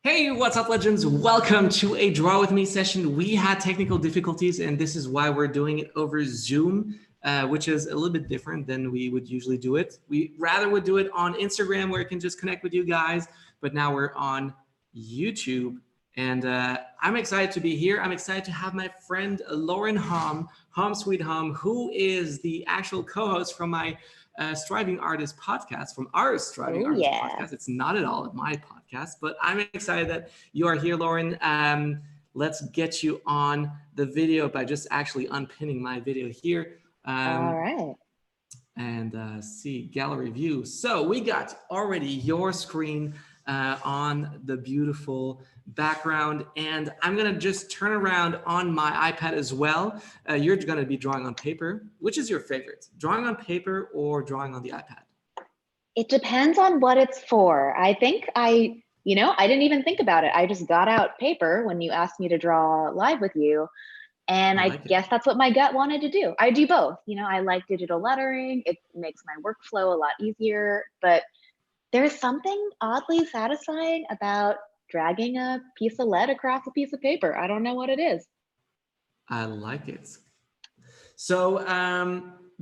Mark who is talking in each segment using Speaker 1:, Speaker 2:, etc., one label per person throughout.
Speaker 1: Hey, what's up, legends? Welcome to a Draw With Me session. We had technical difficulties, and this is why we're doing it over Zoom, which is a little bit different than we would usually do it. We rather would do it on Instagram, where I can just connect with you guys, but now we're on YouTube. And I'm excited to be here. I'm excited to have my friend Lauren Hom, Homsweethom, who is the actual co-host from my Striving Artist podcast, from our Striving Artist podcast. It's not at all my podcast, but I'm excited that you are here, Lauren. Let's get you on the video by just actually unpinning my video here.
Speaker 2: All right.
Speaker 1: And see gallery view. So we got already your screen on the beautiful background, and I'm gonna just turn around on my iPad as well. You're gonna be drawing on paper. Which is your favorite, drawing on paper or drawing on the iPad?
Speaker 2: It depends on what it's for. I think I didn't even think about it. I just got out paper when you asked me to draw live with you. And I guess that's what my gut wanted to do. I do both. I like digital lettering. It makes my workflow a lot easier, but there's something oddly satisfying about dragging a piece of lead across a piece of paper. I don't know what it is.
Speaker 1: I like it. So,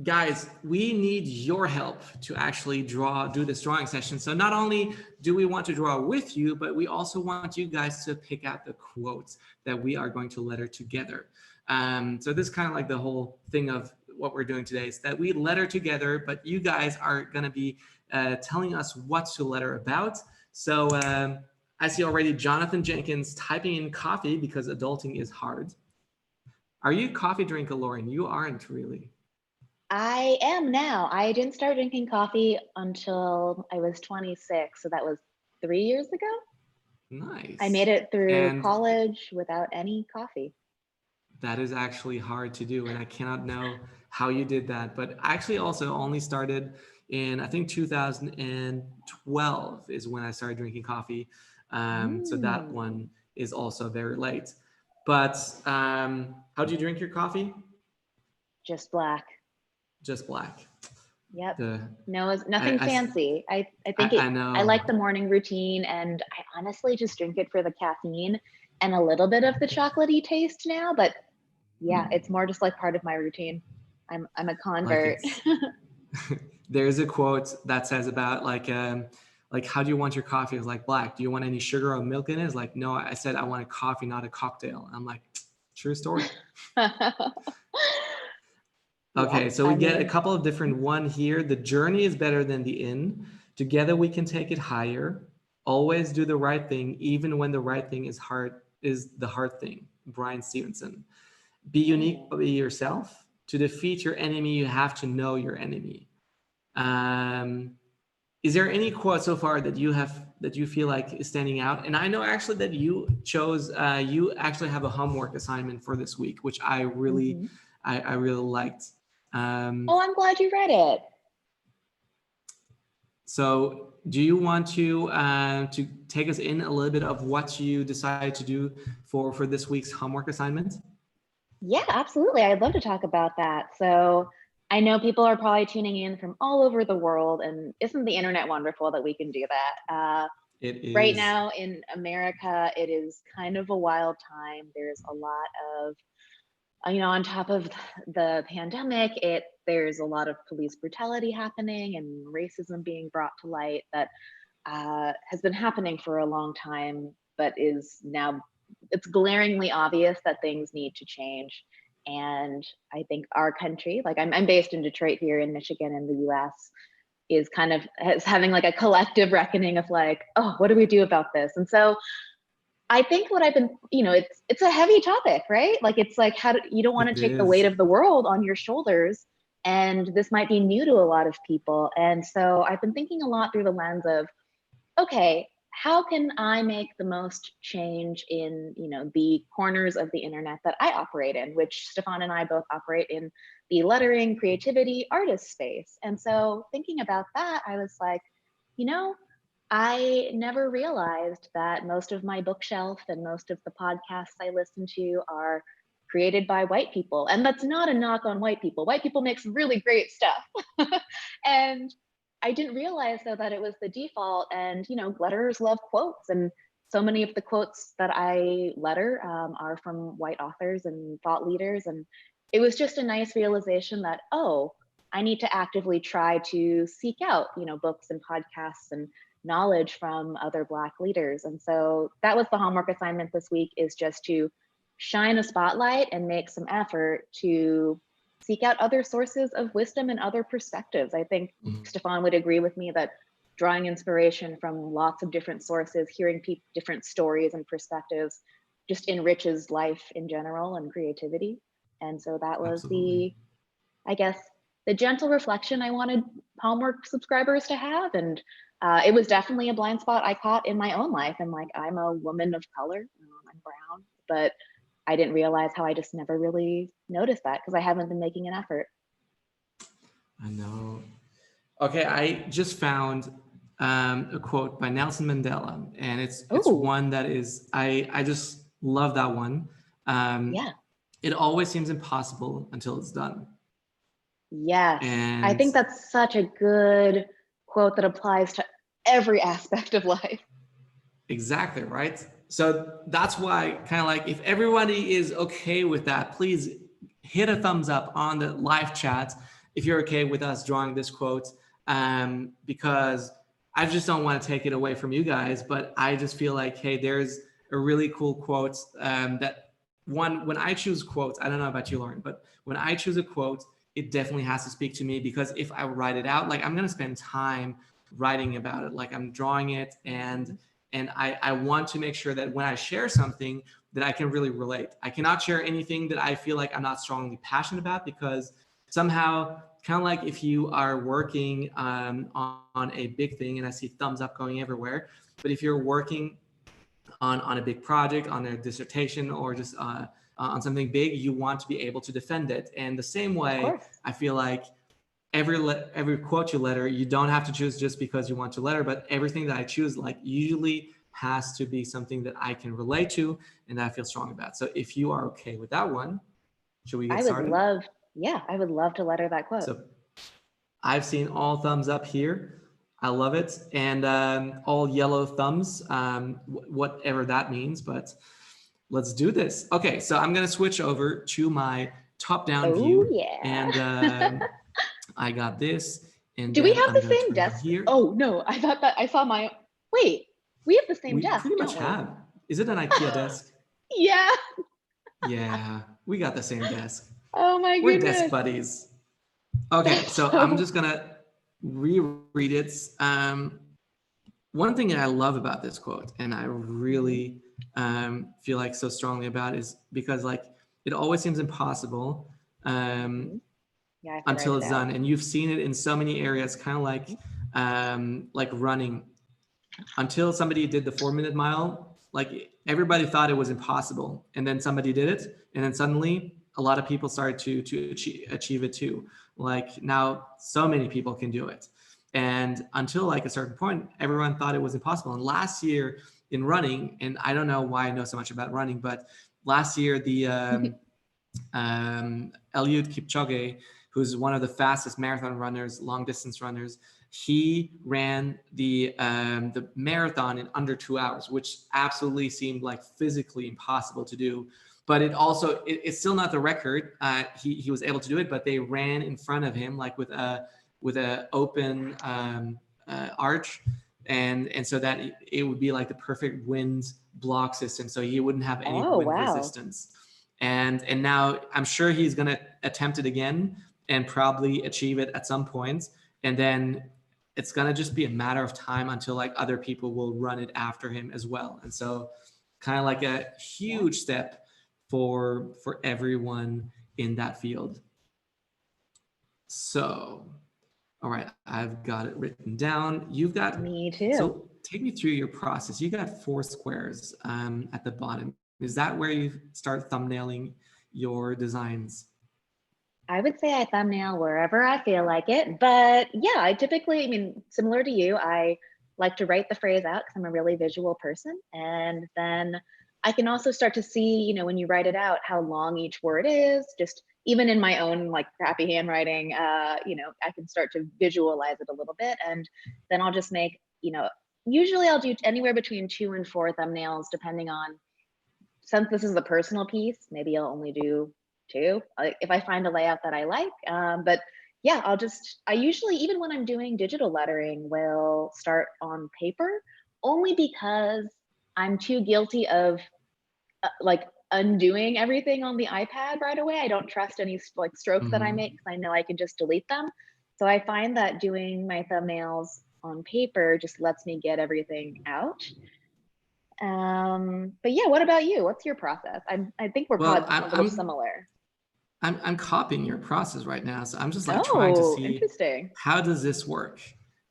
Speaker 1: guys, we need your help to actually do this drawing session. So not only do we want to draw with you, but we also want you guys to pick out the quotes that we are going to letter together. So this is kind of like the whole thing of what we're doing today, is that we letter together, but you guys are going to be telling us what to letter about. So I see already Jonathan Jenkins typing in coffee because adulting is hard. Are you a coffee drinker, Lauren? You aren't really.
Speaker 2: I am now. I didn't start drinking coffee until I was 26. So that was 3 years ago.
Speaker 1: Nice.
Speaker 2: I made it through college without any coffee.
Speaker 1: That is actually hard to do, and I cannot know how you did that. But I actually also only started in, I think 2012 is when I started drinking coffee. So that one is also very late. But how do you drink your coffee?
Speaker 2: Just black.
Speaker 1: Just black.
Speaker 2: Yep. Nothing fancy. I think I like the morning routine, and I honestly just drink it for the caffeine and a little bit of the chocolatey taste now. But yeah, it's more just like part of my routine. I'm a convert.
Speaker 1: There's a quote that says about like how do you want your coffee? It's like black. Do you want any sugar or milk in it? It's like, no, I said I want a coffee, not a cocktail. I'm like, true story. Okay, so we get a couple of different one here. The journey is better than the end. Together we can take it higher. Always do the right thing, even when the right thing is the hard thing. Brian Stevenson. Be unique, be yourself. To defeat your enemy, you have to know your enemy. Is there any quote so far that you feel like is standing out? And I know actually that you chose, you actually have a homework assignment for this week, which I really, I really liked.
Speaker 2: I'm glad you read it.
Speaker 1: So do you want to take us in a little bit of what you decided to do for this week's homework assignment?
Speaker 2: Yeah, absolutely. I'd love to talk about that. So I know people are probably tuning in from all over the world, and isn't the internet wonderful that we can do that?
Speaker 1: It is.
Speaker 2: Right now in America, it is kind of a wild time. There's a lot of, on top of the pandemic, there's a lot of police brutality happening and racism being brought to light that has been happening for a long time, but is now, it's glaringly obvious that things need to change. And I think our country, like I'm based in Detroit here in Michigan in the US, is kind of having like a collective reckoning of like, oh, what do we do about this? And so I think what I've been, it's a heavy topic, right? Like, it's like, you don't want to take the weight of the world on your shoulders. And this might be new to a lot of people. And so I've been thinking a lot through the lens of, okay, how can I make the most change in, the corners of the internet that I operate in, which Stefan and I both operate in the lettering, creativity, artist space. And so thinking about that, I was like, I never realized that most of my bookshelf and most of the podcasts I listen to are created by white people. And that's not a knock on white people. White people make some really great stuff. And I didn't realize though that it was the default, and letterers love quotes, and so many of the quotes that I letter are from white authors and thought leaders. And it was just a nice realization that, oh, I need to actively try to seek out, books and podcasts and knowledge from other Black leaders. And so that was the homework assignment this week, is just to shine a spotlight and make some effort to seek out other sources of wisdom and other perspectives. I think Stefan would agree with me that drawing inspiration from lots of different sources, hearing different stories and perspectives just enriches life in general and creativity. And so that was
Speaker 1: Absolutely.
Speaker 2: I guess, the gentle reflection I wanted homework subscribers to have. And it was definitely a blind spot I caught in my own life. And like, I'm a woman of color, I'm brown, but I didn't realize how I just never really noticed that because I haven't been making an effort.
Speaker 1: I know. Okay, I just found a quote by Nelson Mandela, and it's one that is I just love that one.
Speaker 2: Yeah.
Speaker 1: It always seems impossible until it's done.
Speaker 2: Yes,
Speaker 1: And
Speaker 2: I think that's such a good quote that applies to every aspect of life.
Speaker 1: Exactly, right? So that's why, kind of like, if everybody is okay with that, please hit a thumbs up on the live chat if you're okay with us drawing this quote, because I just don't want to take it away from you guys, but I just feel like, hey, there's a really cool quote that when I choose quotes, I don't know about you, Lauren, but when I choose a quote, it definitely has to speak to me, because if I write it out, like, I'm going to spend time writing about it, like I'm drawing it, and I want to make sure that when I share something that I can really relate. I cannot share anything that I feel like I'm not strongly passionate about, because somehow, kind of like if you are working on a big thing, and I see thumbs up going everywhere, but if you're working on a big project, on a dissertation, or just on something big, you want to be able to defend it. And the same way, I feel like every quote you letter, you don't have to choose just because you want to letter, but everything that I choose, like, usually has to be something that I can relate to and that I feel strong about. So if you are okay with that one, should we get started?
Speaker 2: I would love to letter that quote.
Speaker 1: So I've seen all thumbs up here. I love it. And all yellow thumbs, whatever that means, but let's do this. Okay, so I'm gonna switch over to my top-down view.
Speaker 2: Yeah.
Speaker 1: And I got this. And
Speaker 2: do we have the same desk
Speaker 1: here?
Speaker 2: Oh no, I thought that I saw my wait, we have the same
Speaker 1: we
Speaker 2: desk.
Speaker 1: Pretty much have. Is it an IKEA desk?
Speaker 2: Yeah.
Speaker 1: Yeah, we got the same desk.
Speaker 2: Oh my goodness.
Speaker 1: We're desk buddies. Okay, so I'm just gonna reread it. One thing that I love about this quote, and I really feel like so strongly about, is because, like, it always seems impossible until it's done. And you've seen it in so many areas, kind of like running. Until somebody did the 4-minute mile, like, everybody thought it was impossible, and then somebody did it, and then suddenly a lot of people started to achieve it too. Like, now so many people can do it. And until, like, a certain point, everyone thought it was impossible. And last year in running, and I don't know why I know so much about running, but last year the Eliud Kipchoge, who's one of the fastest marathon runners, long distance runners, he ran the marathon in under 2 hours, which absolutely seemed like physically impossible to do. But it also, it's still not the record. He was able to do it, but they ran in front of him, like, with a open arch, and so that it would be like the perfect wind block system, so he wouldn't have any wind resistance. And now I'm sure he's going to attempt it again and probably achieve it at some point. And then it's going to just be a matter of time until, like, other people will run it after him as well. And so, kind of like a huge step for everyone in that field. So, all right, I've got it written down. You've got
Speaker 2: me too.
Speaker 1: So take me through your process. You got 4 squares at the bottom. Is that where you start thumbnailing your designs?
Speaker 2: I would say I thumbnail wherever I feel like it, but yeah, I typically, similar to you, I like to write the phrase out because I'm a really visual person. And then I can also start to see, when you write it out, how long each word is, just even in my own, like, crappy handwriting, I can start to visualize it a little bit. And then I'll just make, usually I'll do anywhere between 2 and 4 thumbnails, depending on, since this is a personal piece, maybe I'll only do 2, if I find a layout that I like. But yeah, I usually, even when I'm doing digital lettering, will start on paper, only because I'm too guilty of like undoing everything on the iPad right away. I don't trust any like strokes that I make, because I know I can just delete them. So I find that doing my thumbnails on paper just lets me get everything out. But yeah, what about you? What's your process? I think we're
Speaker 1: Well,
Speaker 2: probably a little similar.
Speaker 1: I'm copying your process right now. So I'm just like trying to
Speaker 2: Oh,
Speaker 1: see,
Speaker 2: interesting.
Speaker 1: how does this work?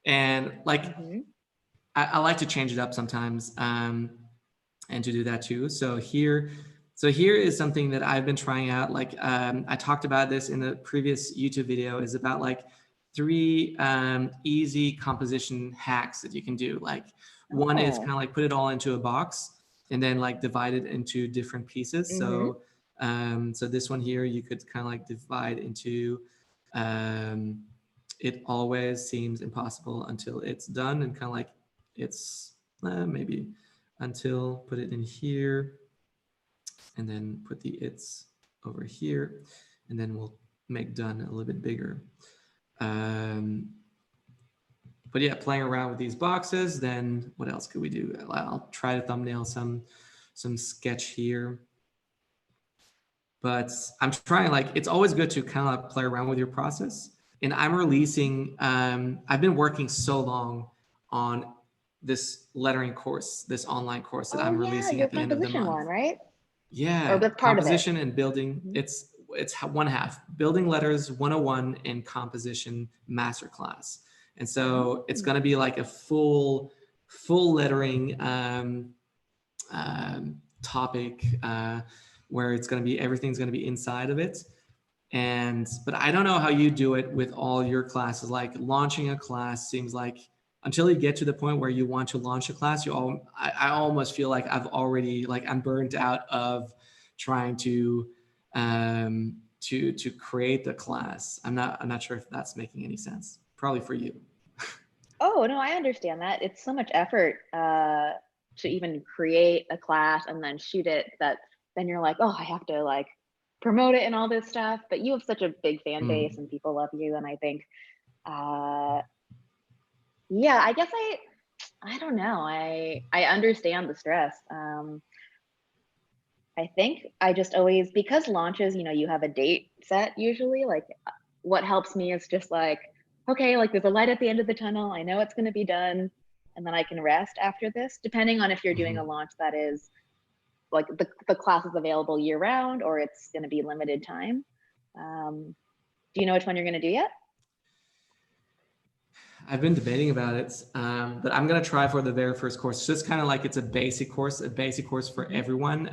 Speaker 1: And like,
Speaker 2: Hmm.
Speaker 1: I like to change it up sometimes, and to do that too. So here is something that I've been trying out. Like, I talked about this in the previous YouTube video, is about like 3 easy composition hacks that you can do. Like, one is kind
Speaker 2: Oh.
Speaker 1: of like put it all into a box and then like divide it into different pieces.
Speaker 2: Hmm.
Speaker 1: So this one here, you could kind of like divide into, um, it always seems impossible until it's done, and kind of like it's maybe until, put it in here, and then put the it's over here, and then we'll make done a little bit bigger. But yeah, playing around with these boxes. Then what else could we do? I'll try to thumbnail some sketch here. But I'm trying, like, it's always good to kind of play around with your process. And I'm releasing, I've been working so long on this lettering course, this online course that
Speaker 2: Oh
Speaker 1: I'm
Speaker 2: yeah,
Speaker 1: releasing
Speaker 2: your
Speaker 1: at the end of the
Speaker 2: composition
Speaker 1: month.
Speaker 2: one, right? Or
Speaker 1: Yeah,
Speaker 2: that's part of it.
Speaker 1: composition and building.
Speaker 2: Hmm.
Speaker 1: It's one half, building letters 101 and composition masterclass. And so it's
Speaker 2: Oh.
Speaker 1: going to be like a full lettering topic, where it's going to be, everything's going to be inside of it. But I don't know how you do it with all your classes. Like, launching a class seems like, until you get to the point where you want to launch a class, I almost feel like I'm burnt out of trying to create the class. I'm not sure if that's making any sense. Probably for you.
Speaker 2: Oh, no, I understand that. It's so much effort to even create a class and then shoot it, that then you're like, oh, I have to like promote it and all this stuff. But you have such a big fan base
Speaker 1: Mm.
Speaker 2: and people love you. And I think, uh, yeah, I guess I don't know. I understand the stress. I think I just always, because launches, you have a date set usually. Like, what helps me is just like, okay, like there's a light at the end of the tunnel. I know it's going to be done, and then I can rest after this. Depending on if you're doing a
Speaker 1: Mhm.
Speaker 2: launch that is like the class is available year round, or it's going to be limited time. Do you know which one you're going to do yet?
Speaker 1: I've been debating about it, but I'm gonna try for the very first course. Just kind of like, it's a basic course for
Speaker 2: Mhm.
Speaker 1: everyone.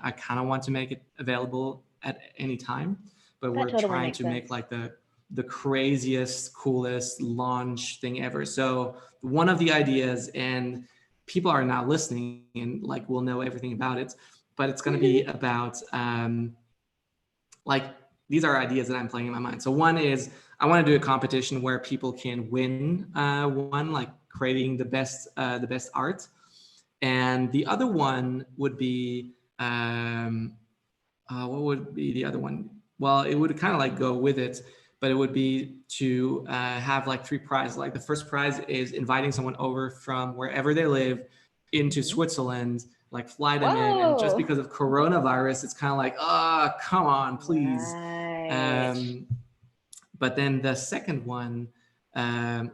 Speaker 1: I kind of want to make it available at any time, but
Speaker 2: That
Speaker 1: we're
Speaker 2: totally
Speaker 1: trying
Speaker 2: makes
Speaker 1: to make
Speaker 2: sense.
Speaker 1: like the craziest, coolest launch thing ever. So one of the ideas, and people are now listening and like will know everything about it, but it's gonna be about, like, these are ideas that I'm playing in my mind. So one is, I want to do a competition where people can win one, like creating the best art, and the other one would be, what would be the other one? Well, it would kind of like go with it, but it would be to have like 3 prizes. Like, the first prize is inviting someone over from wherever they live into
Speaker 2: Mhm.
Speaker 1: Switzerland, like fly them in. And just
Speaker 2: Whoa!
Speaker 1: because of coronavirus, it's kind of like, oh, come on, please.
Speaker 2: Right.
Speaker 1: Um, but then the second one,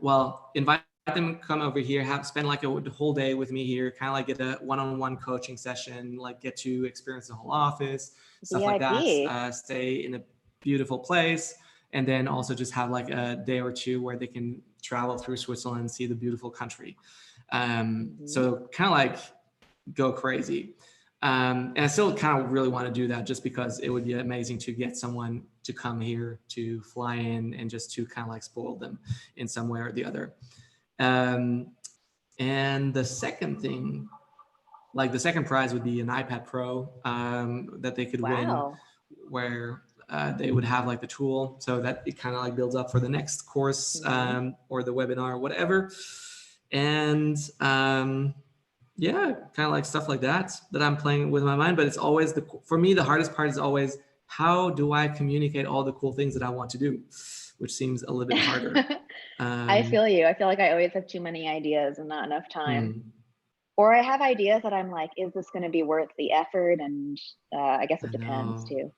Speaker 1: well, invite them, come over here, spend like a whole day with me here, kind of like get a one-on-one coaching session, like get to experience the whole office, stuff like that.
Speaker 2: VIP.
Speaker 1: Stay in a beautiful place, and then also just have like a day or two where they can travel through Switzerland and see the beautiful country.
Speaker 2: Mhm.
Speaker 1: So kind of like go crazy. And I still kind of really want to do that, just because it would be amazing to get someone to come here, to fly in, and just to kind of like spoil them in some way or the other. Um, and the second thing, like the second prize would be an iPad Pro, that they could win,
Speaker 2: Wow.
Speaker 1: where they would have like the tool, so that it kind of like builds up for the next course,
Speaker 2: Mhm.
Speaker 1: or the webinar or whatever. And yeah, kind of like stuff like that I'm playing with my mind. But it's always for me, the hardest part is always, how do I communicate all the cool things that I want to do, which seems a little bit harder.
Speaker 2: I feel you. I feel like I always have too many ideas and not enough time. Or I have ideas that I'm like, is this going to be worth the effort? And I guess it depends too.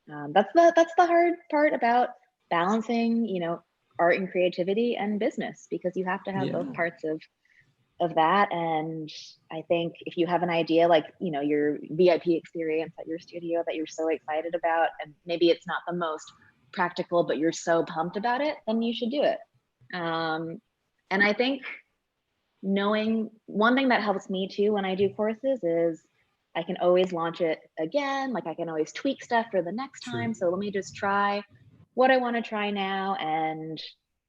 Speaker 2: That's the hard part about balancing, you know, art and creativity and business, because you have to have both parts of that. And I think if you have an idea like, you know, your VIP experience at your studio that you're so excited about, and maybe it's not the most practical, but you're so pumped about it, then you should do it. And I think knowing, one thing that helps me too when I do courses is I can always launch it again. Like I can always tweak stuff for the next time. So let me just try what I want to try now. And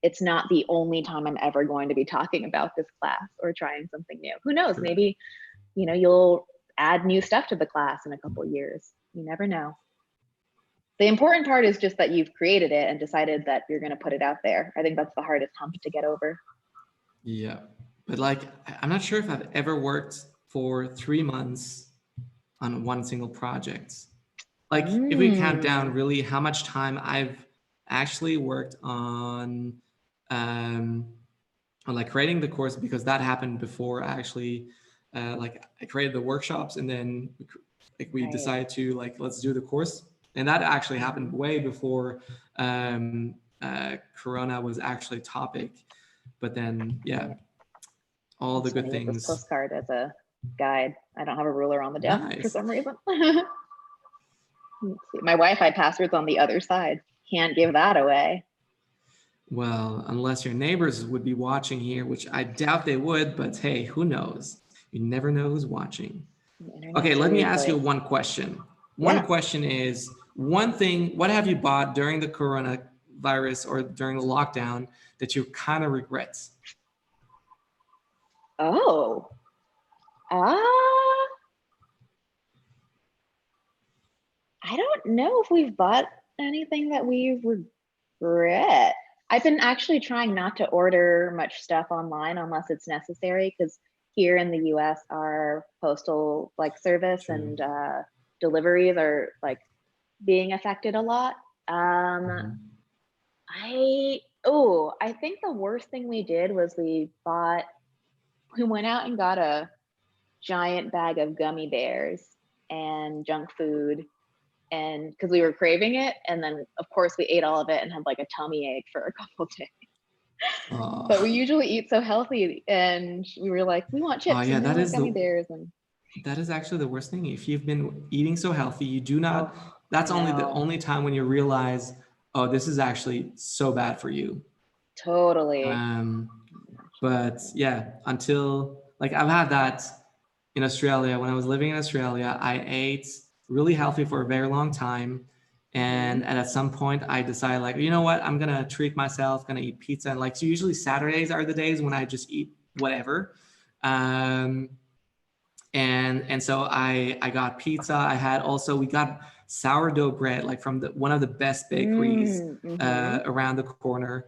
Speaker 2: it's not the only time I'm ever going to be talking about this class or trying something new. Who knows? Maybe, you know, you'll add new stuff to the class in a couple of years. You never know. The important part is just that you've created it and decided that you're going to put it out there. I think that's the hardest hump to get over.
Speaker 1: Yeah. But like, I'm not sure if I've ever worked for 3 months on one single project. Like if we count down really how much time I've actually worked on like creating the course, because that happened before I actually like I created the workshops, and then we decided to like, let's do the course. And that actually happened way before Corona was actually a topic. But then, yeah, all the good things.
Speaker 2: This postcard as a guide. I don't have a ruler on the desk for some reason. My Wi-Fi password's on the other side. Can't give that away.
Speaker 1: Well, unless your neighbors would be watching here, which I doubt they would, but hey, who knows? You never know who's watching. Okay, let me ask you one question. One question is, one thing, what have you bought during the coronavirus or during the lockdown that you kind of regret?
Speaker 2: Oh. I don't know if we've bought anything that we regret. I've been actually trying not to order much stuff online unless it's necessary, because here in the US, our postal like service and deliveries are like being affected a lot. I think the worst thing we did was we went out and got a giant bag of gummy bears and junk food, and because we were craving it, and then of course we ate all of it and had like a tummy ache for a couple days. But we usually eat so healthy, and we were like, we want chips and we want gummy bears. And
Speaker 1: that is actually the worst thing. If you've been eating so healthy, you do not, that's only the only time when you realize, oh, this is actually so bad for you.
Speaker 2: Totally.
Speaker 1: But yeah, until like I've had that in Australia. When I was living in Australia, I ate really healthy for a very long time. And at some point I decided like, you know what, I'm going to treat myself, going to eat pizza. And like, so usually Saturdays are the days when I just eat whatever. And so I got pizza. We got sourdough bread, like from one of the best bakeries around the corner.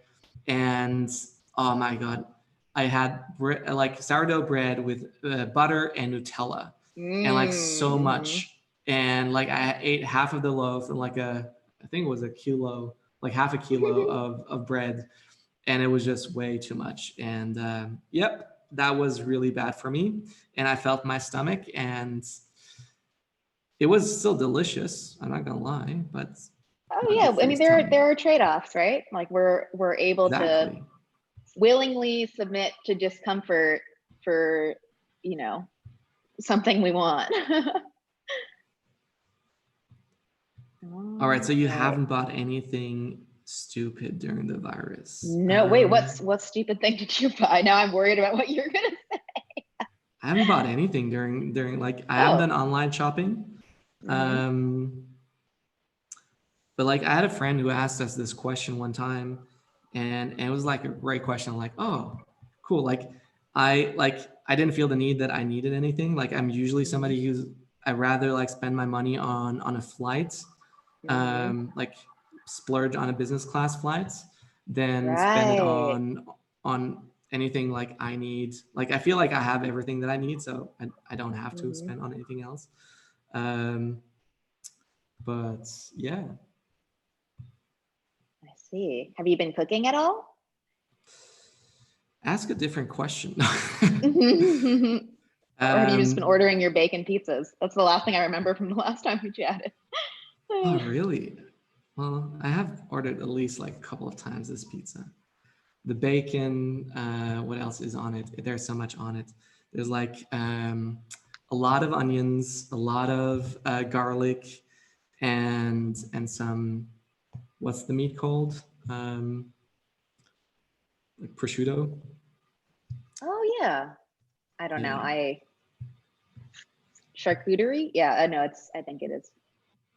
Speaker 1: And oh my God, I had like sourdough bread with butter and Nutella and like so much. And like I ate half of the loaf and like I think it was a kilo, like half a kilo of bread. And it was just way too much. And that was really bad for me. And I felt my stomach, and it was still delicious, I'm not gonna lie, but
Speaker 2: I mean, there are trade-offs, right? Like we're able to willingly submit to discomfort for, you know, something we want.
Speaker 1: All right, so you haven't bought anything stupid during the virus?
Speaker 2: No, wait, what stupid thing did you buy? Now I'm worried about what you're gonna say.
Speaker 1: I haven't bought anything during like I haven't done online shopping. But like I had a friend who asked us this question one time, and it was like a great question. Like, oh, cool. Like I didn't feel the need that I needed anything. Like I'm usually somebody I rather like spend my money on a flight, like splurge on a business class flight than spend it on anything like I need, like I feel like I have everything that I need, so I don't have to
Speaker 2: Mhm.
Speaker 1: spend on anything else. Um, but yeah.
Speaker 2: I see. Have you been cooking at all?
Speaker 1: Ask a different question.
Speaker 2: Or have you just been
Speaker 1: um,
Speaker 2: ordering your bacon pizzas? That's the last thing I remember from the last time we chatted.
Speaker 1: oh, really? Well, I have ordered at least like a couple of times this pizza. The bacon, what else is on it? There's so much on it. There's like a lot of onions, a lot of garlic, and some, what's the meat called? Like prosciutto.
Speaker 2: Oh yeah. I don't know.
Speaker 1: Yeah,
Speaker 2: I charcuterie? Yeah, I know I think it is.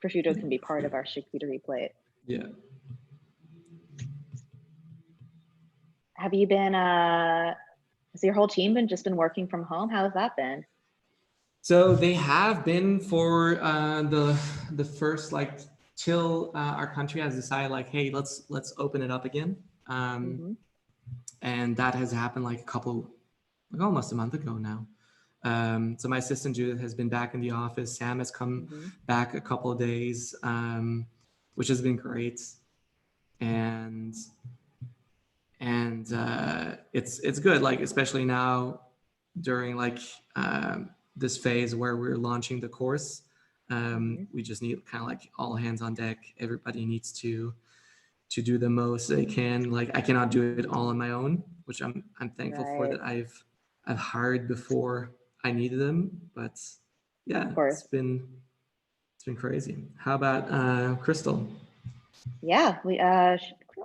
Speaker 2: Prosciutto
Speaker 1: yeah,
Speaker 2: can be part of our charcuterie plate.
Speaker 1: yeah.
Speaker 2: Have you been has your whole team been working from home? How has that been?
Speaker 1: So they have been for the first, like, till our country has decided like, hey, let's open it up again. Um,
Speaker 2: Mm-hmm.
Speaker 1: and that has happened like a couple, like almost a month ago now. So my assistant Judith has been back in the office. Sam has come
Speaker 2: Mm-hmm.
Speaker 1: back a couple of days, which has been great. And it's good, like especially now during like this phase where we're launching the course.
Speaker 2: Mm-hmm.
Speaker 1: We just need kind of like all hands on deck. Everybody needs to do the most they can. Like I cannot do it all on my own, which I'm thankful for,
Speaker 2: Right.
Speaker 1: that I've hired before I needed them. But
Speaker 2: Of
Speaker 1: yeah,
Speaker 2: course.
Speaker 1: it's been crazy. How about Crystal?
Speaker 2: Yeah,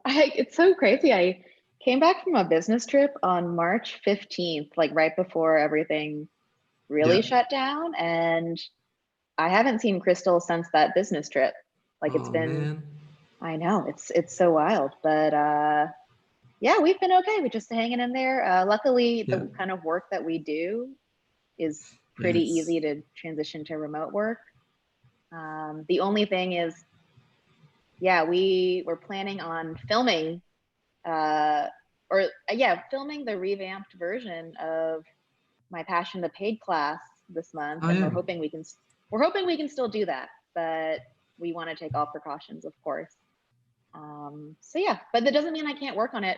Speaker 2: it's so crazy. I came back from a business trip on March 15th, like right before everything really
Speaker 1: Yeah.
Speaker 2: shut down, and I haven't seen Crystal since that business trip. Like it's
Speaker 1: Oh
Speaker 2: been,
Speaker 1: man.
Speaker 2: I know, it's so wild, but yeah, we've been okay. We're just hanging in there. Luckily,
Speaker 1: Yeah.
Speaker 2: the kind of work that we do is
Speaker 1: Yeah.
Speaker 2: pretty
Speaker 1: It's
Speaker 2: easy to transition to remote work. The only thing is, yeah, we were planning on filming, uh, filming the revamped version of my Passion the Paid class this month,
Speaker 1: oh
Speaker 2: and
Speaker 1: yeah.
Speaker 2: we're hoping we can still do that, but we want to take all precautions, of course. So yeah, but that doesn't mean I can't work on it,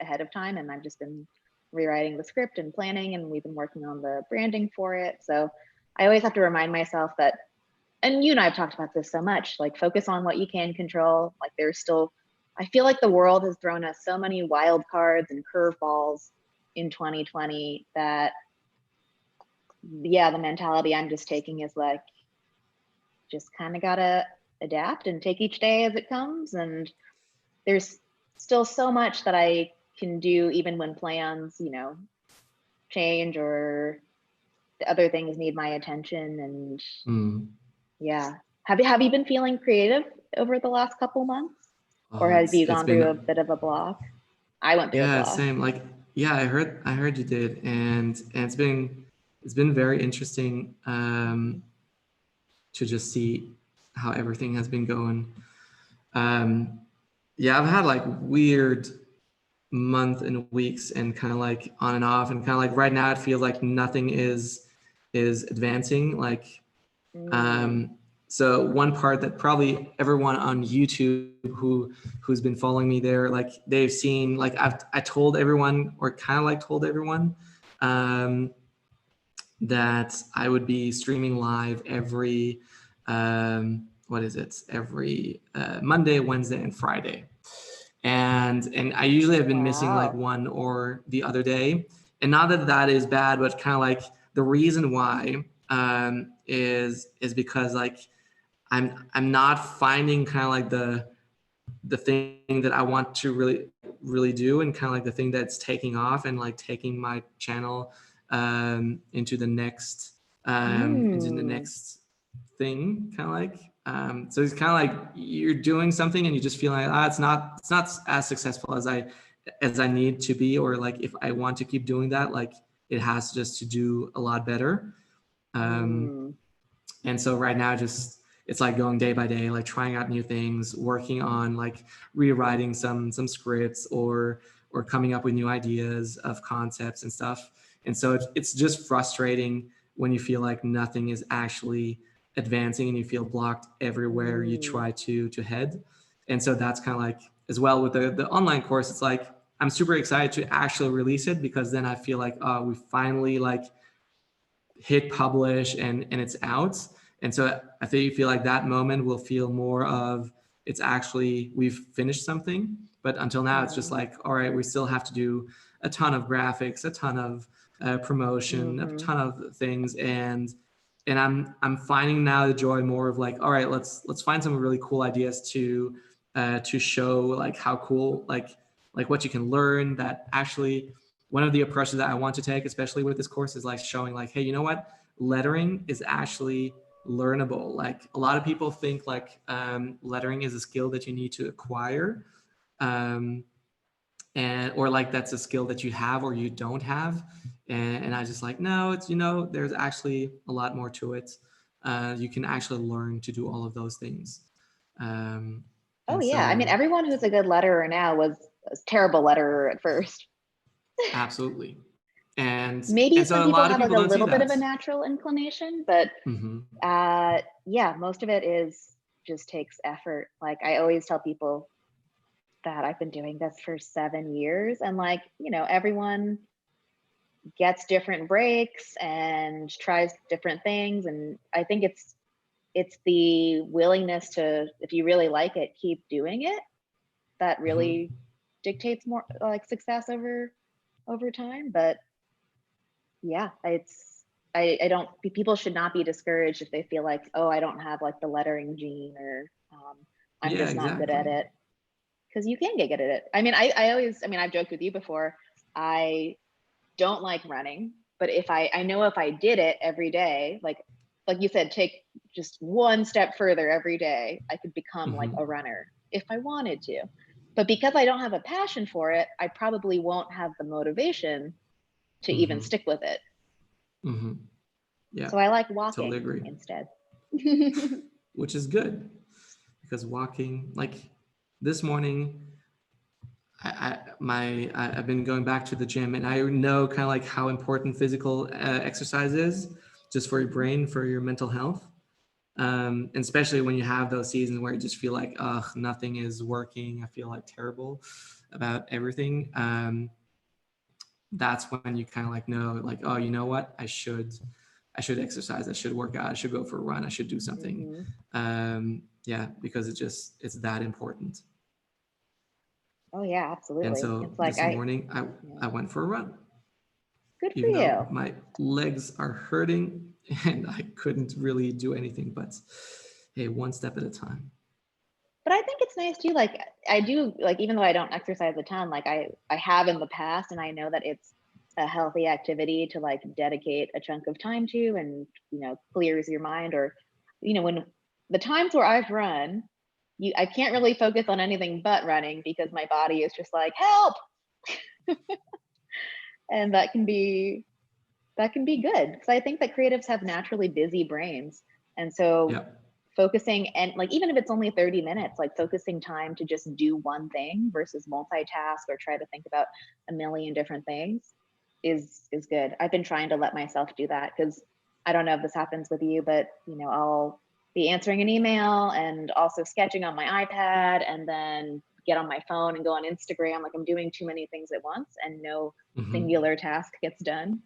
Speaker 2: ahead of time. And I've just been rewriting the script and planning, and we've been working on the branding for it. So I always have to remind myself that, and you and I have talked about this so much, like focus on what you can control. Like I feel like the world has thrown us so many wild cards and curveballs in 2020 that, yeah, the mentality I'm just taking is like, just kind of gotta adapt and take each day as it comes. And there's still so much that I can do even when plans, change or the other things need my attention. And
Speaker 1: Mm.
Speaker 2: yeah. Have you been feeling creative over the last couple months? Or
Speaker 1: Oh,
Speaker 2: have you
Speaker 1: it's
Speaker 2: gone through a
Speaker 1: been,
Speaker 2: bit of a block? I went through a
Speaker 1: yeah,
Speaker 2: block.
Speaker 1: same. Like, yeah, I heard you did, and it's been very interesting to just see how everything has been going. Um, yeah, I've had like weird month and weeks, and kind of like on and off, and kind of like right now it feels like nothing is advancing. Like,
Speaker 2: Mm,
Speaker 1: um, so one part that probably everyone on YouTube who's been following me there, like they've seen, like I told everyone, or kind of like told everyone, um, that I would be streaming live every what is it? Every Monday, Wednesday, and Friday. And I usually have been missing like
Speaker 2: wow.
Speaker 1: one or the other day. And not that that is bad, but kind of like the reason why is because like I'm not finding kind of like the thing that I want to really do, and kind of like the thing that's taking off and like taking my channel into the
Speaker 2: Mm,
Speaker 1: next thing, kind of like so it's kind of like you're doing something and you just feel like, it's not as successful as I need to be, or like if I want to keep doing that, like it has just to do a lot better. um
Speaker 2: mm,
Speaker 1: and so right now, just it's like going day by day, like trying out new things, working on like rewriting some scripts, or or coming up with new ideas of concepts and stuff. And so it's just frustrating when you feel like nothing is actually advancing and you feel blocked everywhere you try to head. And so that's kind of like, as well with the online course, it's like, I'm super excited to actually release it, because then I feel like, oh, we finally like hit publish and it's out. And so I think you feel like that moment will feel more of, it's actually, we've finished something. But until now, it's just like, all right, we still have to do a ton of graphics, a ton of promotion, a ton of things. And I'm finding now the joy more of like, all right, let's find some really cool ideas to show like how cool, like what you can learn. That actually, one of the approaches that I want to take, especially with this course, is like showing like, hey, you know what? Lettering is actually learnable. Like a lot of people think like lettering is a skill that you need to acquire, and or like that's a skill that you have or you don't have. And I just like, no, it's, there's actually a lot more to it. You can actually learn to do all of those things.
Speaker 2: Oh yeah, I mean, everyone who's a good letterer now was a terrible letterer at first.
Speaker 1: Absolutely. And
Speaker 2: maybe
Speaker 1: so
Speaker 2: some
Speaker 1: a
Speaker 2: people
Speaker 1: lot of
Speaker 2: have like
Speaker 1: people
Speaker 2: a
Speaker 1: don't see
Speaker 2: little bit of
Speaker 1: that.
Speaker 2: a natural inclination, but yeah, most of it is just takes effort. Like I always tell people that I've been doing this for 7 years, and like, everyone gets different breaks and tries different things. And I think it's the willingness to, if you really like it, keep doing it, that really dictates more like success over time. But yeah, I don't, people should not be discouraged if they feel like, oh, I don't have like the lettering gene, or I'm
Speaker 1: Yeah,
Speaker 2: just not good at
Speaker 1: exactly.
Speaker 2: it. Because you can get good at it. I mean, I always, I've joked with you before, I don't like running, but if I know if I did it every day, like you said, take just one step further every day, I could become like a runner if I wanted to. But because I don't have a passion for it, I probably won't have the motivation to even stick with it.
Speaker 1: Yeah,
Speaker 2: So I like
Speaker 1: totally
Speaker 2: walking
Speaker 1: agree.
Speaker 2: instead.
Speaker 1: Which is good, because walking, like this morning, I've been going back to the gym, and I know kind of like how important physical exercise is, just for your brain, for your mental health. And especially when you have those seasons where you just feel like, ugh, nothing is working. I feel like terrible about everything. That's when you kind of like know, like, oh, you know what? I should exercise. I should work out. I should go for a run. I should do something. Yeah, because it's that important.
Speaker 2: Oh yeah,
Speaker 1: And
Speaker 2: absolutely.
Speaker 1: so
Speaker 2: It's like
Speaker 1: this morning I went for a run,
Speaker 2: good for
Speaker 1: even though
Speaker 2: you.
Speaker 1: my legs are hurting and I couldn't really do anything, but hey, one step at a time.
Speaker 2: But I think it's nice too. Like I do, like even though I don't exercise a ton, like I have in the past, and I know that it's a healthy activity to like dedicate a chunk of time to, and clears your mind. Or when the times where I've run, I can't really focus on anything but running, because my body is just like, help. And that can be good, because I think that creatives have naturally busy brains. And so focusing, and like even if it's only 30 minutes, like focusing time to just do one thing versus multitask or try to think about a million different things is good. I've been trying to let myself do that, because I don't know if this happens with you, but I'll be answering an email and also sketching on my iPad, and then get on my phone and go on Instagram. Like I'm doing too many things at once, and no singular task gets done.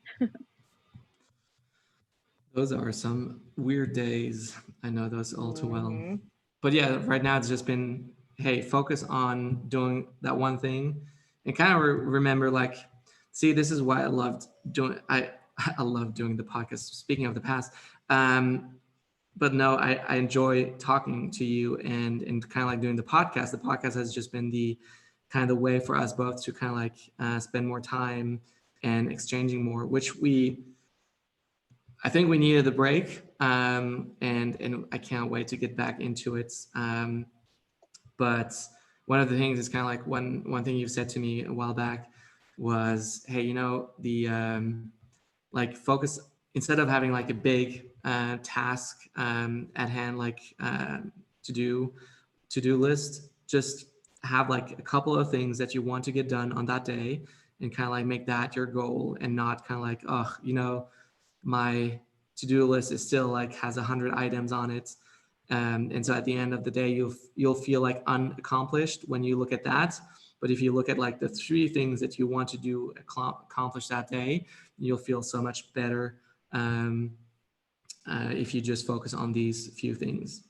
Speaker 1: Those are some weird days. I know those all too well. But yeah, right now it's just been, hey, focus on doing that one thing, and kind of remember, like, see, this is why I loved doing. I love doing the podcast. Speaking of the past, but no, I enjoy talking to you, and kind of like doing the podcast. The podcast has just been the kind of the way for us both to kind of like spend more time and exchanging more, which I think we needed a break, and I can't wait to get back into it. But one of the things is kind of like one thing you said to me a while back was, hey, the like focus, instead of having like a big task at hand, like to do list, just have like a couple of things that you want to get done on that day, and kind of like make that your goal, and not kind of like, oh, you know, my to-do list is still like has 100 items on it. And so at the end of the day, you'll feel like unaccomplished when you look at that. But if you look at like the 3 things that you want to do, accomplish that day, you'll feel so much better if you just focus on these few things.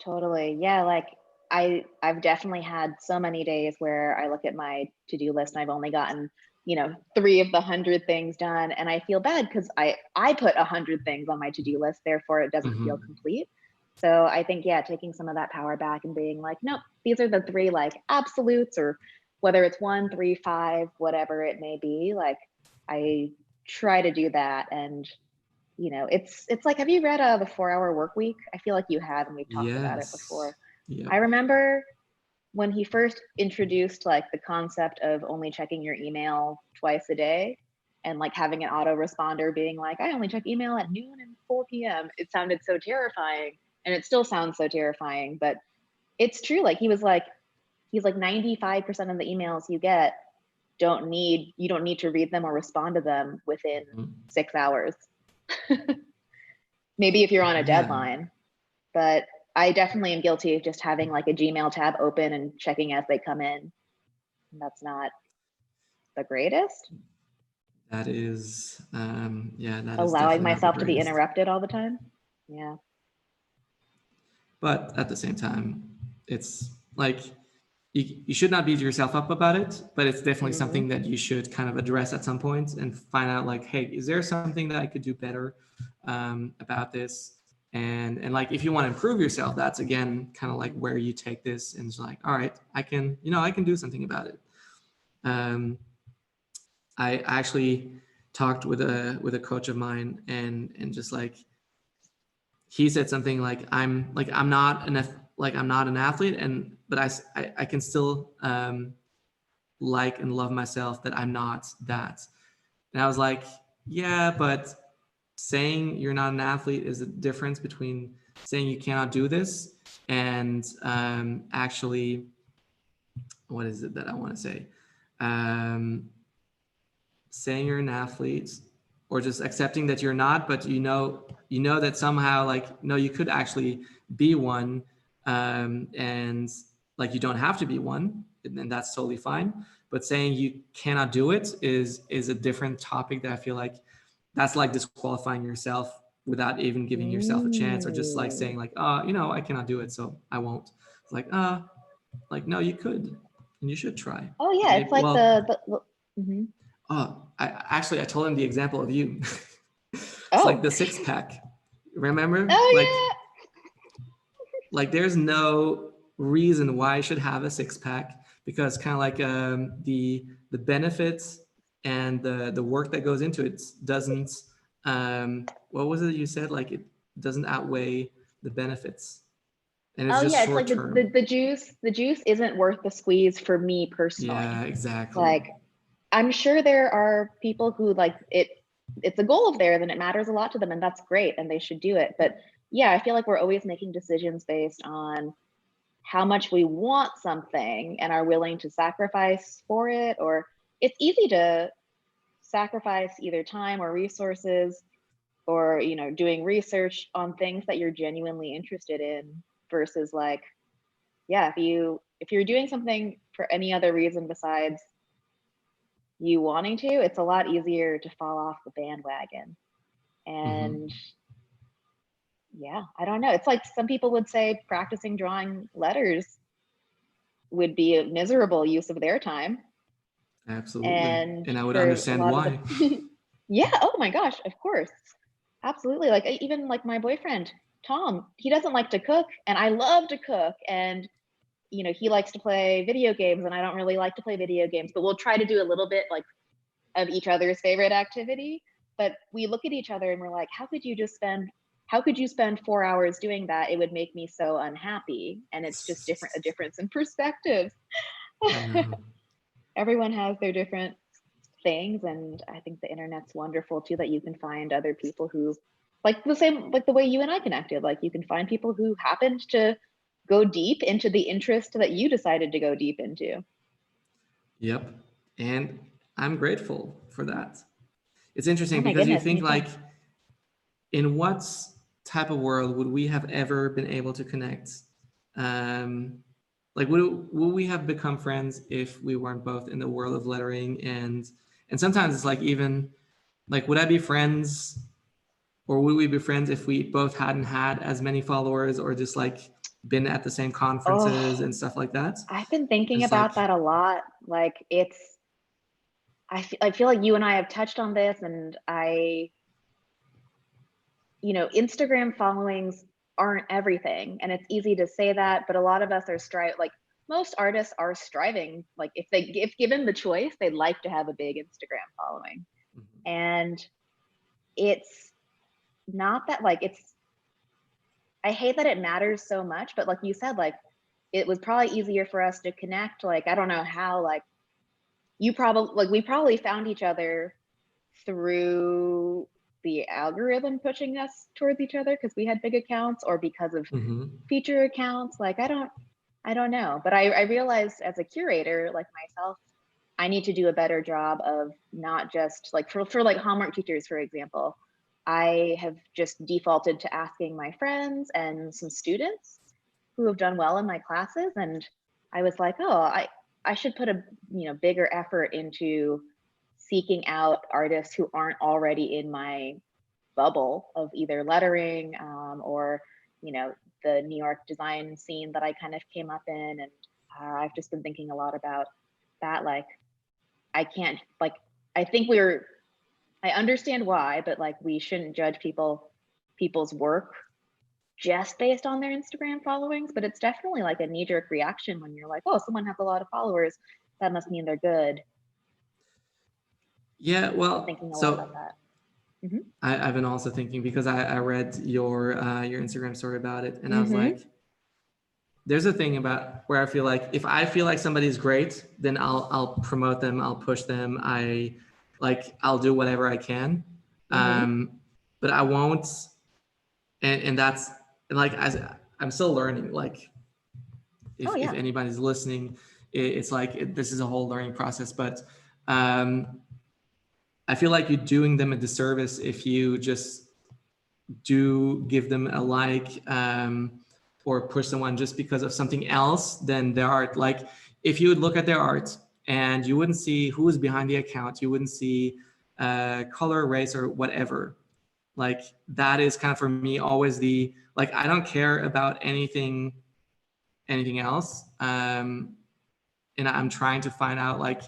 Speaker 2: Totally. Yeah, like I've definitely had so many days where I look at my to-do list and I've only gotten, 3 of the 100 things done, and I feel bad because I put 100 things on my to-do list, therefore it doesn't feel complete. So I think, yeah, taking some of that power back and being like, nope, these are the 3 like absolutes, or whether it's 1, 3, 5, whatever it may be, like I try to do that. And it's like, have you read the 4-Hour Work Week? I feel like you have, and we've talked about it
Speaker 1: Yes.
Speaker 2: before.
Speaker 1: Yep.
Speaker 2: I remember when he first introduced like the concept of only checking your email twice a day, and like having an autoresponder being like, I only check email at noon and 4 p.m. It sounded so terrifying, and it still sounds so terrifying, but it's true. Like he's like 95% of the emails you get you don't need to read them or respond to them within 6 hours. Maybe if you're on a deadline, but I definitely am guilty of just having like a Gmail tab open and checking as they come in. That's not the greatest.
Speaker 1: That is, that is
Speaker 2: Allowing
Speaker 1: definitely not the
Speaker 2: myself to be
Speaker 1: greatest.
Speaker 2: interrupted all the time. Yeah.
Speaker 1: But at the same time, it's like you should not beat yourself up about it, but it's definitely something that you should kind of address at some point and find out like, hey, is there something that I could do better about this? And like, if you want to improve yourself, that's again kind of like where you take this and it's like, all right, I can do something about it. I actually talked with a coach of mine, and just like, he said something like, I'm not an athlete, but I can still like and love myself that I'm not that. And I was like, yeah, but saying you're not an athlete is a difference between saying you cannot do this and actually, what is it that I want to say? Saying you're an athlete, or just accepting that you're not, but you know that somehow, like, no, you could actually be one, and like, you don't have to be one, and that's totally fine. But saying you cannot do it is a different topic that I feel like that's like disqualifying yourself without even giving yourself a chance, or just like saying like, I cannot do it, so I won't. It's like, no, you could, and you should try.
Speaker 2: Oh yeah,
Speaker 1: Maybe,
Speaker 2: it's like
Speaker 1: well,
Speaker 2: mhm.
Speaker 1: oh, I told him the example of you. It's like
Speaker 2: Oh.
Speaker 1: the 6-pack. Remember?
Speaker 2: Oh
Speaker 1: Like there's no reason why I should have a 6-pack, because kind of like the benefits and the work that goes into it doesn't, what was it you said? Like, it doesn't outweigh the benefits, and it's
Speaker 2: Oh
Speaker 1: just
Speaker 2: yeah, it's
Speaker 1: short
Speaker 2: like
Speaker 1: term.
Speaker 2: the juice isn't worth the squeeze for me personally.
Speaker 1: Yeah, exactly.
Speaker 2: Like I'm sure there are people who like it's a goal of theirs and it matters a lot to them, and that's great and they should do it. But yeah, I feel like we're always making decisions based on how much we want something and are willing to sacrifice for it. Or it's easy to sacrifice either time or resources, or doing research on things that you're genuinely interested in, versus like, yeah, if you're doing something for any other reason besides you wanting to, it's a lot easier to fall off the bandwagon. And yeah, I don't know, it's like some people would say practicing drawing letters would be a miserable use of their time.
Speaker 1: Absolutely.
Speaker 2: And
Speaker 1: And I would
Speaker 2: for a
Speaker 1: understand
Speaker 2: lot of
Speaker 1: why.
Speaker 2: the yeah, oh my gosh, of course, absolutely. Like even like my boyfriend Tom, he doesn't like to cook, and I love to cook. And he likes to play video games, and I don't really like to play video games, but we'll try to do a little bit like of each other's favorite activity. But we look at each other and we're like, how could you spend 4 hours doing that? It would make me so unhappy. And it's just a difference in perspective.
Speaker 1: I know.
Speaker 2: Everyone has their different things, and I think the internet's wonderful too, that you can find other people who like the way you and I connected. Like you can find people who happened to go deep into the interest that you decided to go deep into.
Speaker 1: Yep. And I'm grateful for that. It's
Speaker 2: Oh
Speaker 1: interesting
Speaker 2: my
Speaker 1: because you
Speaker 2: goodness, me
Speaker 1: think
Speaker 2: too.
Speaker 1: like, in what type of world would we have ever been able to connect? Like, would we have become friends if we weren't both in the world of lettering? And sometimes it's like, even like, would I be friends, or would we be friends if we both hadn't had as many followers, or just like been at the same conferences
Speaker 2: Oh,
Speaker 1: and stuff like that?
Speaker 2: I've been thinking
Speaker 1: It's like,
Speaker 2: about that a lot. Like I feel like you and I have touched on this, and Instagram followings aren't everything, and it's easy to say that, but a lot of us are like most artists are striving, like if given the choice, they'd like to have a big Instagram following. And it's not that, like, I hate that it matters so much, but like you said, like it was probably easier for us to connect. Like, I don't know how, like we probably found each other through the algorithm pushing us towards each other because we had big accounts, or because of feature accounts. Like, I don't know, but I realized as a curator like myself, I need to do a better job of not just like for like homework teachers, for example. I have just defaulted to asking my friends and some students who have done well in my classes, and I was like, oh, I should put a bigger effort into seeking out artists who aren't already in my bubble of either lettering, or the New York design scene that I kind of came up in. And I've just been thinking a lot about that. Like, I can't, like, I think I understand why, but like we shouldn't judge people's work just based on their Instagram followings. But it's definitely like a knee-jerk reaction when you're like, oh, someone has a lot of followers, that must mean they're good.
Speaker 1: Yeah, well,
Speaker 2: Thinking a lot about
Speaker 1: so
Speaker 2: that. Mm-hmm.
Speaker 1: I've been also thinking, because I read your Instagram story about it, and I was
Speaker 2: Mm-hmm.
Speaker 1: like, there's a thing about where I feel like if I feel like somebody's great, then I'll promote them, I'll push them, I'll do whatever I can,
Speaker 2: Mm-hmm.
Speaker 1: but I won't, and that's, and like, I'm still learning. Like,
Speaker 2: Oh
Speaker 1: if
Speaker 2: yeah.
Speaker 1: anybody's listening, it's like this is a whole learning process, but um, I feel like you're doing them a disservice if you just do give them a like, or push someone just because of something else than their art. Like, if you would look at their art and you wouldn't see who is behind the account, you wouldn't see color, race, or whatever. Like, that is kind of, for me, always the, like, I don't care about anything else. And I'm trying to find out, like,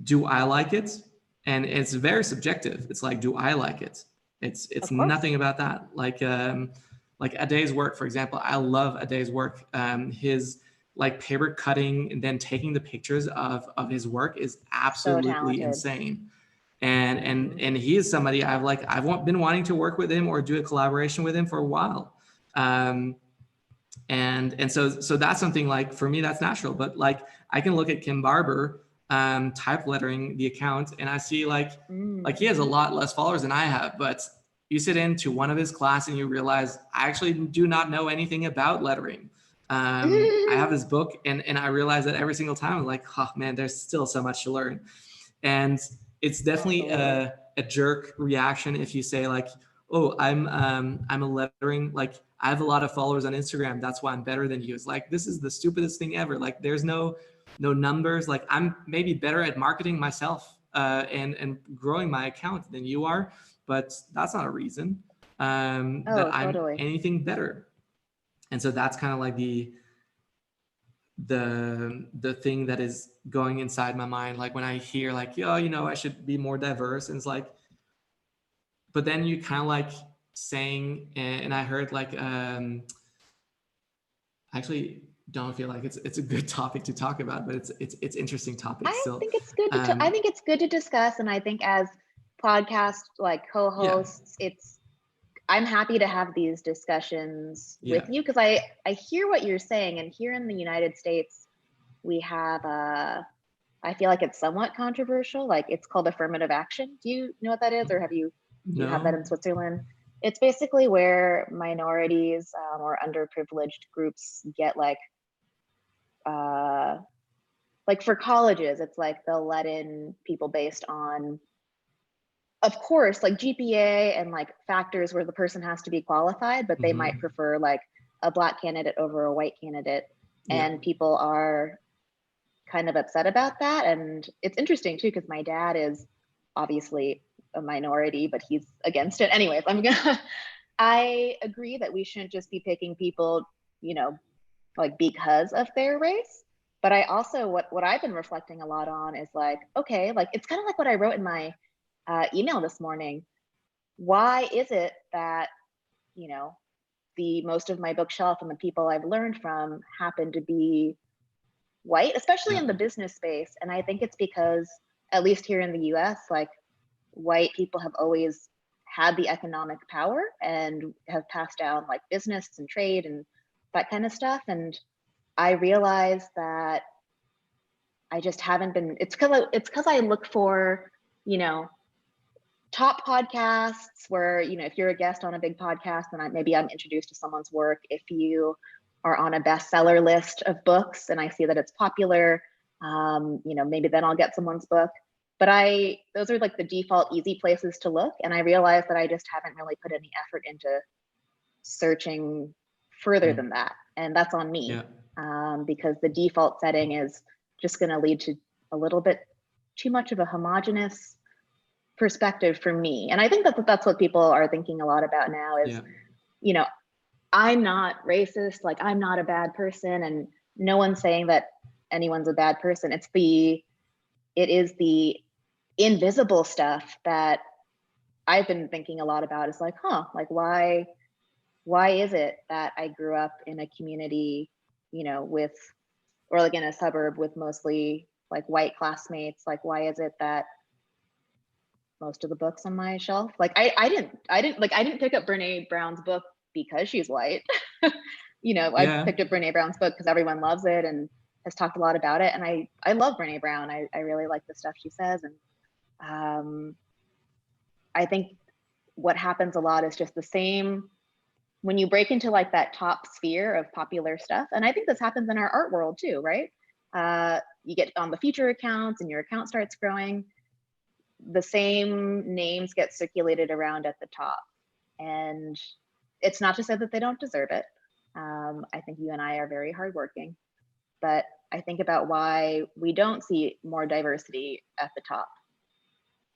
Speaker 1: do I like it? And it's very subjective. It's like, do I like it? It's
Speaker 2: Of course.
Speaker 1: nothing about that. Like a day's work, for example. I love a day's work. His like paper cutting and then taking the pictures of his work is
Speaker 2: So
Speaker 1: absolutely
Speaker 2: talented.
Speaker 1: insane. And he is somebody I've been wanting to work with him or do a collaboration with him for a while. And so that's something, like, for me, that's natural. But like, I can look at Kim Barber type lettering the account, and I see like he has a lot less followers than I have. But you sit into one of his class and you realize I actually do not know anything about lettering. I have his book, and I realize that every single time I'm like, oh man, there's still so much to learn. And it's definitely a jerk reaction if you say like, oh, I'm a lettering, like, I have a lot of followers on Instagram, that's why I'm better than you. It's like, this is the stupidest thing ever. Like, there's no numbers. Like, I'm maybe better at marketing myself and growing my account than you are, but that's not a reason that I'm
Speaker 2: Totally.
Speaker 1: anything better. And so that's kind of like the thing that is going inside my mind, like when I hear like, oh, I should be more diverse. And it's like, but then you kind of like saying, and I heard like actually don't feel like it's a good topic to talk about, but it's interesting topic
Speaker 2: I
Speaker 1: still.
Speaker 2: think it's good I think it's good to discuss, and I think as podcast like
Speaker 1: Yeah,
Speaker 2: co-hosts, I'm happy to have these discussions with
Speaker 1: yeah,
Speaker 2: you, because I hear what you're saying. And here in the United States, we have I feel like it's somewhat controversial. Like, it's called affirmative action. Do you know what that is, or do you have that
Speaker 1: no,
Speaker 2: in Switzerland? It's basically where minorities or underprivileged groups get like for colleges, it's like they'll let in people based on, of course, like GPA and like factors where the person has to be qualified, but they might prefer like a Black candidate over a white candidate. And people are kind of upset about that. And it's interesting too, because my dad is obviously a minority, but he's against it. Anyways, I agree that we shouldn't just be picking people, you know, like because of their race. But I also, what I've been reflecting a lot on is like, okay, like it's kind of like what I wrote in my email this morning. Why is it that, you know, the most of my bookshelf and the people I've learned from happen to be white, especially in the business space? And I think it's because, at least here in the US, like white people have always had the economic power and have passed down like business and trade and that kind of stuff. And I realized that I just haven't been, it's because I look for, you know, top podcasts where, you know, if you're a guest on a big podcast, then maybe I'm introduced to someone's work. If you are on a bestseller list of books and I see that it's popular, you know, maybe then I'll get someone's book. But those are like the default easy places to look. And I realized that I just haven't really put any effort into searching further than that. And that's on me, because the default setting is just going to lead to a little bit too much of a homogenous perspective for me. And I think that's what people are thinking a lot about now is, you know, I'm not racist, like I'm not a bad person, and no one's saying that anyone's a bad person. It is the invisible stuff that I've been thinking a lot about. Is like, like why is it that I grew up in a community, you know, or like in a suburb with mostly like white classmates? Like, why is it that most of the books on my shelf, like I didn't pick up Brene Brown's book because she's white. You know, I picked up Brene Brown's book because everyone loves it and has talked a lot about it. And I love Brene Brown. I really like the stuff she says. And I think what happens a lot is just the same when you break into like that top sphere of popular stuff. And I think this happens in our art world too, right? You get on the feature accounts and your account starts growing. The same names get circulated around at the top. And it's not to say that they don't deserve it. I think you and I are very hardworking, but I think about why we don't see more diversity at the top.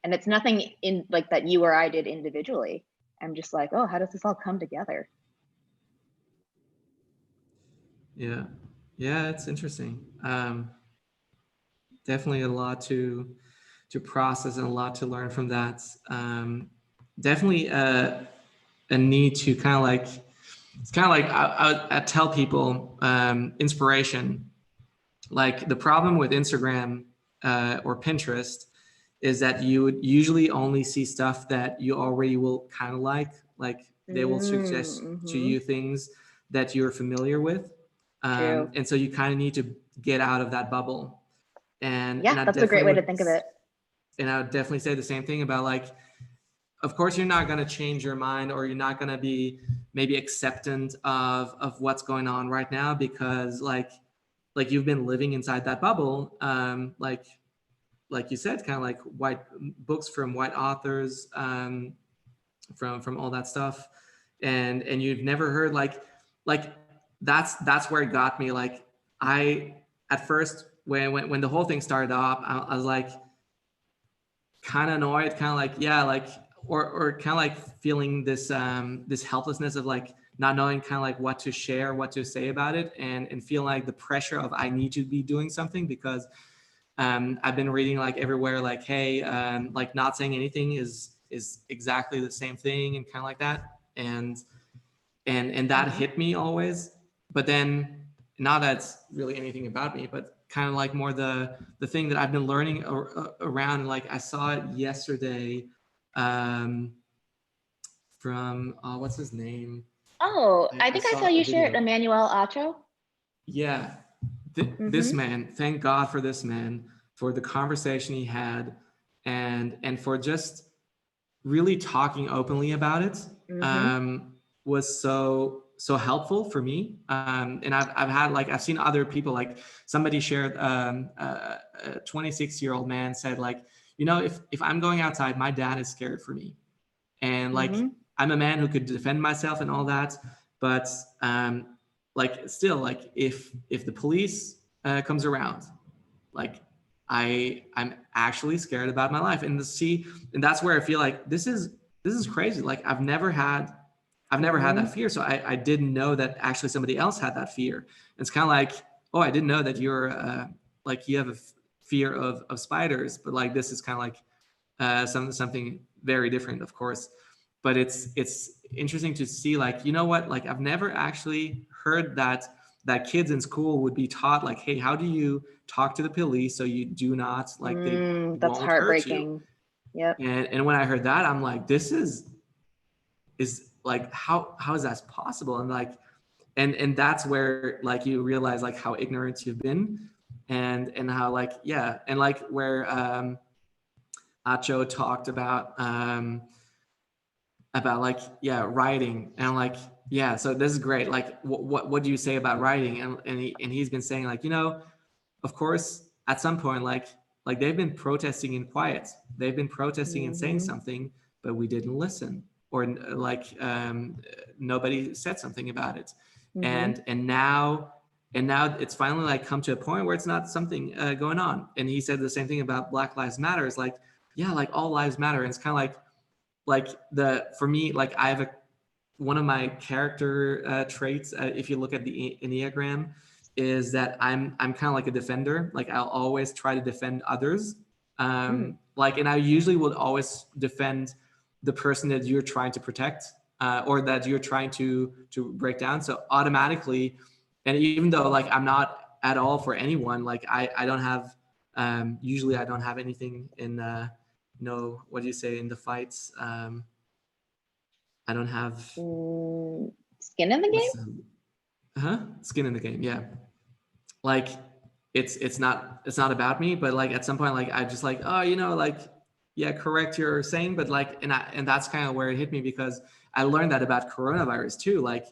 Speaker 2: And it's nothing in like that you or I did individually. I'm just like, oh, how does this all come together?
Speaker 1: Yeah, it's interesting. Definitely a lot to process and a lot to learn from that. Definitely a need to kind of like, it's kind of like I tell people inspiration. Like the problem with Instagram or Pinterest is that you would usually only see stuff that you already will kind of like they will suggest to you things that you're familiar with. And so you kind of need to get out of that bubble. And
Speaker 2: that's a great way to think of it.
Speaker 1: And I would definitely say the same thing about like, of course, you're not going to change your mind, or you're not going to be maybe acceptant of what's going on right now, because like you've been living inside that bubble. Like you said, kind of like white books from white authors, from all that stuff. And you've never heard like that's where it got me. Like I, at first, when the whole thing started off, I was like kind of annoyed, kind of like, or kind of like feeling this this helplessness of like not knowing kind of like what to share, what to say about it, and feel like the pressure of I need to be doing something, because I've been reading like everywhere, like, hey, like not saying anything is exactly the same thing, and kind of like that. And that hit me always. But then, not that's really anything about me, but kind of like more the thing that I've been learning around. Like I saw it yesterday from what's his name?
Speaker 2: Oh, I think I saw you share it, Emmanuel Acho.
Speaker 1: Yeah, this man. Thank God for this man, for the conversation he had, and for just really talking openly about it. was so helpful for me. And I've had like, I've seen other people, like somebody shared, a 26-year-old man said like, you know, if I'm going outside, my dad is scared for me. And like, I'm a man who could defend myself and all that. But like still, like if the police comes around, like I'm actually scared about my life. And that's where I feel like this is crazy. Like I've never had that fear. So I didn't know that actually somebody else had that fear. It's kind of like, oh, I didn't know that you're like you have a fear of spiders, but like this is kind of like something very different, of course. But it's interesting to see, like, you know what, like I've never actually heard that kids in school would be taught like, hey, how do you talk to the police so you do not, like, they
Speaker 2: That's
Speaker 1: won't hurt you.
Speaker 2: heartbreaking. Yep.
Speaker 1: And when I heard that, I'm like, this is like, how is that possible? And like, and that's where like you realize like how ignorant you've been, and how like, yeah, and like where Acho talked about like, yeah, writing, and I'm like, yeah, so this is great. Like what do you say about writing? And he's been saying like, you know, of course at some point, like they've been protesting in quiet, they've been protesting and saying something, but we didn't listen, or like nobody said something about it. And now it's finally like come to a point where it's not something going on. And he said the same thing about Black Lives Matter. It's like, yeah, like all lives matter. And it's kind of like for me, like I have one of my character traits, if you look at the Enneagram, is that I'm kind of like a defender. Like I'll always try to defend others. Like, and I usually would always defend the person that you're trying to protect, or that you're trying to break down. So automatically, and even though like I'm not at all for anyone, like I don't have, usually I don't have anything in, no, what do you say in the fights? I don't have
Speaker 2: skin in the game.
Speaker 1: Skin in the game. Yeah. Like it's not about me, but like at some point, like I just like, oh, you know, like, yeah, correct you're saying, but like, and that's kind of where it hit me, because I learned that about coronavirus too. Like,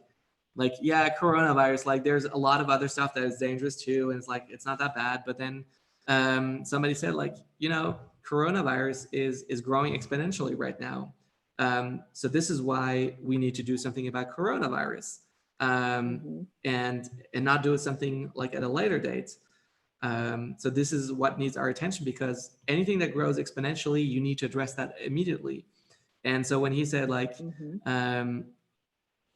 Speaker 1: yeah, coronavirus, like there's a lot of other stuff that is dangerous too. And it's like, it's not that bad. But then somebody said like, you know, coronavirus is growing exponentially right now. So this is why we need to do something about coronavirus, and not do something like at a later date. So this is what needs our attention, because anything that grows exponentially, you need to address that immediately. And so when he said like,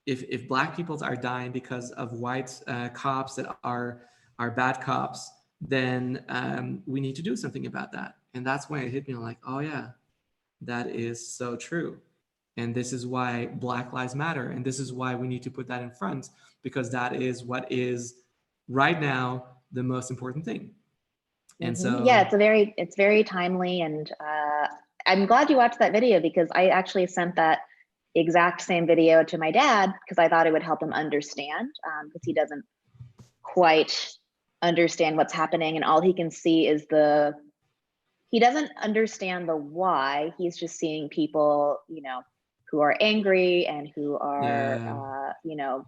Speaker 1: if Black people are dying because of white cops that are bad cops, then we need to do something about that. And that's when it hit me, like, oh yeah, that is so true. And this is why Black Lives Matter. And this is why we need to put that in front, because that is what is right now the most important thing. And so,
Speaker 2: yeah, it's very timely. And I'm glad you watched that video, because I actually sent that exact same video to my dad, because I thought it would help him understand, because he doesn't quite understand what's happening. And all he can see is he doesn't understand the why. He's just seeing people, you know, who are angry and who are, you know,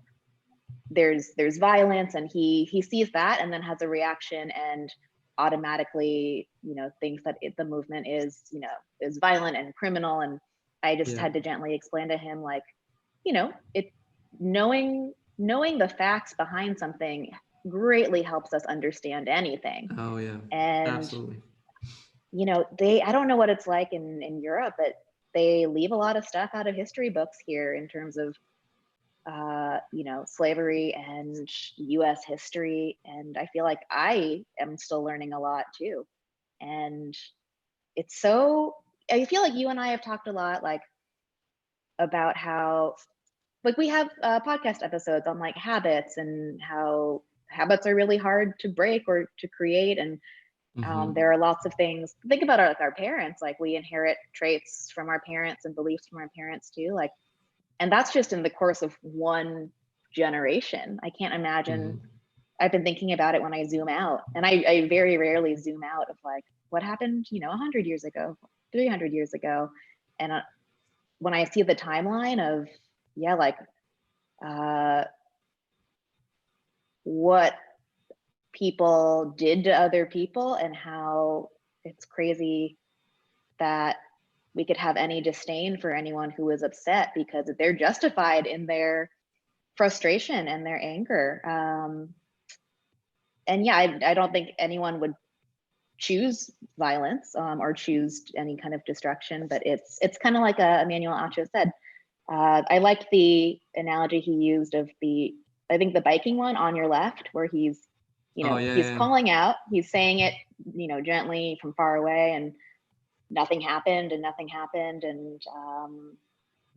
Speaker 2: there's violence, and he sees that and then has a reaction and automatically, you know, thinks that the movement is, you know, is violent and criminal. And I just had to gently explain to him, like, you know, knowing the facts behind something greatly helps us understand anything.
Speaker 1: Oh yeah,
Speaker 2: and
Speaker 1: absolutely.
Speaker 2: You know, I don't know what it's like in Europe, but they leave a lot of stuff out of history books here in terms of, you know, slavery and US history. And I feel like I am still learning a lot too. And I feel like you and I have talked a lot, like, about how, like, we have podcast episodes on like habits, and how habits are really hard to break or to create. And there are lots of things. Think about our parents. Like, we inherit traits from our parents and beliefs from our parents too. Like, and that's just in the course of one generation. I can't imagine. I've been thinking about it when I zoom out, and I very rarely zoom out of like what happened, you know, 100 years ago, 300 years ago. And when I see the timeline of, yeah, like what people did to other people and how it's crazy that we could have any disdain for anyone who is upset because they're justified in their frustration and their anger. And yeah, I don't think anyone would choose violence or choose any kind of destruction, but it's kind of like Emmanuel Acho said. I liked the analogy he used of I think the biking one on your left, where he's, he's calling out, he's saying it, gently from far away, and nothing happened. And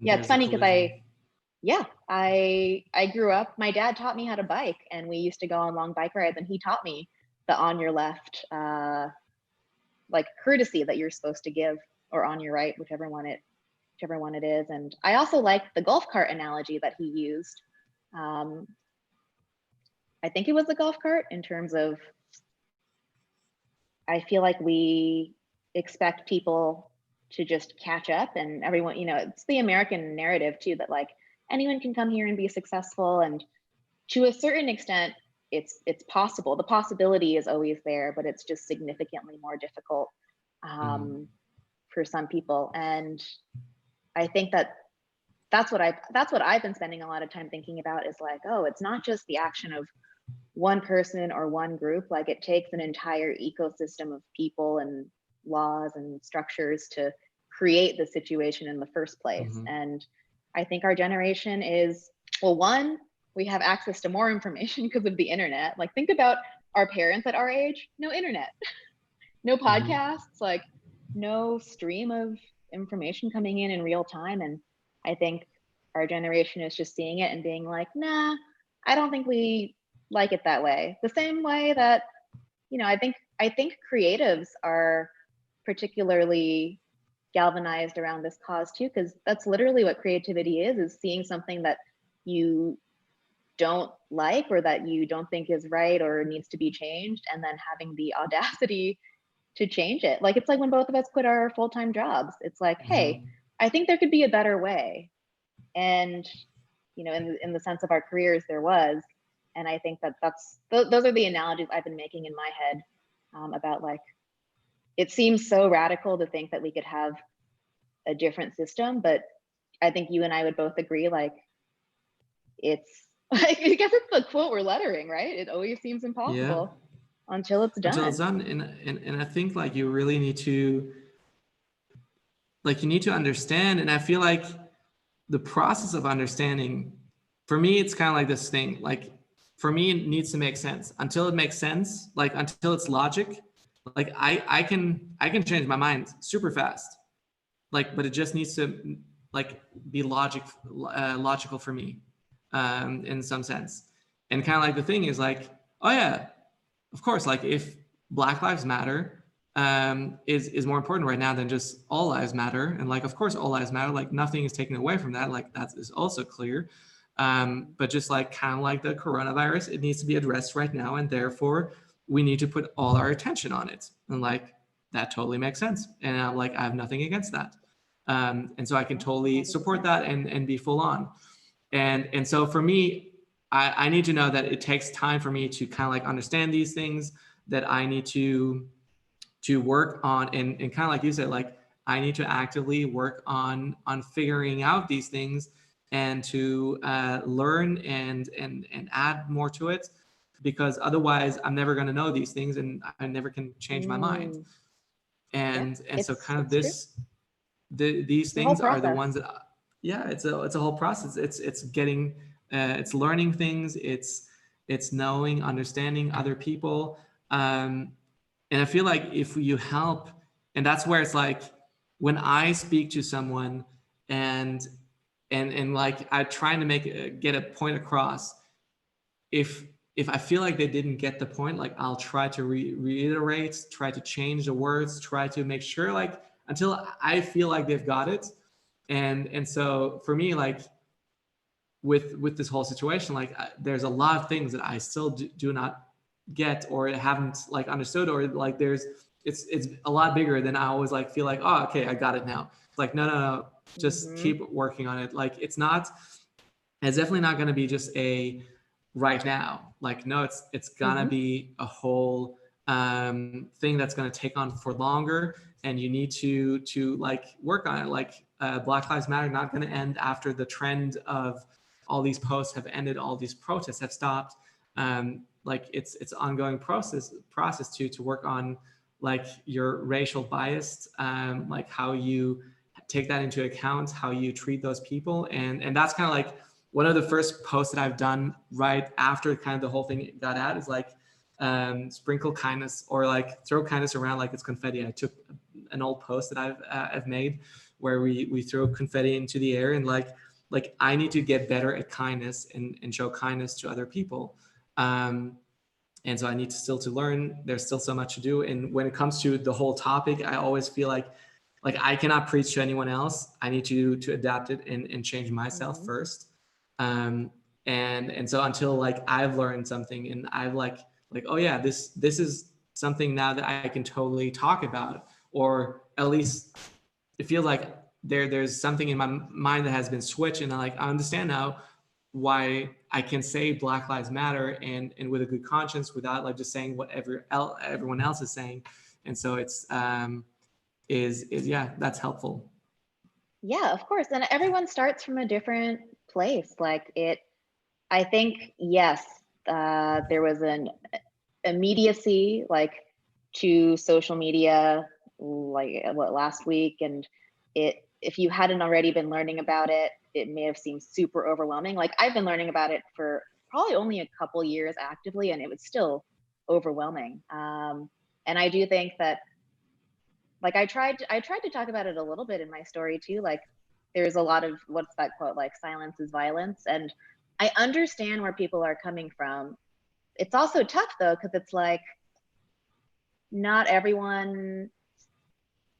Speaker 2: yeah, it's funny because I grew up, my dad taught me how to bike, and we used to go on long bike rides, and he taught me the on your left, like courtesy that you're supposed to give, or on your right, whichever one it is. And I also like the golf cart analogy that he used. I think it was the golf cart, in terms of, I feel like we expect people to just catch up, and everyone, it's the American narrative too, that like anyone can come here and be successful. And to a certain extent, it's possible. The possibility is always there, but it's just significantly more difficult for some people. And I think that's what I've been spending a lot of time thinking about, is like, oh, it's not just the action of one person or one group. Like, it takes an entire ecosystem of people and laws and structures to create the situation in the first place. And I think our generation is, well, one, we have access to more information because of the internet. Like, think about our parents at our age, no internet, no podcasts, like no stream of information coming in real time. And I think our generation is just seeing it and being like, nah, I don't think we like it that way. The same way that, I think creatives are particularly galvanized around this cause too, because that's literally what creativity is seeing something that you don't like, or that you don't think is right or needs to be changed, and then having the audacity to change it. Like, it's like when both of us quit our full-time jobs. It's like, hey, I think there could be a better way. And, in the sense of our careers, there was. And I think those are the analogies I've been making in my head, about, like, it seems so radical to think that we could have a different system, but I think you and I would both agree, like, it's, I guess it's the quote we're lettering, right? It always seems impossible until it's done.
Speaker 1: And I think, like, you really need to, like, you need to understand. And I feel like the process of understanding, for me, it's kind of like this thing, like, for me, it needs to make sense. Until it makes sense, like, until it's logic, like, I can change my mind super fast, like, but it just needs to, like, be logical for me, in some sense. And kind of like the thing is, like, oh yeah, of course, like, if Black Lives Matter is more important right now than just all lives matter, and, like, of course all lives matter, like, nothing is taken away from that, like, that is also clear. But just, like, kind of like the coronavirus, it needs to be addressed right now, and therefore we need to put all our attention on it. And, like, that totally makes sense. And I'm like, I have nothing against that. And so I can totally support that and be full on. And so for me, I need to know that it takes time for me to kind of, like, understand these things, that I need to work on, and kind of like you said, like, I need to actively work on figuring out these things, and to learn and add more to it, because otherwise I'm never going to know these things, and I never can change my mind. And so kind of these things are the ones that, it's a whole process. It's getting, it's learning things. It's knowing, understanding other people. And I feel like if you help, and that's where it's like, when I speak to someone and like, I'm trying to get a point across, if I feel like they didn't get the point, like, I'll try to reiterate, try to change the words, try to make sure, like, until I feel like they've got it. And so for me, like, with this whole situation, like, there's a lot of things that I still do not get, or haven't, like, understood, or, like, it's a lot bigger than I always, like, feel like, oh, okay, I got it now. like, no, just keep working on it. Like, it's definitely not going to be just a right now. Like, no, it's gonna be a whole thing that's going to take on for longer, and you need to like work on it. Like, Black Lives Matter not going to end after the trend of all these posts have ended, all these protests have stopped. Like, it's ongoing process to work on like your racial bias, like how you take that into account, how you treat those people, and that's kind of like one of the first posts that I've done right after kind of the whole thing got out is like, sprinkle kindness, or like throw kindness around like it's confetti. I took an old post that I've made where we throw confetti into the air, and like I need to get better at kindness and show kindness to other people. And so I need to still to learn. There's still so much to do. And when it comes to the whole topic, I always feel like I cannot preach to anyone else. I need to adapt it and change myself first. And so until like I've learned something and I've like, oh yeah, this is something now that I can totally talk about, or at least it feels like there's something in my mind that has been switched, and I understand now why I can say Black Lives Matter and with a good conscience, without like just saying whatever everyone else is saying. And so it's is yeah, that's helpful.
Speaker 2: Yeah, of course. And everyone starts from a different place. Like I think, yes, there was an immediacy like to social media, like last week, and if you hadn't already been learning about it, it may have seemed super overwhelming. Like, I've been learning about it for probably only a couple years actively, and it was still overwhelming. And I do think that, like, I tried to talk about it a little bit in my story too. Like, there's a lot of, what's that quote, like, silence is violence. And I understand where people are coming from. It's also tough though, because it's like, not everyone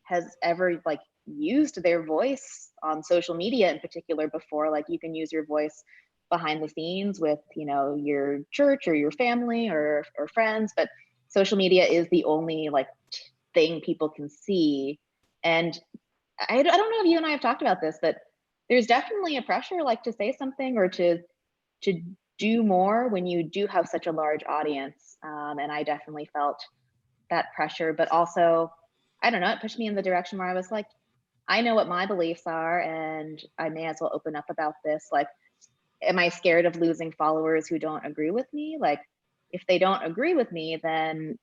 Speaker 2: has ever like used their voice on social media in particular before. Like, you can use your voice behind the scenes with, you know, your church or your family or friends, but social media is the only like thing people can see. And I don't know if you and I have talked about this, but there's definitely a pressure like to say something or to do more when you do have such a large audience. And I definitely felt that pressure, but also, I don't know, it pushed me in the direction where I was like, I know what my beliefs are, and I may as well open up about this. Like, am I scared of losing followers who don't agree with me? Like, if they don't agree with me, then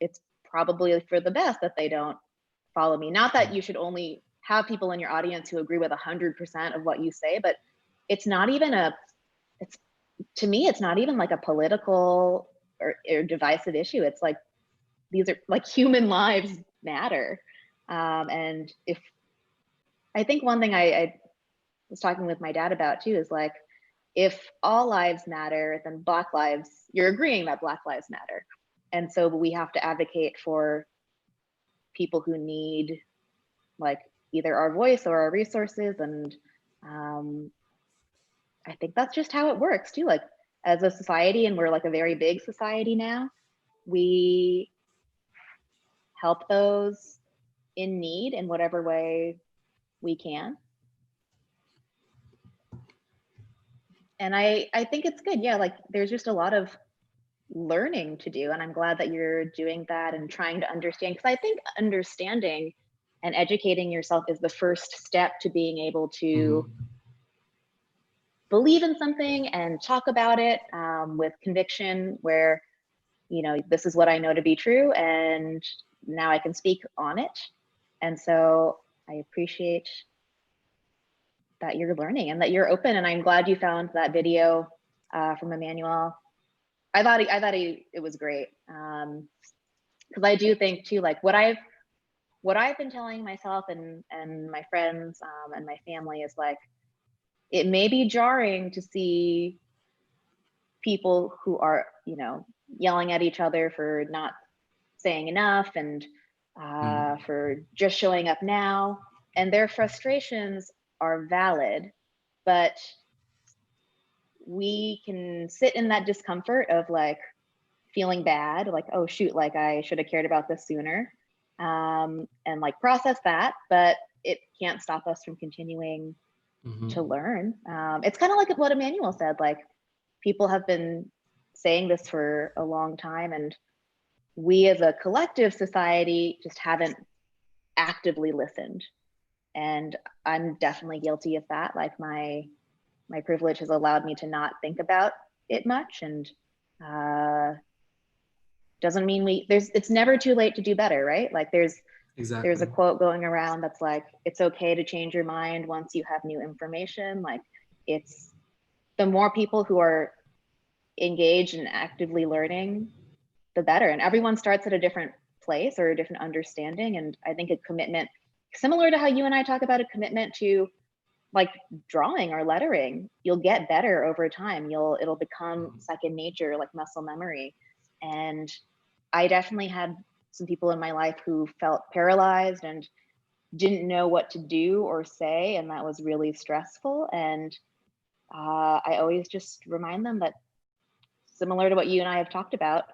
Speaker 2: it's probably for the best that they don't follow me. Not that you should only have people in your audience who agree with 100% of what you say, but it's not even to me, it's not even like a political or divisive issue. It's like, these are like, human lives matter. And if, I think one thing I was talking with my dad about too is like, if all lives matter, then Black lives, you're agreeing that Black lives matter. And so we have to advocate for people who need like either our voice or our resources. And I think that's just how it works too. Like, as a society, and we're like a very big society now, we help those in need in whatever way we can. And I think it's good. Yeah, like, there's just a lot of learning to do, and I'm glad that you're doing that and trying to understand, because I think understanding and educating yourself is the first step to being able to believe in something and talk about it with conviction, where, you know, this is what I know to be true, and now I can speak on it. And so I appreciate that you're learning and that you're open. And I'm glad you found that video from Emmanuel. I thought it was great. Because I do think too, like, what I've been telling myself and my friends and my family is like, it may be jarring to see people who are, you know, yelling at each other for not saying enough, and for just showing up now, and their frustrations are valid, but we can sit in that discomfort of like feeling bad, like, oh shoot, like I should have cared about this sooner, and like process that. But it can't stop us from continuing
Speaker 1: Mm-hmm.
Speaker 2: to learn. It's kind of like what Emmanuel said, like people have been saying this for a long time, and we as a collective society just haven't actively listened. And I'm definitely guilty of that. Like my privilege has allowed me to not think about it much, and doesn't mean it's never too late to do better, right? Like there's a quote going around that's like, it's okay to change your mind once you have new information. Like it's the more people who are engaged and actively learning, the better. And everyone starts at a different place or a different understanding. And I think a commitment, similar to how you and I talk about a commitment to like drawing or lettering, you'll get better over time. It'll become second nature, like muscle memory. And I definitely had some people in my life who felt paralyzed and didn't know what to do or say, and that was really stressful. And I always just remind them that, similar to what you and I have talked about,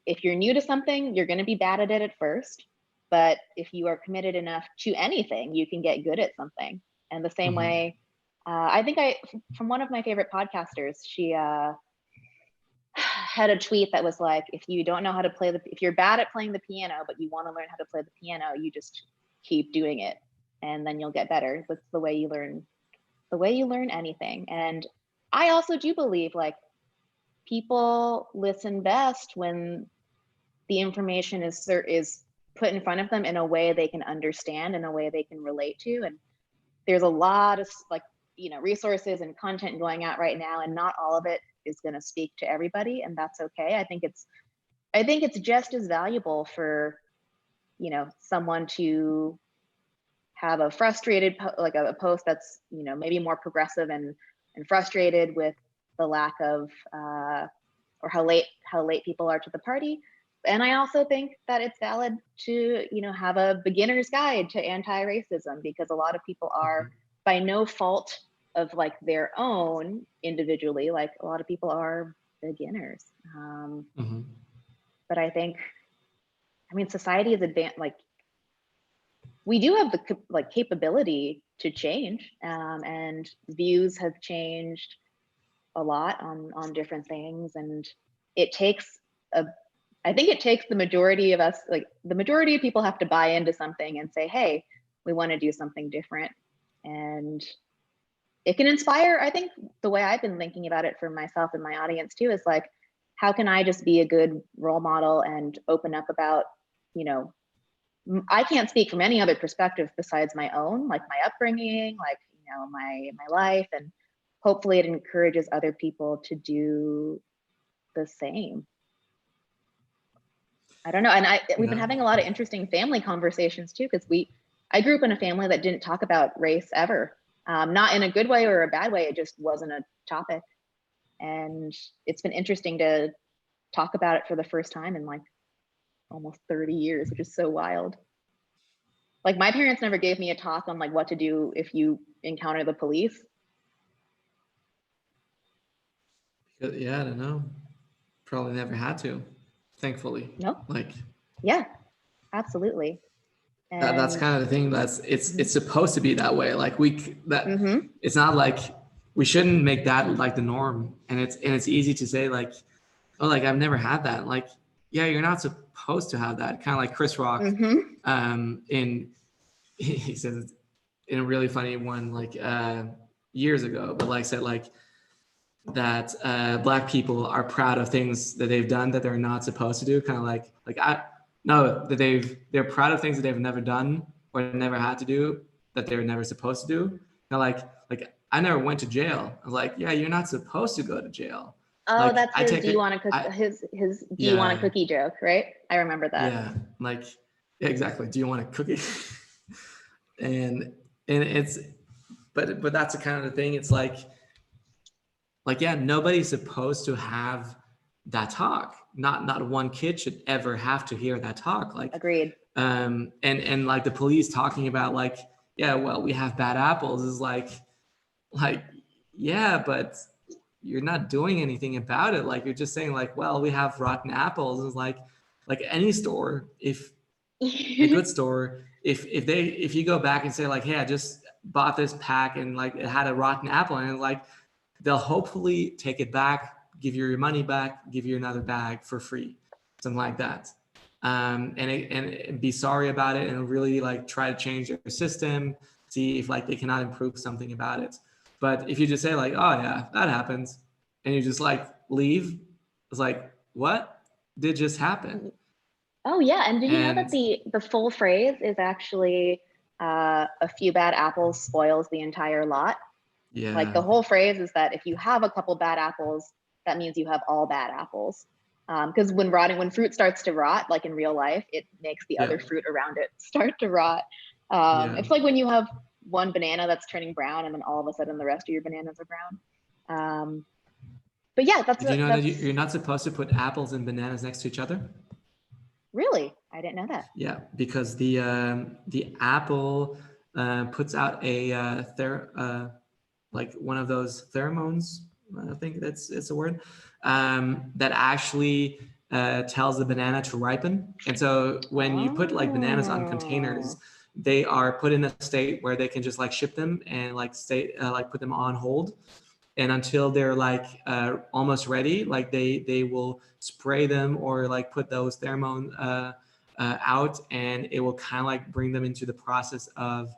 Speaker 2: if you're new to something, you're going to be bad at it at first, but if you are committed enough to anything, you can get good at something. And the same way, I think from one of my favorite podcasters, she had a tweet that was like, if you don't know how to if you're bad at playing the piano, but you want to learn how to play the piano, you just keep doing it and then you'll get better. That's the way you learn anything. And I also do believe like people listen best when the information is put in front of them in a way they can understand, in a way they can relate to. And there's a lot of like, resources and content going out right now, and not all of it is going to speak to everybody, and that's okay. I think it's just as valuable for, someone to have a frustrated, like a post that's, maybe more progressive and frustrated with the lack of, or how late people are to the party. And I also think that it's valid to, have a beginner's guide to anti-racism, because a lot of people are, by no fault of like their own individually, like a lot of people are beginners. But I think, society is advanced. Like we do have the capability to change, and views have changed a lot on different things. And I think it takes the majority of us, like the majority of people have to buy into something and say, hey, we want to do something different. And it can inspire. I think the way I've been thinking about it for myself and my audience too is like, how can I just be a good role model and open up about, I can't speak from any other perspective besides my own, like my upbringing, like, my life, and hopefully it encourages other people to do the same. I don't know. And we've been having a lot of interesting family conversations too, because I grew up in a family that didn't talk about race ever. Not in a good way or a bad way. It just wasn't a topic. And it's been interesting to talk about it for the first time in like almost 30 years, which is so wild. Like my parents never gave me a talk on like what to do if you encounter the police.
Speaker 1: Yeah, I don't know. Probably never had to, thankfully.
Speaker 2: No.
Speaker 1: Like.
Speaker 2: Yeah, absolutely. And
Speaker 1: that's kind of the thing. It's supposed to be that way. Like it's not like we shouldn't make that like the norm. And it's easy to say like, oh, like I've never had that. Like, yeah, you're not supposed to have that. Kind of like Chris Rock. He says in a really funny one like years ago, but like said like that Black people are proud of things that they've done that they're not supposed to do. Kind of like that they're proud of things that they've never done or never had to do that they're never supposed to do. Now, like I never went to jail. I was like, yeah, you're not supposed to go to jail.
Speaker 2: Oh,
Speaker 1: like,
Speaker 2: that's his do you want a cookie joke, right? I remember that.
Speaker 1: Yeah, like yeah, exactly. Do you want a cookie? and it's but that's the kind of the thing. It's like yeah, nobody's supposed to have that talk. Not one kid should ever have to hear that talk. Like
Speaker 2: agreed.
Speaker 1: And like the police talking about like, yeah, well, we have bad apples is like yeah, but you're not doing anything about it. Like you're just saying like, well, we have rotten apples. It's like any store, if a good store, if you go back and say like, hey, I just bought this pack and like it had a rotten apple in it, like they'll hopefully take it back, give you your money back, give you another bag for free, something like that. And be sorry about it and really like try to change their system, see if like they cannot improve something about it. But if you just say like, oh yeah, that happens, and you just like leave, it's like, what did just happen?
Speaker 2: Oh yeah, and did you know that
Speaker 1: And
Speaker 2: the full phrase is actually a few bad apples spoils the entire lot? Like the
Speaker 1: yeah,
Speaker 2: whole phrase is that if you have a couple bad apples, that means you have all bad apples. Because when fruit starts to rot, like in real life, it makes the
Speaker 1: yeah,
Speaker 2: other fruit around it start to rot.
Speaker 1: yeah.
Speaker 2: It's like when you have one banana that's turning brown, and then all of a sudden the rest of your bananas are brown. But yeah,
Speaker 1: Did you know that
Speaker 2: that's
Speaker 1: you're not supposed to put apples and bananas next to each other?
Speaker 2: really, I didn't know that.
Speaker 1: Yeah, because the apple puts out a like one of those pheromones. I think it's a word that actually tells the banana to ripen. And so when you put like bananas on containers,
Speaker 2: Oh.
Speaker 1: they are put in a state where they can just like ship them and like stay like put them on hold. And until they're like almost ready, like they will spray them or like put those pheromone out, and it will kind of like bring them into the process of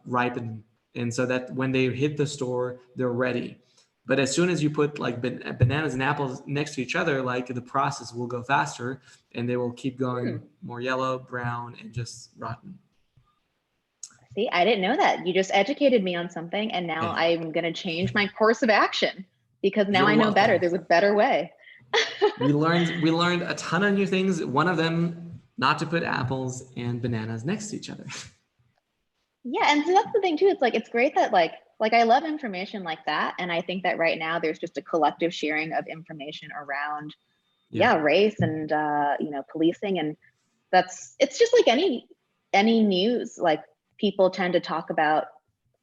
Speaker 1: ripening, and so that when they hit the store, they're ready. But as soon as you put like bananas and apples next to each other, like the process will go faster, and they will keep going more yellow, brown, and just rotten.
Speaker 2: See, I didn't know that. You just educated me on something, and now
Speaker 1: Yeah,
Speaker 2: I'm going to change my course of action because now
Speaker 1: you're
Speaker 2: I know better.
Speaker 1: welcome.
Speaker 2: There's a better way.
Speaker 1: We learned a ton of new things. One of them, not to put apples and bananas next to each other.
Speaker 2: Yeah, and so that's the thing too. It's like it's great that like I love information like that, and I think that right now there's just a collective sharing of information around
Speaker 1: Yeah.
Speaker 2: race and policing, and it's just like any news. Like people tend to talk about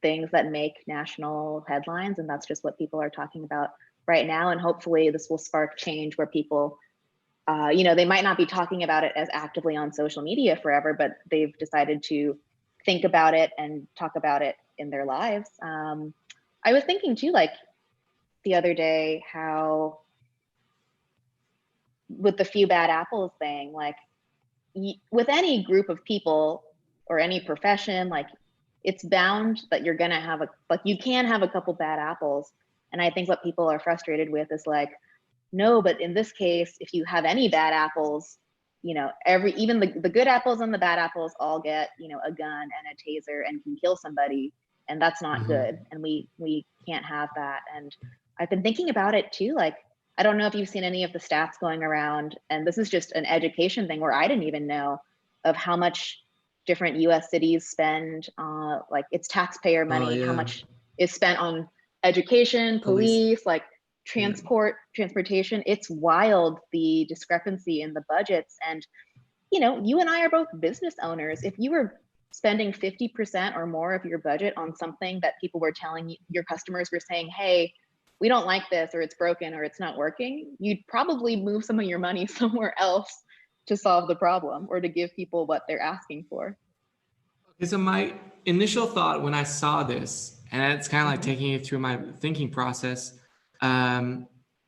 Speaker 2: things that make national headlines, and that's just what people are talking about right now. And hopefully this will spark change where people they might not be talking about it as actively on social media forever, but they've decided to think about it and talk about it in their lives. I was thinking too, like the other day, how with the few bad apples thing, like with any group of people or any profession, like it's bound that you're gonna have you can have a couple bad apples. And I think what people are frustrated with is like, no, but in this case, if you have any bad apples, even the good apples and the bad apples all get, a gun and a taser and can kill somebody. And that's not good. And we can't have that. And I've been thinking about it too. Like, I don't know if you've seen any of the stats going around, and this is just an education thing where I didn't even know of how much different US cities spend like it's taxpayer money, how much is spent on education, police, like transportation. It's wild, the discrepancy in the budgets. And you and I are both business owners. If you were spending 50% or more of your budget on something that people were telling you, your customers were saying, hey, we don't like this, or it's broken, or it's not working, you'd probably move some of your money somewhere else to solve the problem or to give people what they're asking for.
Speaker 1: Okay, so my initial thought when I saw this, and it's kind of like taking it through my thinking process,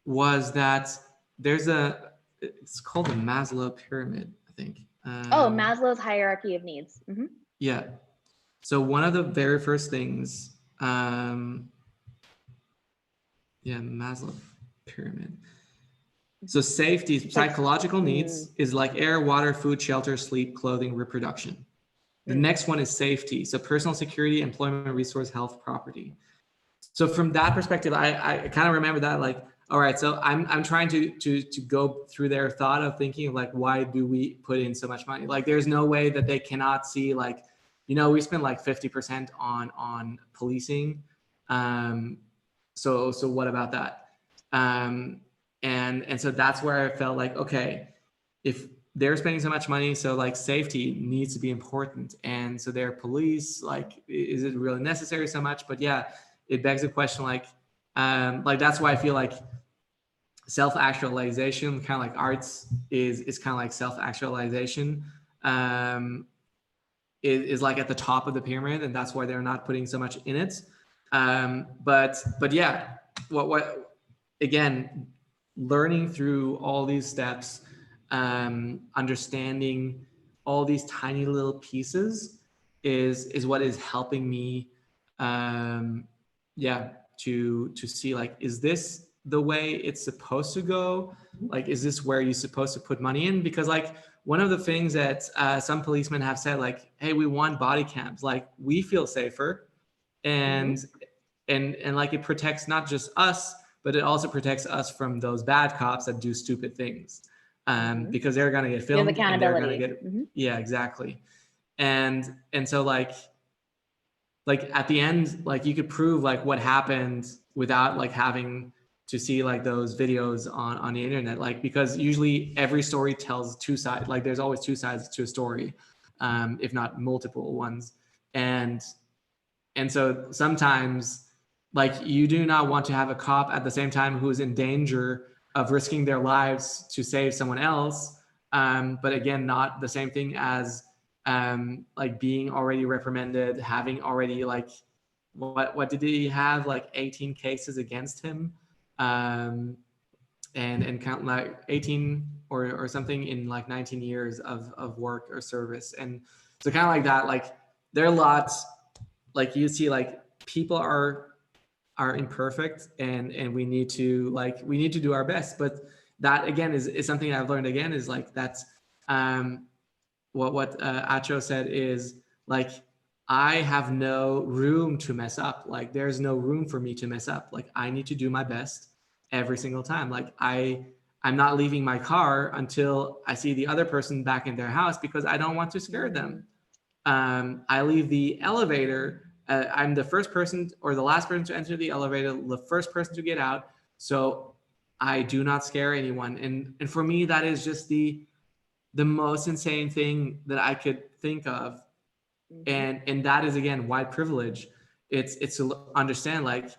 Speaker 1: was that it's called the Maslow pyramid, I think.
Speaker 2: Maslow's hierarchy of needs.
Speaker 1: Yeah. So one of the very first things, Maslow pyramid. So safety, psychological needs is like air, water, food, shelter, sleep, clothing, reproduction. The next one is safety. So personal security, employment, resource, health, property. So from that perspective, I kind of remember that, like, all right, so I'm trying to go through their thought of thinking of like, why do we put in so much money? Like, there's no way that they cannot see, like, we spend like 50% on policing. So what about that? And so that's where I felt like, okay, if they're spending so much money, so like safety needs to be important, and so their police, like, is it really necessary so much? But yeah, it begs the question, like that's why I feel like self-actualization, kind of like arts is kind of like self-actualization. is like at the top of the pyramid, and that's why they're not putting so much in it. But yeah, what again, learning through all these steps, understanding all these tiny little pieces is what is helping me, yeah, to see like, is this the way it's supposed to go? Like, is this where you're supposed to put money in? Because like, one of the things that some policemen have said, like, hey, we want body cams, like we feel safer, and and like it protects not just us, but it also protects us from those bad cops that do stupid things, because they're gonna get filmed and they're gonna get, yeah, exactly. And so like at the end, like you could prove like what happened without like having to see like those videos on the internet, like, because usually every story tells two sides, like there's always two sides to a story, if not multiple ones. And so sometimes, like, you do not want to have a cop at the same time who's in danger of risking their lives to save someone else, but again, not the same thing as like being already reprimanded, having already like, what did he have, like 18 cases against him, and count like 18 or something in like 19 years of work or service. And so kind of like that, like there are lots, like you see, like people are imperfect, and we need to do our best. But that again is something I've learned again, is like that's what Acho said, is like, I have no room to mess up. Like there's no room for me to mess up. Like I need to do my best every single time. Like I'm not leaving my car until I see the other person back in their house, because I don't want to scare them. I leave the elevator. I'm the first person or the last person to enter the elevator, the first person to get out. So I do not scare anyone. And for me, that is just the most insane thing that I could think of. And that is again white privilege. It's to understand like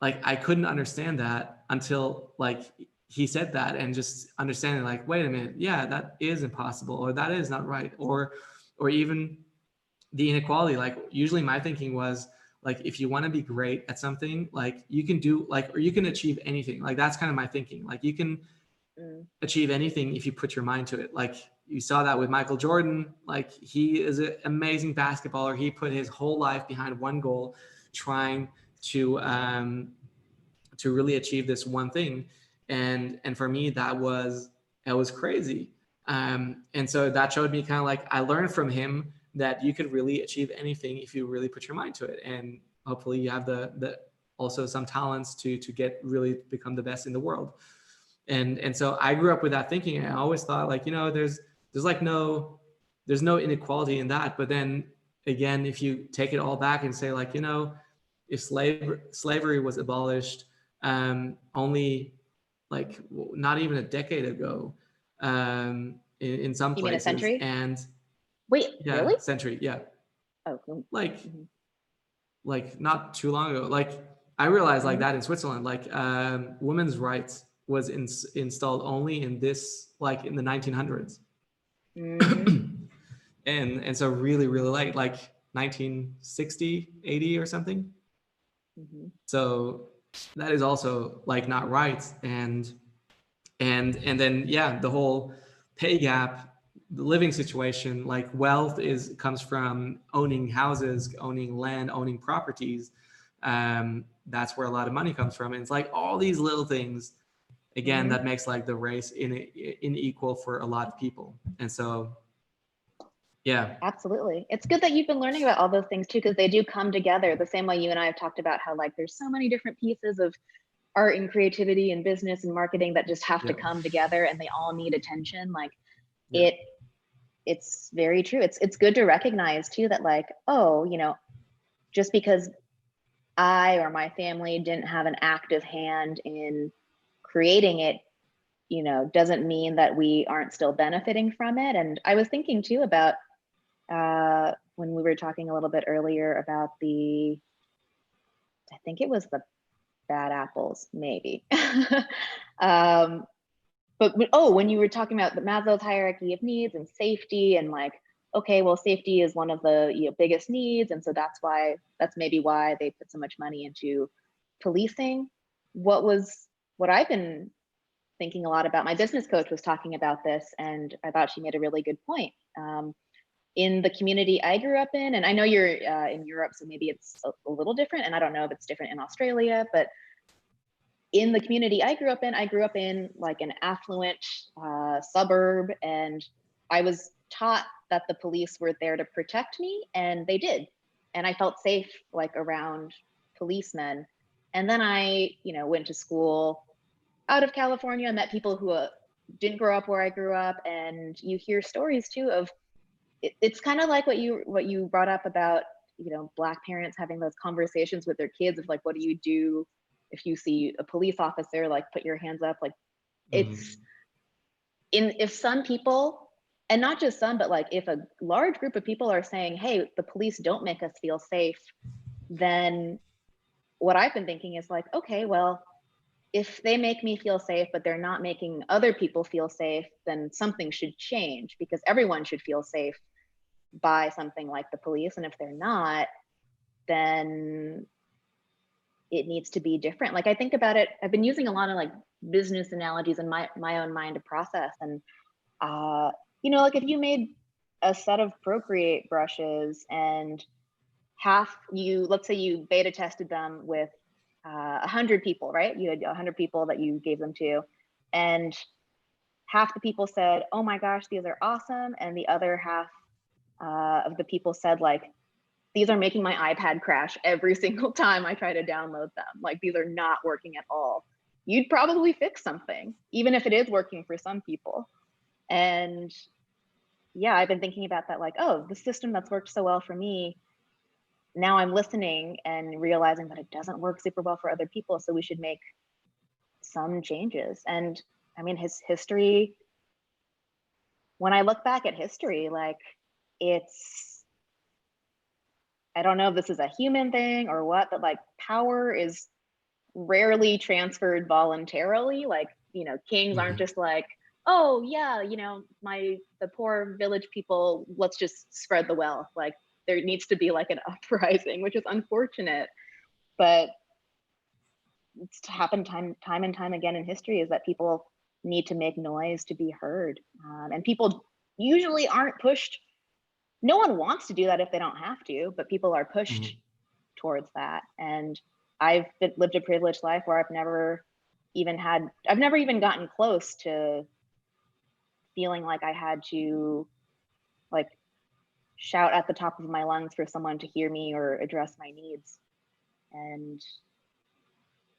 Speaker 1: I couldn't understand that until like he said that, and just understanding like, wait a minute, yeah, that is impossible, or that is not right, or even the inequality. Like usually my thinking was like, if you want to be great at something, like you can do like, or you can achieve anything. Like that's kind of my thinking. Like you can achieve anything if you put your mind to it. Like you saw that with Michael Jordan. Like he is an amazing basketballer. He put his whole life behind one goal, trying to really achieve this one thing. And for me, that was crazy. And so that showed me kind of like, I learned from him that you could really achieve anything if you really put your mind to it. And hopefully you have the also some talents to get really become the best in the world. And so I grew up with that thinking. And I always thought like, there's like there's no inequality in that. But then again, if you take it all back and say like, if slavery was abolished only like not even a decade ago, in some
Speaker 2: You mean a
Speaker 1: places.
Speaker 2: century?
Speaker 1: And
Speaker 2: wait,
Speaker 1: yeah,
Speaker 2: really?
Speaker 1: century, yeah.
Speaker 2: Oh, cool.
Speaker 1: Like not too long ago. Like I realized like that in Switzerland, like women's rights was installed only in this, like in the 1900s. And so really late, like 1960, 80 or something. So that is also like not right. And then yeah, the whole pay gap, the living situation, like wealth comes from owning houses, owning land, owning properties. That's where a lot of money comes from. And it's like all these little things, again, that makes like the race unequal for a lot of people. And so yeah,
Speaker 2: absolutely. It's good that you've been learning about all those things too, because they do come together the same way you and I have talked about how like there's so many different pieces of art and creativity and business and marketing that just have to come together, and they all need attention. Like it's very true. It's good to recognize too that like, oh, just because I or my family didn't have an active hand in creating it, doesn't mean that we aren't still benefiting from it. And I was thinking too about when we were talking a little bit earlier about I think it was the bad apples, maybe. But when you were talking about the Maslow's hierarchy of needs and safety and like okay, well, safety is one of the biggest needs, and so that's maybe why they put so much money into policing. What I've been thinking a lot about, my business coach was talking about this, and I thought she made a really good point. In the community I grew up in, and I know you're in Europe, so maybe it's a little different, and I don't know if it's different in Australia, but in the community I grew up in like an affluent suburb, and I was taught that the police were there to protect me, and they did. And I felt safe like around policemen. And then I, went to school out of California, met people who didn't grow up where I grew up, and you hear stories too of it's kind of like what you brought up about Black parents having those conversations with their kids of like, what do you do if you see a police officer, like put your hands up, like it's if some people, and not just some, but like if a large group of people are saying, hey, the police don't make us feel safe, then what I've been thinking is like, okay, well, if they make me feel safe, but they're not making other people feel safe, then something should change, because everyone should feel safe by something like the police. And if they're not, then it needs to be different. Like I think about it, I've been using a lot of like business analogies in my own mind to process. And like if you made a set of Procreate brushes and let's say you beta tested them with 100 people, right? You had 100 people that you gave them to, and half the people said, oh my gosh, these are awesome. And the other half of the people said like, these are making my iPad crash every single time I try to download them. Like these are not working at all. You'd probably fix something, even if it is working for some people. And yeah, I've been thinking about that, like, oh, the system that's worked so well for me, now I'm listening and realizing that it doesn't work super well for other people. So we should make some changes. And I mean, history, when I look back at history, like I don't know if this is a human thing or what, but like power is rarely transferred voluntarily. Like, kings aren't just like, oh yeah, the poor village people, let's just spread the wealth. Like there needs to be like an uprising, which is unfortunate, but it's happened time and time again in history, is that people need to make noise to be heard. And people usually aren't pushed. No one wants to do that if they don't have to, but people are pushed towards that. And I've lived a privileged life where I've never even gotten close to feeling like I had to like shout at the top of my lungs for someone to hear me or address my needs. And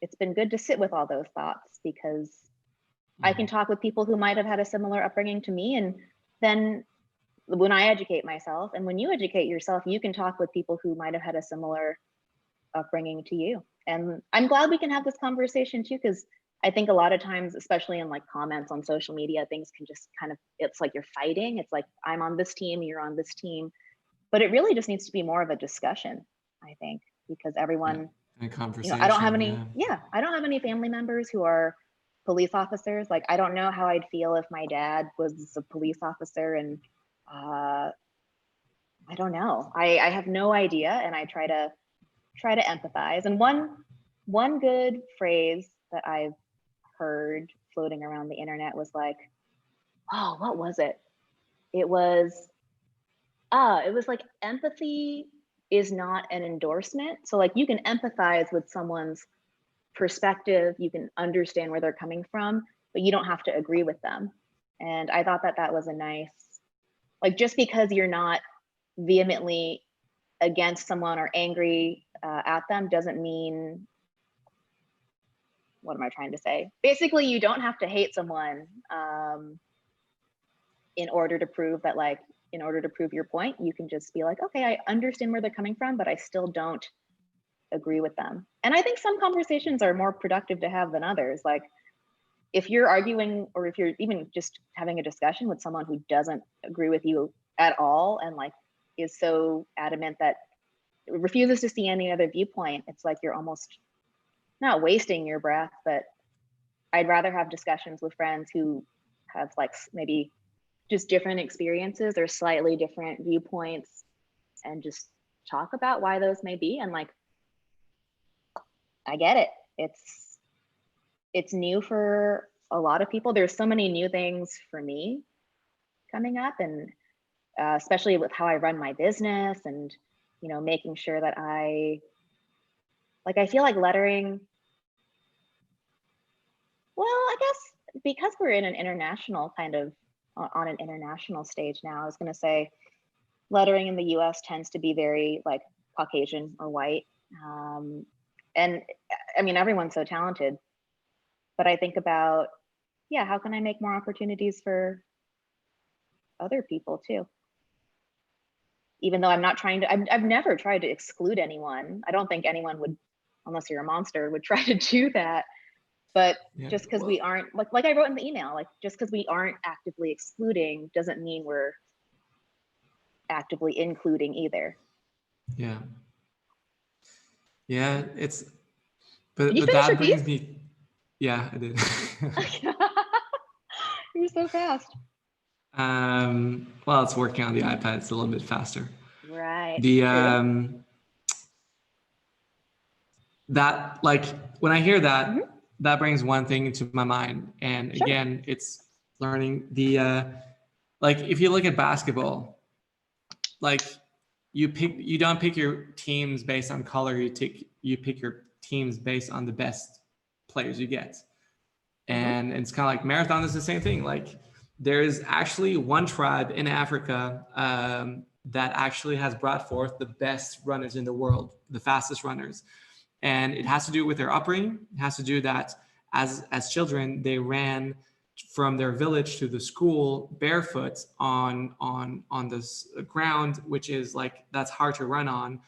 Speaker 2: it's been good to sit with all those thoughts, because I can talk with people who might have had a similar upbringing to me. And then when I educate myself, and when you educate yourself, you can talk with people who might have had a similar upbringing to you. And I'm glad we can have this conversation too, because I think a lot of times, especially in like comments on social media, things can just kind of, it's like you're fighting. It's like, I'm on this team, you're on this team. But it really just needs to be more of a discussion, I think, because everyone,
Speaker 1: a conversation.
Speaker 2: I don't have any family members who are police officers. Like, I don't know how I'd feel if my dad was a police officer, and I don't know. I have no idea, and I try to empathize. And one good phrase that I've heard floating around the internet was like, oh, what was it? It was like, empathy is not an endorsement. So like, you can empathize with someone's perspective, you can understand where they're coming from, but you don't have to agree with them. And I thought that was a nice, like, just because you're not vehemently against someone or angry at them doesn't mean, what am I trying to say? Basically, you don't have to hate someone in order to prove that, like, in order to prove your point. You can just be like, okay, I understand where they're coming from, but I still don't agree with them. And I think some conversations are more productive to have than others. Like, if you're arguing, or if you're even just having a discussion with someone who doesn't agree with you at all, and like is so adamant that refuses to see any other viewpoint, it's like you're almost not wasting your breath. But I'd rather have discussions with friends who have like maybe just different experiences or slightly different viewpoints, and just talk about why those may be. And like, I get it. It's new for a lot of people. There's so many new things for me coming up, and especially with how I run my business, and making sure that I feel like lettering, well, I guess because we're in an international kind of on an international stage now, I was going to say lettering in the US tends to be very like Caucasian or white. And I mean, everyone's so talented, but I think about, yeah, how can I make more opportunities for other people too? Even though I'm not trying to, I've never tried to exclude anyone. I don't think anyone would, unless you're a monster, would try to do that. But
Speaker 1: Yeah.
Speaker 2: just because we aren't, like I wrote in the email, like just because we aren't actively excluding doesn't mean we're actively including either.
Speaker 1: Yeah. Yeah,
Speaker 2: Did you
Speaker 1: but
Speaker 2: finish
Speaker 1: that
Speaker 2: your
Speaker 1: brings
Speaker 2: piece?
Speaker 1: me, yeah, I did.
Speaker 2: You're so fast.
Speaker 1: Well, it's working on the iPad. It's a little bit faster.
Speaker 2: Right.
Speaker 1: The
Speaker 2: True.
Speaker 1: that like when I hear that,
Speaker 2: Mm-hmm.
Speaker 1: that brings one thing into my mind, and
Speaker 2: Sure.
Speaker 1: again, it's learning the like if you look at basketball, like you don't pick your teams based on color. You pick your teams based on the best players you get.
Speaker 2: Mm-hmm.
Speaker 1: And it's kind of like marathon is the same thing. Like there's actually one tribe in Africa that actually has brought forth the best runners in the world, the fastest runners. And it has to do with their upbringing. It has to do that as children, they ran from their village to the school barefoot on this ground, which is like, that's hard to run on.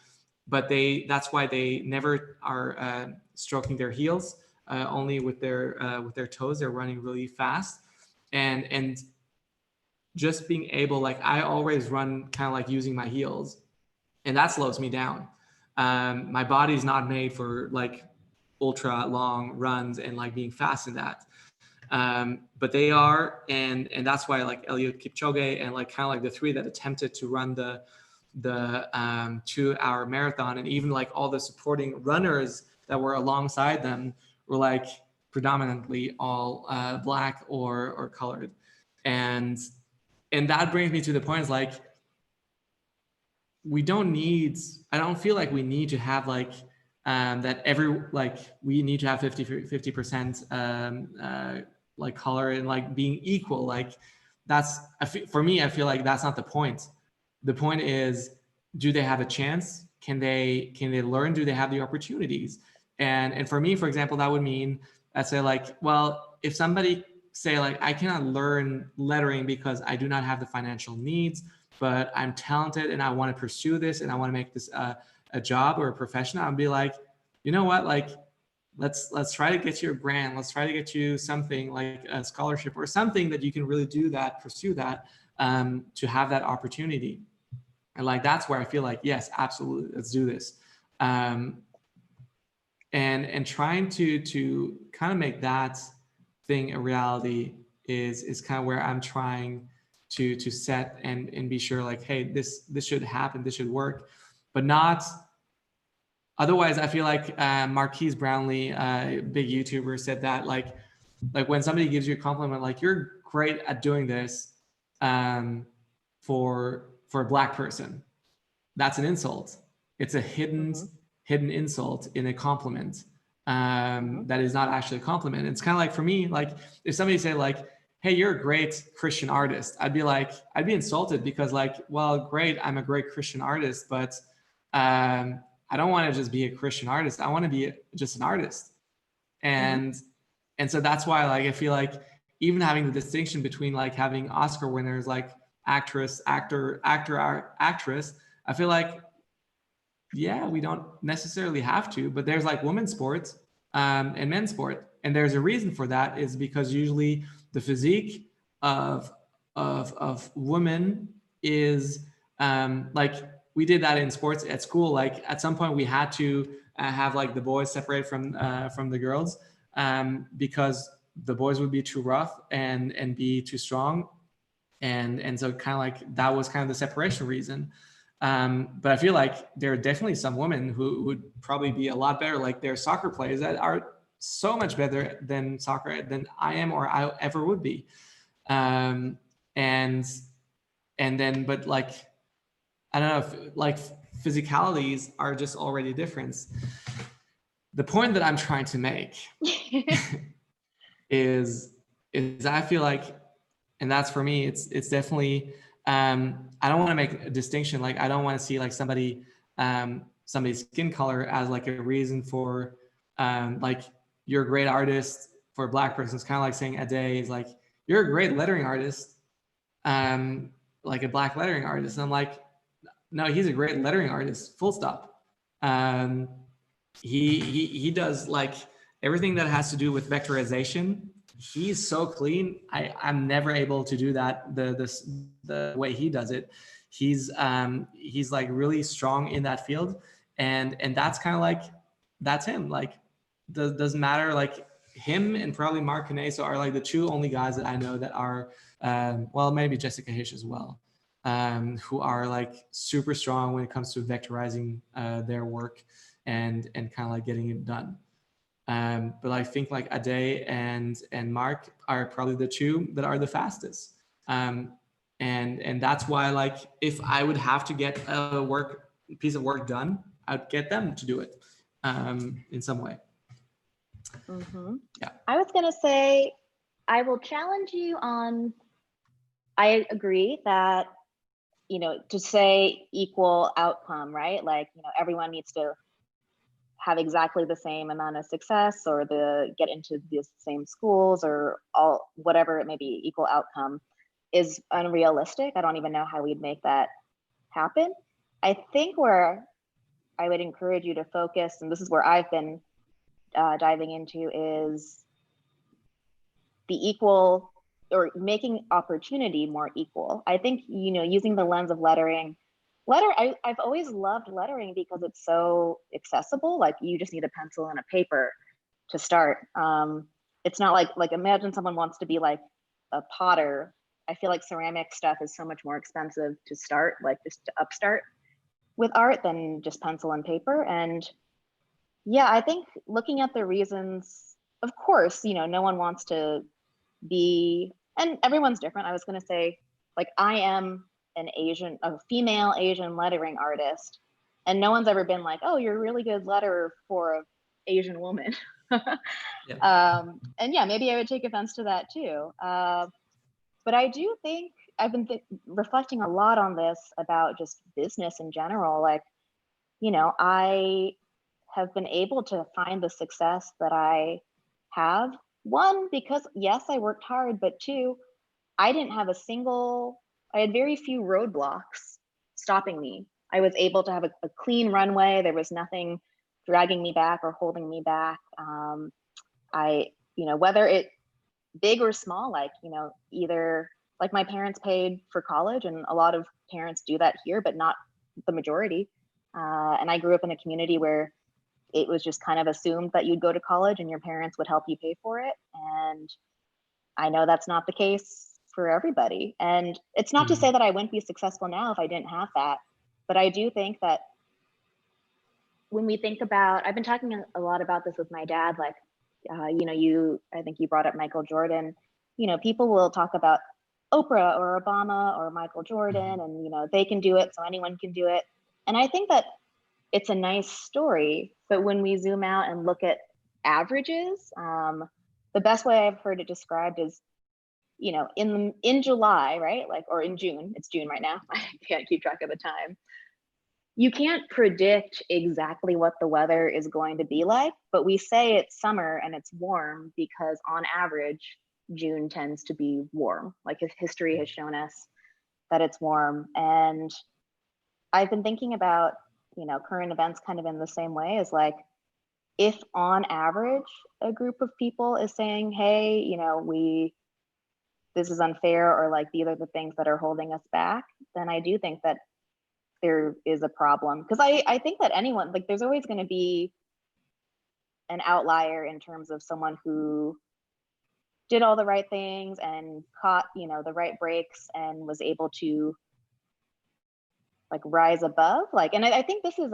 Speaker 1: But that's why they never are stroking their heels, only with their toes. They're running really fast, and just being able, like I always run kind of like using my heels, and that slows me down. My body's not made for like ultra long runs and like being fast in that. But they are, and that's why like Eliud Kipchoge and like kind of like the three that attempted to run the 2-hour marathon, and even like all the supporting runners that were alongside them were like predominantly all black or colored, and that brings me to the point is like we don't need, I don't feel like we need to have like that we need to have 50% like color and like being equal. Like that's, for me, I feel like that's not the point. The point is, do they have a chance? Can they learn? Do they have the opportunities? And for me, for example, that would mean I'd say like, well, if somebody say like, I cannot learn lettering because I do not have the financial needs, but I'm talented and I want to pursue this and I want to make this a job or a profession, I'd be like, you know what, like let's try to get you a grant, let's try to get you something like a scholarship or something that you can really do that, pursue that, to have that opportunity. And like that's where I feel like, yes, absolutely, let's do this. And trying to kind of make that thing a reality is kind of where I'm trying to set and be sure like, hey, this should happen, this should work, but not otherwise. I feel like Marquise Brownlee, big YouTuber, said that like when somebody gives you a compliment, like you're great at doing this, for a black person, that's an insult. It's a hidden insult in a compliment, that is not actually a compliment. It's kind of like for me, like if somebody say like, hey, you're a great Christian artist, I'd be insulted because like, well, great, I'm a great Christian artist, but I don't want to just be a Christian artist. I want to be just an artist. And so that's why like I feel like even having the distinction between like having Oscar winners like actress, actor, actress, I feel like, yeah, we don't necessarily have to, but there's like women's sports and men's sport. And there's a reason for that, is because usually the physique of women is like, we did that in sports at school. Like at some point we had to have like the boys separate from the girls, because the boys would be too rough and be too strong. and so kind of like that was kind of the separation reason. But I feel like there are definitely some women who would probably be a lot better. Like there are soccer players that are so much better than soccer than I am or I ever would be. And then, but like, I don't know if like physicalities are just already different. The point that I'm trying to make is I feel like, and that's for me, it's definitely, I don't want to make a distinction. Like I don't want to see like somebody's skin color as like a reason for like you're a great artist for a Black person. It's kind of like saying Ade is like, you're a great lettering artist, like a Black lettering artist. And I'm like, no, he's a great lettering artist, full stop. He does like everything that has to do with vectorization. He's so clean. I'm never able to do that the way he does it. He's like really strong in that field, and that's kind of like, that's him. Like doesn't matter. Like him and probably Mark Caneso are like the two only guys that I know that are well, maybe Jessica Hish as well, who are like super strong when it comes to vectorizing their work and kind of like getting it done. But I think like Ade and Mark are probably the two that are the fastest. And that's why, like, if I would have to get a piece of work done, I'd get them to do it in some way.
Speaker 2: Mm-hmm.
Speaker 1: Yeah.
Speaker 2: I was gonna say, I will challenge you on, I agree that, you know, to say equal outcome, right? Like, you know, everyone needs to have exactly the same amount of success or get into the same schools or all, whatever it may be, equal outcome is unrealistic. I don't even know how we'd make that happen. I think where I would encourage you to focus, and this is where I've been diving into, is the equal, or making opportunity more equal. I think, you know, using the lens of lettering, I've always loved lettering because it's so accessible. Like you just need a pencil and a paper to start. It's not like imagine someone wants to be like a potter. I feel like ceramic stuff is so much more expensive to start, like just to upstart with art, than just pencil and paper. And yeah, I think looking at the reasons, of course, you know, no one wants to be, and everyone's different. I was going to say, like, I am a female Asian lettering artist, and no one's ever been like, oh, you're a really good letterer for an Asian woman.
Speaker 1: Yeah.
Speaker 2: And yeah, maybe I would take offense to that too. But I do think I've been reflecting a lot on this about just business in general. Like, you know, I have been able to find the success that I have. One, because yes, I worked hard, but two, I had very few roadblocks stopping me. I was able to have a clean runway. There was nothing dragging me back or holding me back. You know, whether it big or small, like, you know, either like my parents paid for college, and a lot of parents do that here, but not the majority. And I grew up in a community where it was just kind of assumed that you'd go to college and your parents would help you pay for it. And I know that's not the case for everybody. And it's not to say that I wouldn't be successful now if I didn't have that. But I do think that when we think about, I've been talking a lot about this with my dad, like, you know, I think you brought up Michael Jordan. You know, people will talk about Oprah or Obama or Michael Jordan, and, you know, they can do it, so anyone can do it. And I think that it's a nice story, but when we zoom out and look at averages, the best way I've heard it described is, you know, in July, right? Like, or in June, it's June right now. I can't keep track of the time. You can't predict exactly what the weather is going to be like, but we say it's summer and it's warm because on average, June tends to be warm. Like history has shown us that it's warm. And I've been thinking about, you know, current events kind of in the same way, as like, if on average a group of people is saying, hey, you know, this is unfair, or like these are the things that are holding us back, then I do think that there is a problem. Because I think that anyone, like, there's always going to be an outlier in terms of someone who did all the right things and caught, you know, the right breaks and was able to like rise above. Like, and I think this is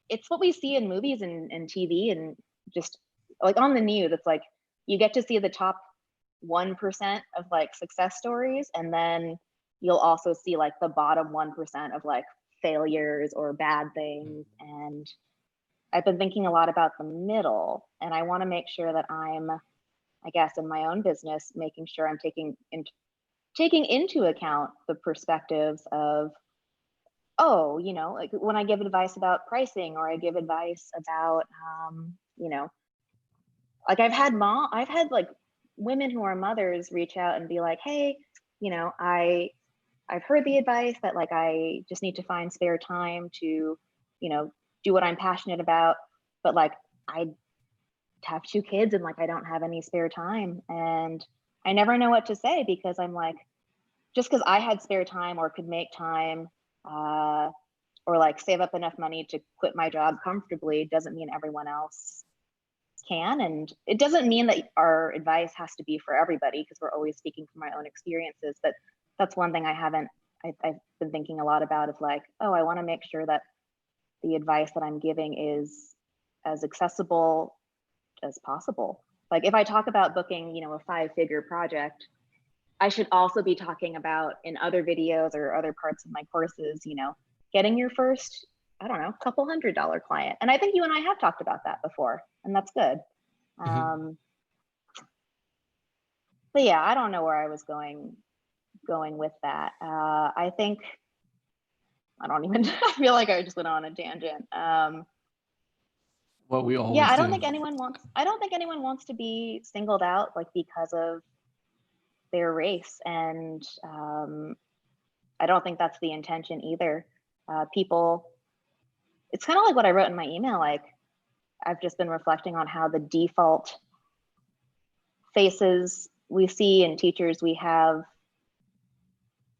Speaker 2: it's what we see in movies and TV and just like on the news. It's like you get to see the top 1% of like success stories, and then you'll also see like the bottom 1% of like failures or bad things. And I've been thinking a lot about the middle, and I want to make sure that I'm, I guess, in my own business, making sure I'm taking into account the perspectives of, oh, you know, like when I give advice about pricing or I give advice about, you know, like I've had like women who are mothers reach out and be like, hey, you know, I've heard the advice that like I just need to find spare time to, you know, do what I'm passionate about, but like I have 2 kids and like I don't have any spare time, and I never know what to say, because I'm like, just because I had spare time or could make time, or like save up enough money to quit my job comfortably, doesn't mean everyone else can. And it doesn't mean that our advice has to be for everybody, because we're always speaking from my own experiences. But that's one thing I've been thinking a lot about, is like, oh, I want to make sure that the advice that I'm giving is as accessible as possible. Like if I talk about booking, you know, a 5-figure project, I should also be talking about in other videos or other parts of my courses, you know, getting your first, I don't know, couple $100 client. And I think you and I have talked about that before, and that's good. But yeah, I don't know where I was going with that. I think, I don't even, I feel like I just went on a tangent.
Speaker 1: What we always
Speaker 2: yeah, I
Speaker 1: do.
Speaker 2: don't think anyone wants to be singled out like because of their race. And I don't think that's the intention either. People, it's kind of like what I wrote in my email, like I've just been reflecting on how the default faces we see and teachers we have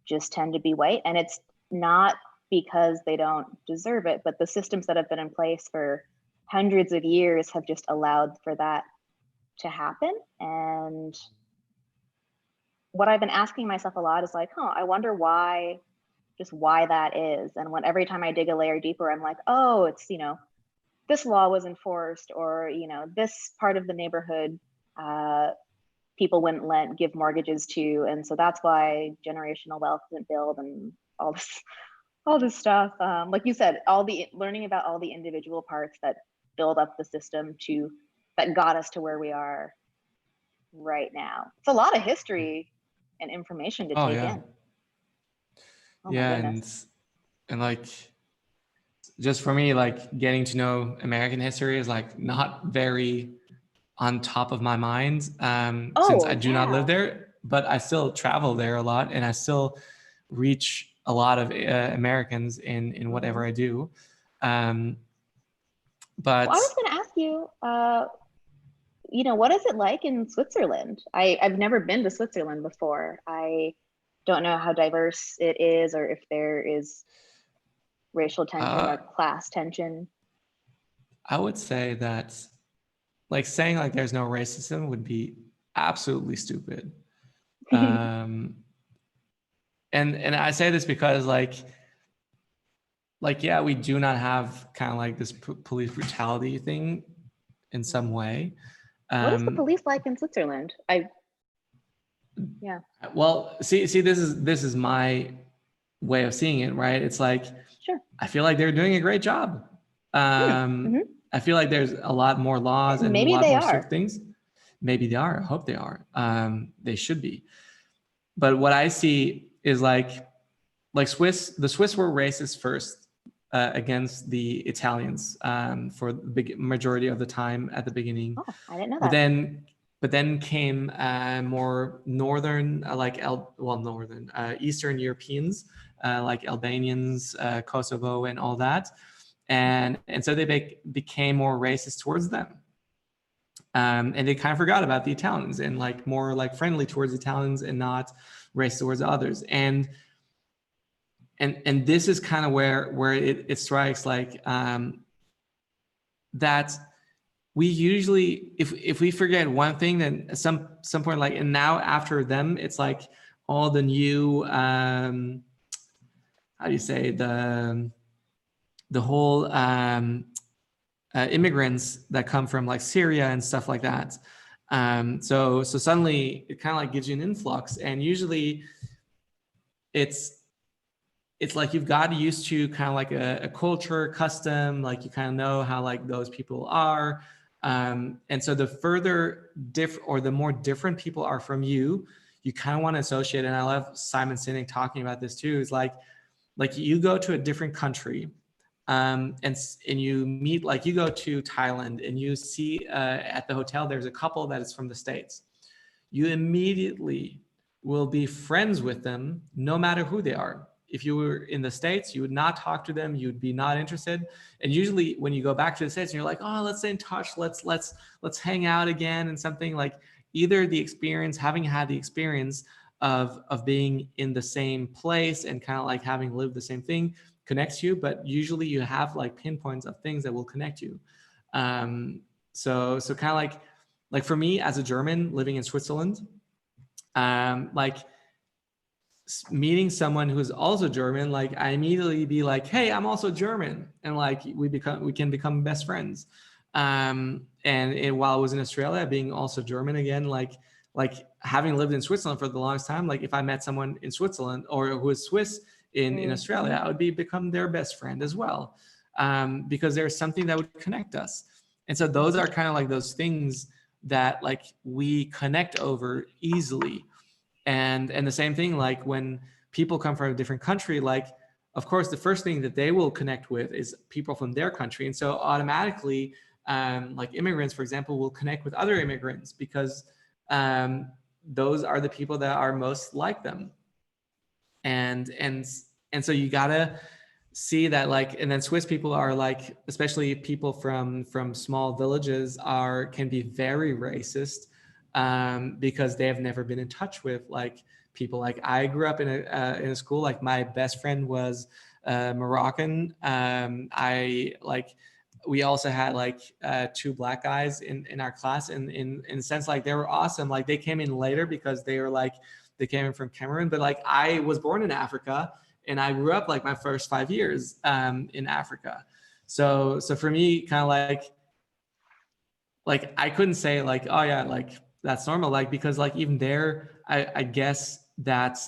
Speaker 2: just tend to be white. And it's not because they don't deserve it, but the systems that have been in place for hundreds of years have just allowed for that to happen. And what I've been asking myself a lot is like, I wonder why that is. And when every time I dig a layer deeper, I'm like, oh, it's, you know, this law was enforced, or, you know, this part of the neighborhood people wouldn't give mortgages to, and so that's why generational wealth didn't build, and all this stuff. Like you said, learning about all the individual parts that build up the system that got us to where we are right now. It's a lot of history and information to take in. Oh
Speaker 1: yeah,
Speaker 2: my goodness.
Speaker 1: and like, just for me, like getting to know American history is like not very on top of my mind, since I do not live there, but I still travel there a lot, and I still reach a lot of Americans in whatever I do. But
Speaker 2: well, I was going to ask you, you know, what is it like in Switzerland? I've never been to Switzerland before. I don't know how diverse it is, or if there is racial tension or class tension.
Speaker 1: I would say that, like, saying like there's no racism would be absolutely stupid. And I say this because like yeah, we do not have kind of like this police brutality thing in some way.
Speaker 2: What is the police like in Switzerland? Yeah.
Speaker 1: Well, see, this is my way of seeing it, right? It's like,
Speaker 2: sure,
Speaker 1: I feel like they're doing a great job. I feel like there's a lot more laws and
Speaker 2: maybe
Speaker 1: a lot
Speaker 2: they
Speaker 1: more
Speaker 2: are.
Speaker 1: strict things. Maybe they are. I hope they are. They should be. But what I see is like the Swiss were racist first against the Italians for the big majority of the time at the beginning.
Speaker 2: Oh, I didn't know that.
Speaker 1: But then came more northern, Eastern Europeans, like Albanians, Kosovo, and all that, and so they became more racist towards them, and they kind of forgot about the Italians, and like more like friendly towards Italians and not racist towards others. And this is kind of where it strikes like that we usually, if we forget one thing, then at some point, like, and now after them, it's like all the new, how do you say, the whole immigrants that come from like Syria and stuff like that. So suddenly it kind of like gives you an influx, and usually it's like you've got used to kind of like a culture custom, like you kind of know how like those people are. And so the further or the more different people are from you, you kind of want to associate. And I love Simon Sinek talking about this too, is like you go to a different country, and you meet, like you go to Thailand and you see at the hotel, there's a couple that is from the States. You immediately will be friends with them no matter who they are. If you were in the States, you would not talk to them, you'd be not interested. And usually when you go back to the States and you're like, oh, let's stay in touch, let's hang out again, and something like, either the experience, having had the experience of being in the same place and kind of like having lived the same thing connects you, but usually you have like pinpoints of things that will connect you. So kind of like for me as a German living in Switzerland, like meeting someone who's also German, like I immediately be like, hey, I'm also German, and like we can become best friends. And while I was in Australia, being also German again, like having lived in Switzerland for the longest time, like if I met someone in Switzerland or who is Swiss in Australia, I would become their best friend as well, because there's something that would connect us. And so those are kind of like those things that like we connect over easily. And the same thing, like when people come from a different country, like of course the first thing that they will connect with is people from their country. And so automatically, like immigrants, for example, will connect with other immigrants because those are the people that are most like them. And so you gotta see that, like, and then Swiss people are like, especially people from small villages can be very racist, because they have never been in touch with like people. Like I grew up in a school, like my best friend was Moroccan. We also had like two black guys in our class, and in a sense, like they were awesome. Like they came in later because they came in from Cameroon, but like I was born in Africa and I grew up like my first 5 years in Africa. So for me, kind of like I couldn't say like, oh yeah, like that's normal, like because like even there, I guess that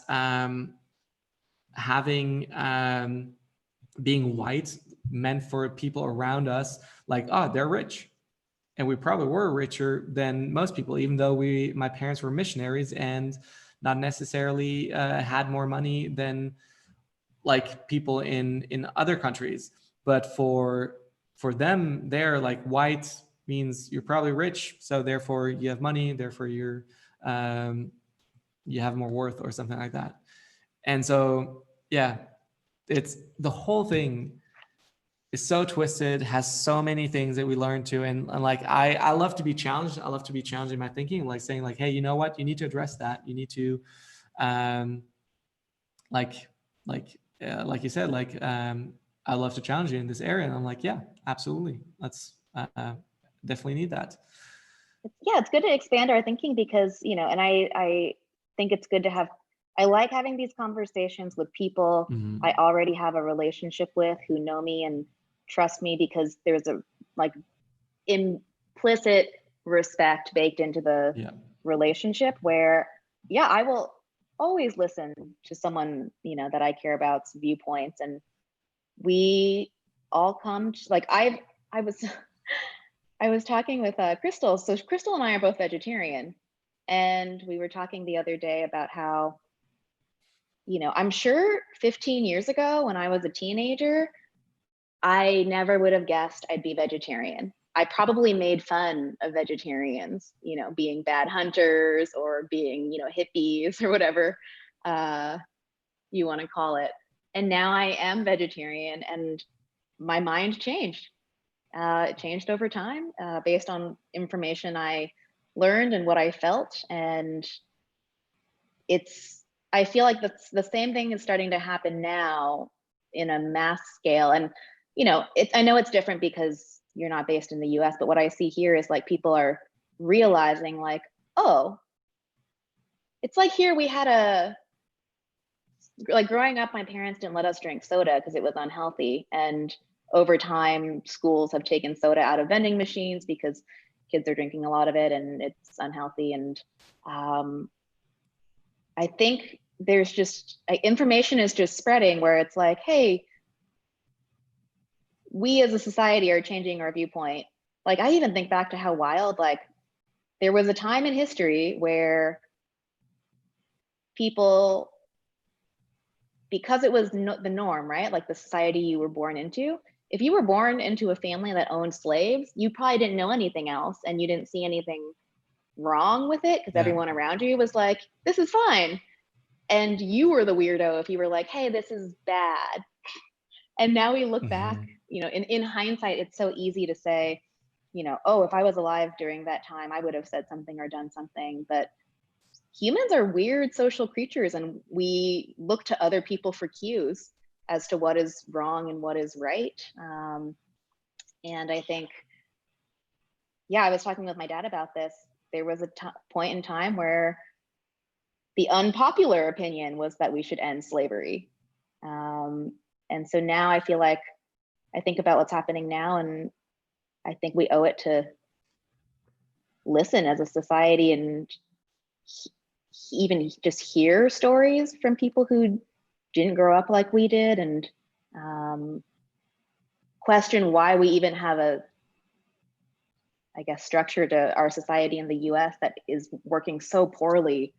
Speaker 1: having being white meant for people around us, like, oh, they're rich. And we probably were richer than most people, even though my parents were missionaries and not necessarily had more money than like people in other countries. But for them, they're like, white means you're probably rich, so therefore you have money, therefore you have more worth or something like that. And so yeah, it's the whole thing is so twisted, has so many things that we learn to, and like I love to be challenged. I love to be challenging my thinking, like saying like, hey, you know what, you need to address that. You need to like you said, like I love to challenge you in this area. And I'm like, yeah, absolutely, let's definitely need that.
Speaker 2: Yeah, it's good to expand our thinking because, you know, and I think it's good to have, I like having these conversations with people I already have a relationship with, who know me and trust me, because there's a like implicit respect baked into the relationship where, yeah, I will always listen to someone, you know, that I care about's viewpoints. And we all come to, like, I was talking with Crystal. So Crystal and I are both vegetarian, and we were talking the other day about how, you know, I'm sure 15 years ago when I was a teenager, I never would have guessed I'd be vegetarian. I probably made fun of vegetarians, you know, being bad hunters or being, you know, hippies or whatever you want to call it. And now I am vegetarian, and my mind changed. It changed over time based on information I learned and what I felt. And I feel like the same thing is starting to happen now in a mass scale. And, you know, I know it's different because you're not based in the US, but what I see here is like people are realizing like, oh, it's like here we had like growing up, my parents didn't let us drink soda because it was unhealthy. And over time, schools have taken soda out of vending machines because kids are drinking a lot of it and it's unhealthy. And I think there's just information is just spreading where it's like, hey, we as a society are changing our viewpoint. Like I even think back to how wild, like there was a time in history where people, because it was the norm, right? Like the society you were born into. If you were born into a family that owned slaves, you probably didn't know anything else and you didn't see anything wrong with it because everyone around you was like, this is fine. And you were the weirdo if you were like, hey, this is bad. And now we look back, you know, in hindsight, it's so easy to say, you know, oh, if I was alive during that time, I would have said something or done something. But humans are weird social creatures and we look to other people for cues as to what is wrong and what is right. And I think, yeah, I was talking with my dad about this. There was a point in time where the unpopular opinion was that we should end slavery. And so now I feel like I think about what's happening now and I think we owe it to listen as a society and even just hear stories from people who didn't grow up like we did and question why we even have a, I guess, structure to our society in the US that is working so poorly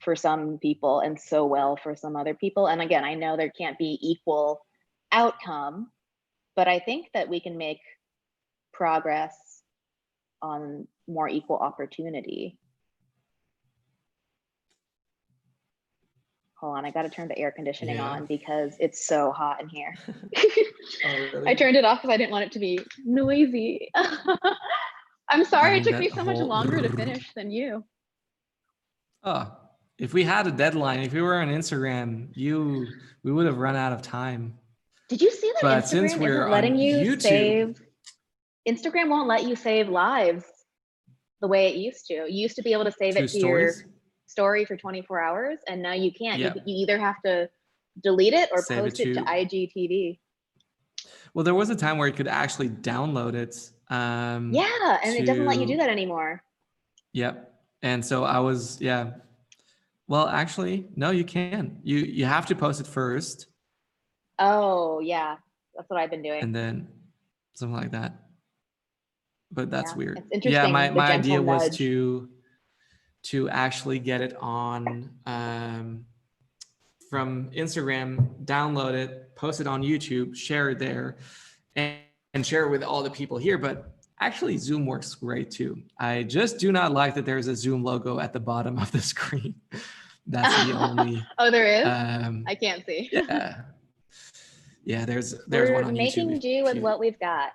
Speaker 2: for some people and so well for some other people. And again, I know there can't be equal outcome, but I think that we can make progress on more equal opportunity. Hold on, I got to turn the air conditioning on because it's so hot in here.
Speaker 1: Oh, really?
Speaker 2: I turned it off because I didn't want it to be noisy. I'm sorry it took me so much longer to finish than you.
Speaker 1: Oh, if we had a deadline, if we were on Instagram, we would have run out of time.
Speaker 2: Did you see that
Speaker 1: but
Speaker 2: Instagram
Speaker 1: since we're
Speaker 2: isn't letting
Speaker 1: on
Speaker 2: you
Speaker 1: YouTube,
Speaker 2: save? Instagram won't let you save lives the way it used to. You used to be able to save it to your story for 24 hours, and now you can't. You either have to delete it or post it to IGTV.
Speaker 1: Well, there was a time where you could actually download it.
Speaker 2: Yeah, and it doesn't let you do that anymore.
Speaker 1: Yep. And so I was, well, actually, no, you can. You have to post it first.
Speaker 2: Oh, yeah. That's what I've been doing.
Speaker 1: And then something like that. But that's weird.
Speaker 2: It's interesting.
Speaker 1: Yeah, my idea was to actually get it on from Instagram, download it, post it on YouTube, share it there, and share it with all the people here. But actually, Zoom works great too. I just do not like that there's a Zoom logo at the bottom of the screen. That's the only.
Speaker 2: Oh, there is? I can't see.
Speaker 1: Yeah. Yeah, there's
Speaker 2: We're
Speaker 1: one on YouTube. We're
Speaker 2: making do with what we've got,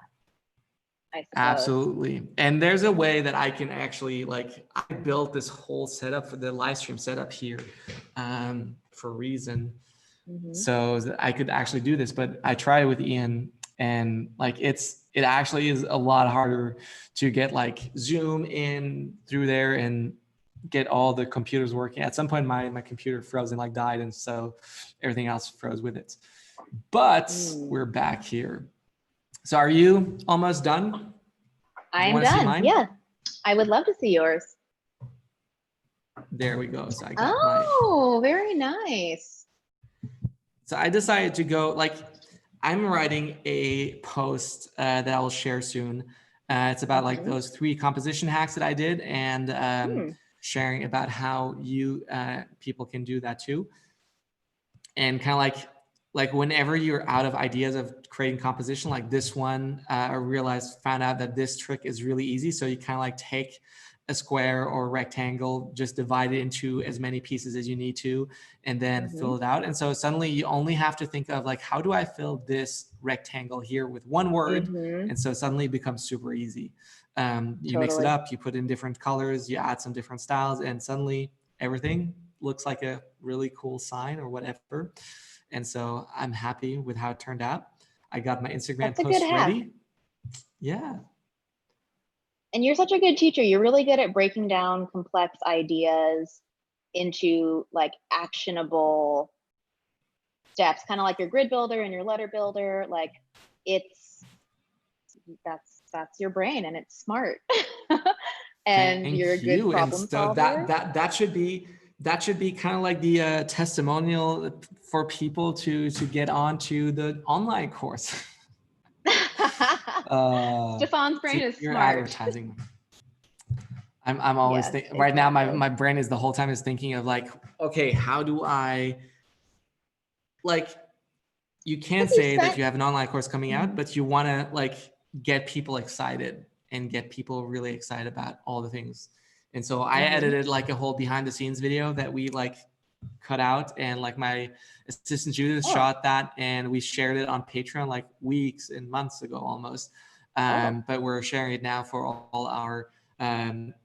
Speaker 2: I suppose.
Speaker 1: Absolutely. And there's a way that I can actually, like, I built this whole setup for the live stream setup here for a reason. So that I could actually do this, but I tried with Ian and like it actually is a lot harder to get like Zoom in through there and get all the computers working. At some point my computer froze and like died, and so everything else froze with it. But we're back here. So are you almost done?
Speaker 2: I am done. Yeah, I would love to see yours.
Speaker 1: There we go. So I got
Speaker 2: very nice.
Speaker 1: So I decided to go, like, I'm writing a post that I will share soon. It's about like those 3 composition hacks that I did, and sharing about how you people can do that too. And kind of like whenever you're out of ideas of creating composition, like this one, I found out that this trick is really easy. So you kind of like take a square or a rectangle, just divide it into as many pieces as you need to, and then fill it out. And so suddenly you only have to think of like, how do I fill this rectangle here with one word? And so suddenly it becomes super easy. You mix it up, you put in different colors, you add some different styles, and suddenly everything looks like a really cool sign or whatever. And so I'm happy with how it turned out. I got my Instagram post ready. Yeah.
Speaker 2: And you're such a good teacher. You're really good at breaking down complex ideas into like actionable steps, kind of like your grid builder and your letter builder. Like that's your brain, and it's smart. And
Speaker 1: Thank
Speaker 2: you're a good
Speaker 1: you. And
Speaker 2: problem
Speaker 1: so
Speaker 2: solver.
Speaker 1: that should be kind of like the testimonial for people to get onto the online course.
Speaker 2: Stefan's brain
Speaker 1: See,
Speaker 2: is
Speaker 1: you're
Speaker 2: smart.
Speaker 1: advertising. I'm always
Speaker 2: Yes,
Speaker 1: right now.
Speaker 2: exactly.
Speaker 1: My brain is the whole time is thinking of like, okay, how do I like? You can't
Speaker 2: Because you
Speaker 1: say that
Speaker 2: spent
Speaker 1: you have an online course coming out, but you want to like get people excited and get people really excited about all the things. And so I edited like a whole behind the scenes video that we like cut out, and like my assistant Judith shot that, and we shared it on Patreon like weeks and months ago almost. But we're sharing it now for all our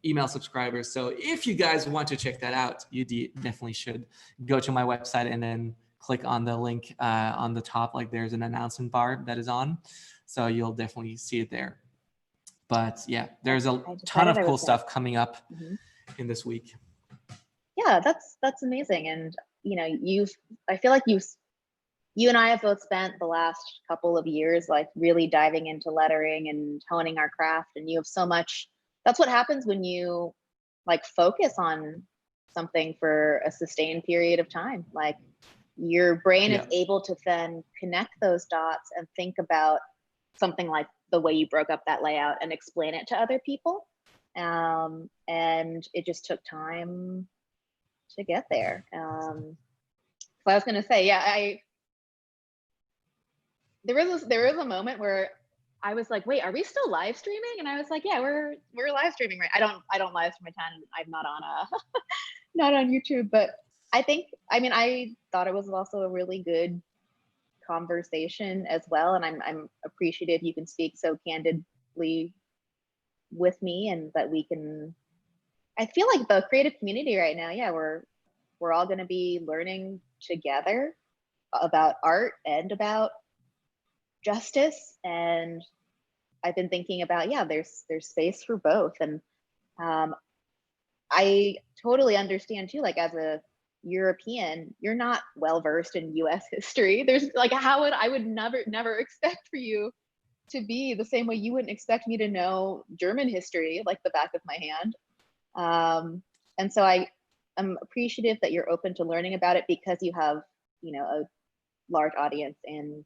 Speaker 1: email subscribers. So if you guys want to check that out, you definitely should go to my website and then click on the link on the top. Like there's an announcement bar that is on, so you'll definitely see it there. But yeah, there's a ton of cool stuff coming up in this week.
Speaker 2: Yeah, that's amazing. And you know, I feel like you and I have both spent the last couple of years like really diving into lettering and honing our craft, and you have so much. That's what happens when you like focus on something for a sustained period of time. Like your brain is able to then connect those dots and think about something like the way you broke up that layout and explain it to other people. And it just took time to get there. So I was gonna say, yeah, there was a moment where I was like, wait, are we still live streaming? And I was like, yeah, we're live streaming, right? I don't live stream a ton. I'm not on not on YouTube, but I thought it was also a really good conversation as well. And I'm appreciative you can speak so candidly with me, and that we can, I feel like the creative community right now, yeah, we're all gonna be learning together about art and about justice. And I've been thinking about, yeah, there's space for both. And I totally understand too, like as a European, you're not well versed in US history. There's like, I would never expect for you to be the same way you wouldn't expect me to know German history like the back of my hand. And so I'm appreciative that you're open to learning about it, because you have, you know, a large audience in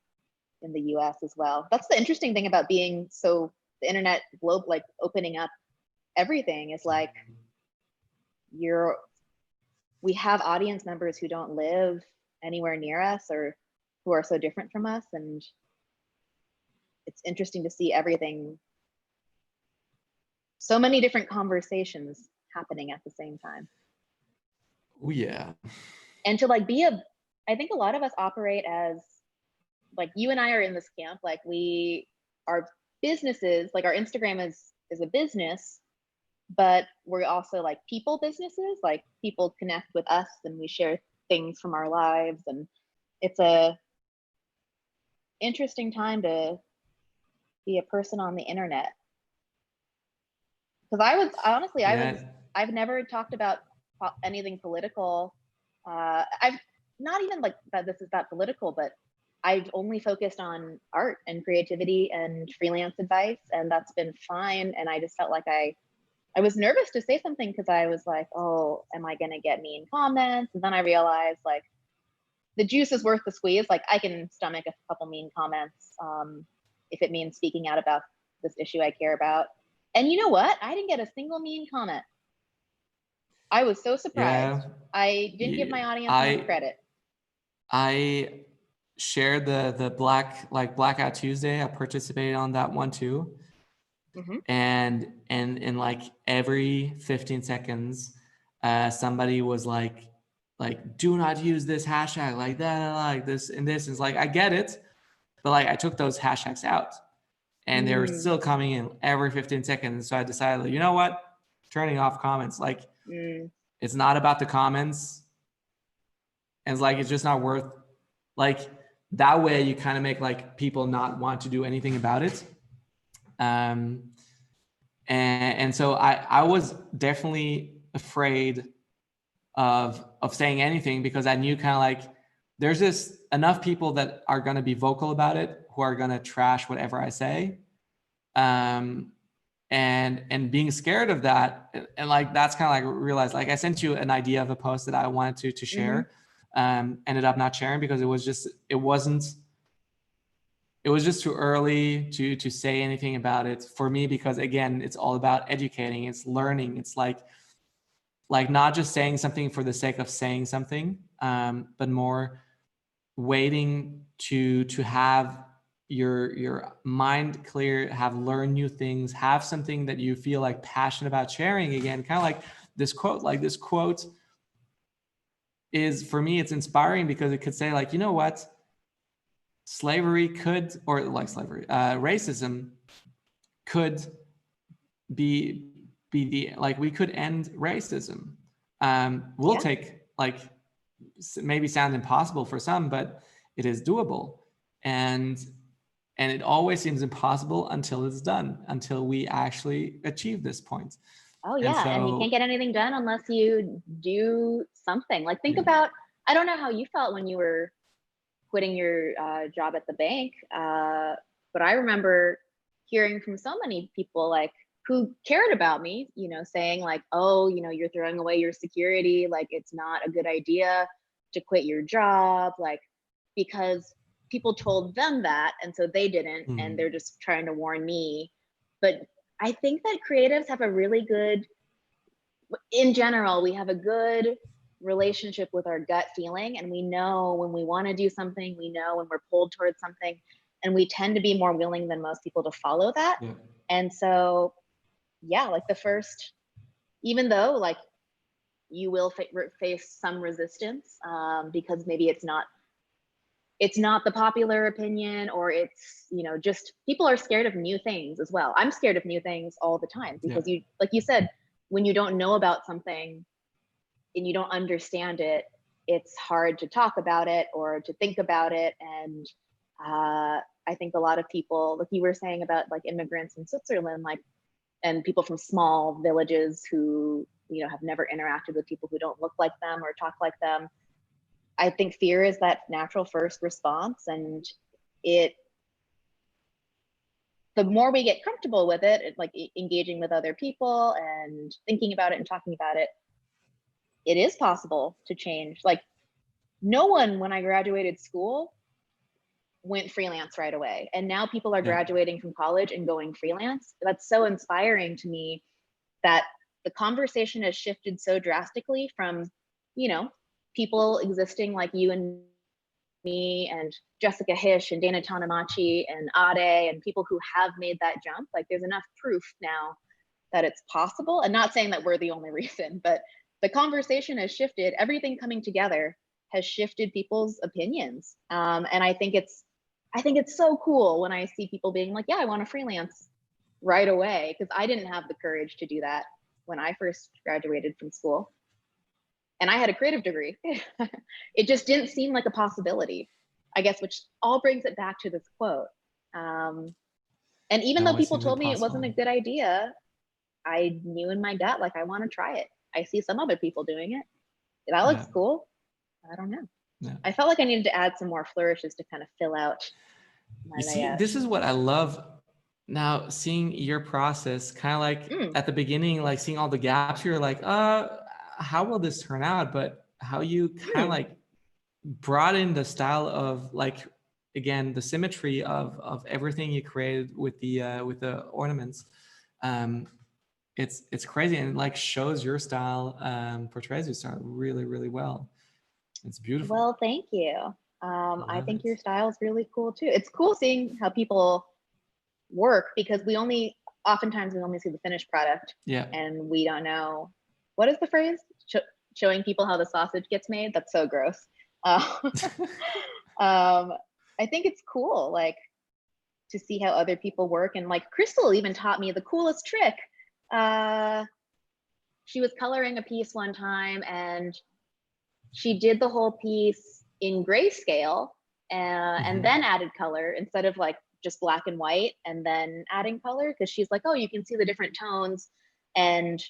Speaker 2: the US as well. That's the interesting thing about being the internet globe, like opening up everything, is like we have audience members who don't live anywhere near us or who are so different from us. And it's interesting to see everything, so many different conversations happening at the same time.
Speaker 1: Oh yeah.
Speaker 2: And to like I think a lot of us operate as, like, you and I are in this camp, like our businesses, like our Instagram is a business, but we're also like people businesses, like people connect with us and we share things from our lives. And it's a interesting time to be a person on the internet. Because I've never talked about anything political. I've not even like that this is that political, but I've only focused on art and creativity and freelance advice, and that's been fine. And I just felt like I was nervous to say something, because I was like, oh, am I gonna get mean comments? And then I realized like the juice is worth the squeeze. Like I can stomach a couple mean comments if it means speaking out about this issue I care about. And you know what? I didn't get a single mean comment. I was so surprised.
Speaker 1: Yeah.
Speaker 2: I didn't give my audience enough credit.
Speaker 1: I shared the Blackout Tuesday. I participated on that one too. And in like every 15 seconds, somebody was like, do not use this hashtag, like that, like this and this. It's like, I get it, but like I took those hashtags out, and they were still coming in every 15 seconds. So I decided, you know what, turning off comments. Like it's not about the comments, and it's like it's just not worth, like that way you kind of make like people not want to do anything about it. And so I was definitely afraid of saying anything, because I knew kind of like there's just enough people that are going to be vocal about it, who are going to trash whatever I say. And being scared of that, and like that's kind of like realized, like I sent you an idea of a post that I wanted to share, ended up not sharing because it was just too early to say anything about it for me, because again, it's all about educating, it's learning, it's like not just saying something for the sake of saying something, but more waiting to have your mind clear, have learned new things, have something that you feel like passionate about sharing again. Kind of like this quote is, for me, it's inspiring because it could say like, you know what, slavery could, or like slavery, racism could be the, like, we could end racism. We'll take, like, maybe sound impossible for some, but it is doable. And it always seems impossible until it's done, until we actually achieve this point.
Speaker 2: Oh yeah, and you can't get anything done unless you do something. Like think about, I don't know how you felt when you were quitting your job at the bank, but I remember hearing from so many people like who cared about me, you know, saying like, oh, you know, you're throwing away your security, like it's not a good idea to quit your job, like because people told them that, and so they didn't, and they're just trying to warn me. But I think that creatives have a really good, in general, we have a good relationship with our gut feeling, and we know when we want to do something, we know when we're pulled towards something, and we tend to be more willing than most people to follow that. And so yeah, like the first, even though like you will face some resistance, because maybe it's not the popular opinion, or it's, you know, just people are scared of new things as well. I'm scared of new things all the time because you, like you said, when you don't know about something and you don't understand it, it's hard to talk about it or to think about it. And I think a lot of people, like you were saying about like immigrants in Switzerland, like, and people from small villages who, you know, have never interacted with people who don't look like them or talk like them. I think fear is that natural first response, and the more we get comfortable with it, like engaging with other people and thinking about it and talking about it, it is possible to change. Like no one, when I graduated school, went freelance right away. And now people are graduating from college and going freelance. That's so inspiring to me that the conversation has shifted so drastically from, you know, people existing like you and me and Jessica Hish and Dana Tanamachi and Ade and people who have made that jump. Like there's enough proof now that it's possible. And not saying that we're the only reason, but the conversation has shifted. Everything coming together has shifted people's opinions. And I think it's so cool when I see people being like, yeah, I want to freelance right away, because I didn't have the courage to do that when I first graduated from school. And I had a creative degree. It just didn't seem like a possibility, I guess, which all brings it back to this quote. And even though people told me it wasn't a good idea, I knew in my gut, like, I want to try it. I see some other people doing it. That looks cool. I don't know. I felt like I needed to add some more flourishes to kind of fill out my layout.
Speaker 1: This is what I love now, seeing your process, kind of like at the beginning, like seeing all the gaps, you're like, how will this turn out? But how you kind of like brought in the style of, like, again, the symmetry of everything you created with the ornaments. It's crazy, and it like shows your style, portrays your style really, really well. It's beautiful.
Speaker 2: Well, thank you. I think your style is really cool too. It's cool seeing how people work, because oftentimes we only see the finished product, and we don't know, what is the phrase? Showing people how the sausage gets made. That's so gross. I think it's cool, like, to see how other people work. And like Crystal even taught me the coolest trick. She was coloring a piece one time, and she did the whole piece in grayscale, and then added color instead of like just black and white and then adding color, because she's like, oh, you can see the different tones and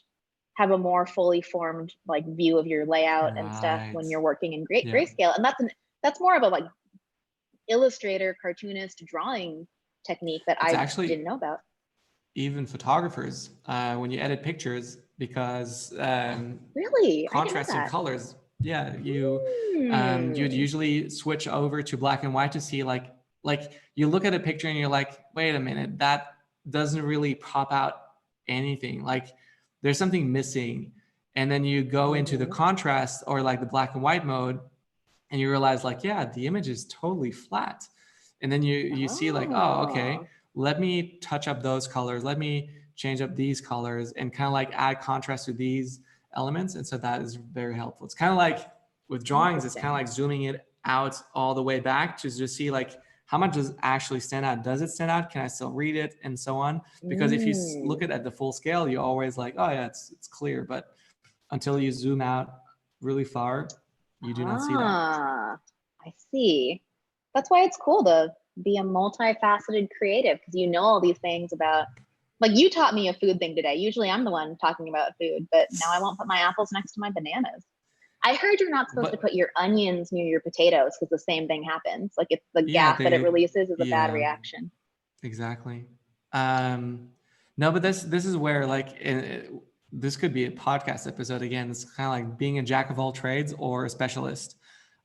Speaker 2: have a more fully formed like view of your layout and stuff
Speaker 1: Right.
Speaker 2: when you're working in great
Speaker 1: Yeah.
Speaker 2: grayscale. And that's more of a like illustrator, cartoonist drawing technique that
Speaker 1: It's
Speaker 2: I
Speaker 1: actually
Speaker 2: didn't know about.
Speaker 1: even photographers, when you edit pictures, because
Speaker 2: Really? I didn't know
Speaker 1: contrasting
Speaker 2: that.
Speaker 1: colors, yeah, you would usually switch over to black and white to see like you look at a picture and you're like, wait a minute, that doesn't really pop out anything, like there's something missing. And then you go into the contrast or like the black and white mode and you realize like, yeah, the image is totally flat. And then you see like, oh, okay, let me touch up those colors, let me change up these colors and kind of like add contrast to these elements. And so that is very helpful. It's kind of like with drawings, it's kind of like zooming it out all the way back to just see like how much does actually stand out. Does it stand out? Can I still read it? And so on. Because if you look at the full scale, you always like, oh yeah, it's clear. But until you zoom out really far, you do not see that.
Speaker 2: I see. That's why it's cool to be a multifaceted creative, because you know all these things about, like you taught me a food thing today. Usually I'm the one talking about food, but now I won't put my apples next to my bananas. I heard you're not supposed to put your onions near your potatoes because the same thing happens. Like it's the gas that it releases is a bad reaction.
Speaker 1: Exactly. No, but this is where like this could be a podcast episode again. It's kind of like being a jack of all trades or a specialist.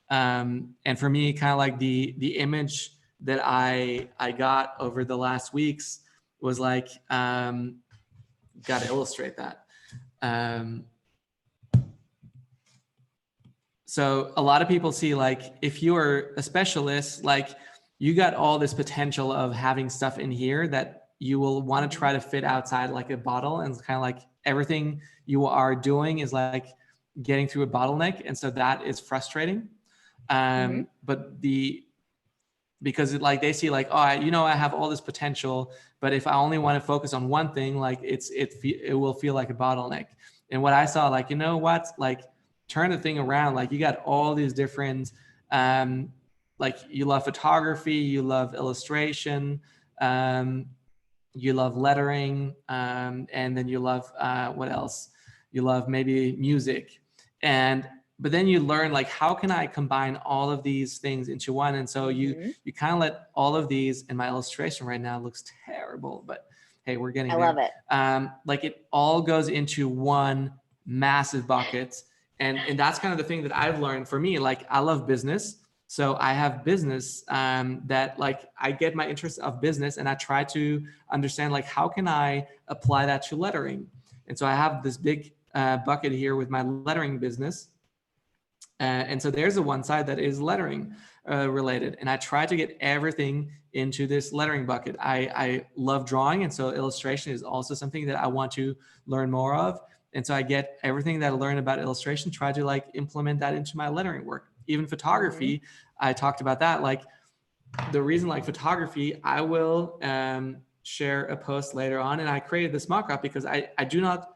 Speaker 1: And for me, kind of like the image that I got over the last weeks was like, got to illustrate that. So a lot of people see like, if you are a specialist, like you got all this potential of having stuff in here that you will want to try to fit outside like a bottle, and it's kind of like everything you are doing is like getting through a bottleneck. And so that is frustrating. But because it, like they see like, oh, I have all this potential, but if I only want to focus on one thing, like it will feel like a bottleneck. And what I saw, like, you know what, like turn the thing around. Like you got all these different, like you love photography, you love illustration, you love lettering, and then you love what else? You love maybe music, but then you learn like, how can I combine all of these things into one? And so you kind of let all of these, and my illustration right now looks terrible, but hey, we're getting there. I love it. Like it all goes into one massive bucket. And that's kind of the thing that I've learned for me. Like I love business. So I have business that like I get my interest of business, and I try to understand like, how can I apply that to lettering? And so I have this big bucket here with my lettering business. And so there's the one side that is lettering related. And I try to get everything into this lettering bucket. I love drawing. And so illustration is also something that I want to learn more of. And so I get everything that I learn about illustration, try to like implement that into my lettering work. Even photography, I talked about that. Like the reason like photography, I will share a post later on. And I created this mock-up because I do not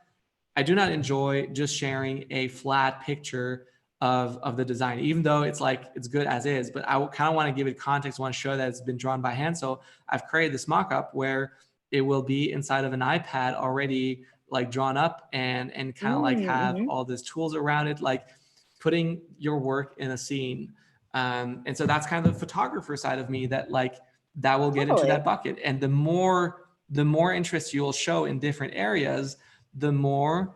Speaker 1: enjoy just sharing a flat picture of the design, even though it's like, it's good as is, but I kind of want to give it context, want to show that it's been drawn by hand. So I've created this mock-up where it will be inside of an iPad already like drawn up and kind of like have all these tools around it, like putting your work in a scene. And so that's kind of the photographer side of me that like, that will get into that bucket. And the more interest you'll show in different areas, the more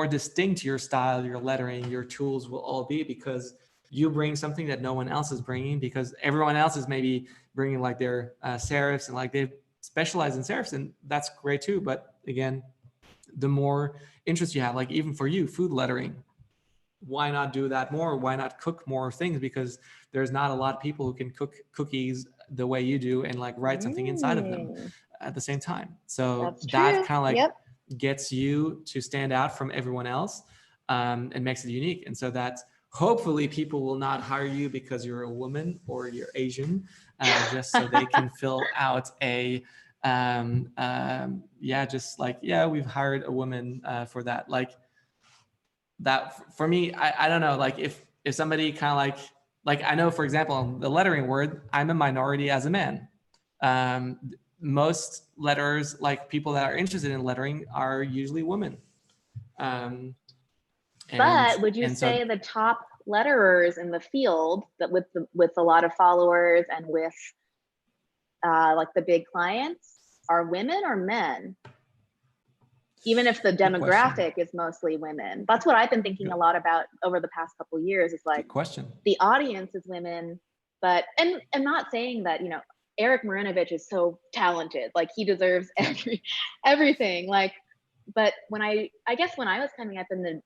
Speaker 1: distinct your style, your lettering, your tools will all be, because you bring something that no one else is bringing, because everyone else is maybe bringing like their serifs, and like they specialize in serifs, and that's great too. But again, the more interest you have, like even for you, food lettering, why not do that more? Why not cook more things? Because there's not a lot of people who can cook cookies the way you do and like write something inside of them at the same time. So that kind of like gets you to stand out from everyone else, and makes it unique. And so that's, hopefully people will not hire you because you're a woman or you're Asian, just so they can fill out a just like, we've hired a woman for that. Like that for me, I don't know, like if somebody kind of like like I know, for example, the lettering word, I'm a minority as a man. Most letterers, like people that are interested in lettering, are usually women.
Speaker 2: But would you
Speaker 1: and so
Speaker 2: say the top letterers in the field that with a lot of followers and with like the big clients are women or men? Even if the demographic is mostly women. That's what I've been thinking a lot about over the past couple of years. Is like,
Speaker 1: good question.
Speaker 2: The audience is women, but and I'm not saying that, you know, Eric Marinovich is so talented, like he deserves everything. Like, but when I guess when I was coming up in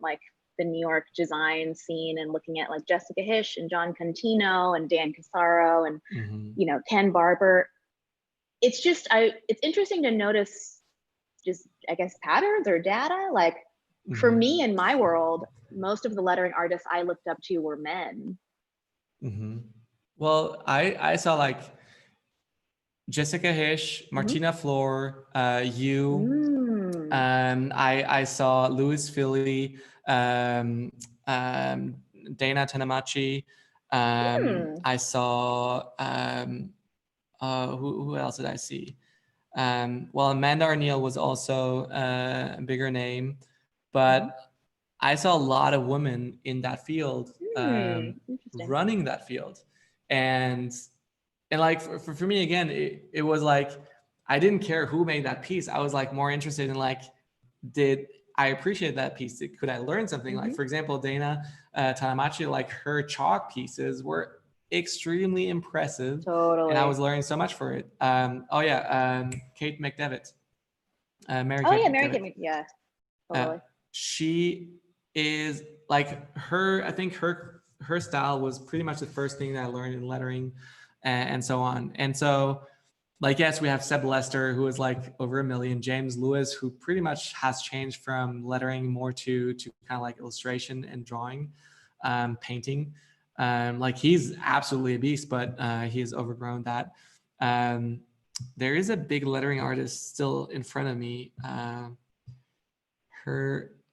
Speaker 2: like the New York design scene and looking at like Jessica Hish and John Contino and Dan Casaro and you know, Ken Barber, it's just it's interesting to notice just, I guess, patterns or data. Like for me in my world, most of the lettering artists I looked up to were men.
Speaker 1: Well, I saw like Jessica Hish, Martina Flor, you. I saw Louis Philly, Dana Tanamachi. I saw who else did I see? Well, Amanda Arneal was also a bigger name, but I saw a lot of women in that field, running that field. And like for me, again, it was like, I didn't care who made that piece. I was like more interested in like, did I appreciate that piece? Could I learn something? Like, for example, Dana Tanamachi, like her chalk pieces were extremely impressive.
Speaker 2: Totally.
Speaker 1: And I was learning so much for it. Kate McDevitt. Mary
Speaker 2: Kate
Speaker 1: McDevitt.
Speaker 2: Yeah, totally.
Speaker 1: She is like I think her style was pretty much the first thing that I learned in lettering and so on. And so, like, yes, we have Seb Lester, who is like over 1 million, James Lewis, who pretty much has changed from lettering more to kind of like illustration and drawing, painting. Like he's absolutely a beast, but he has overgrown that. There is a big lettering artist still in front of me.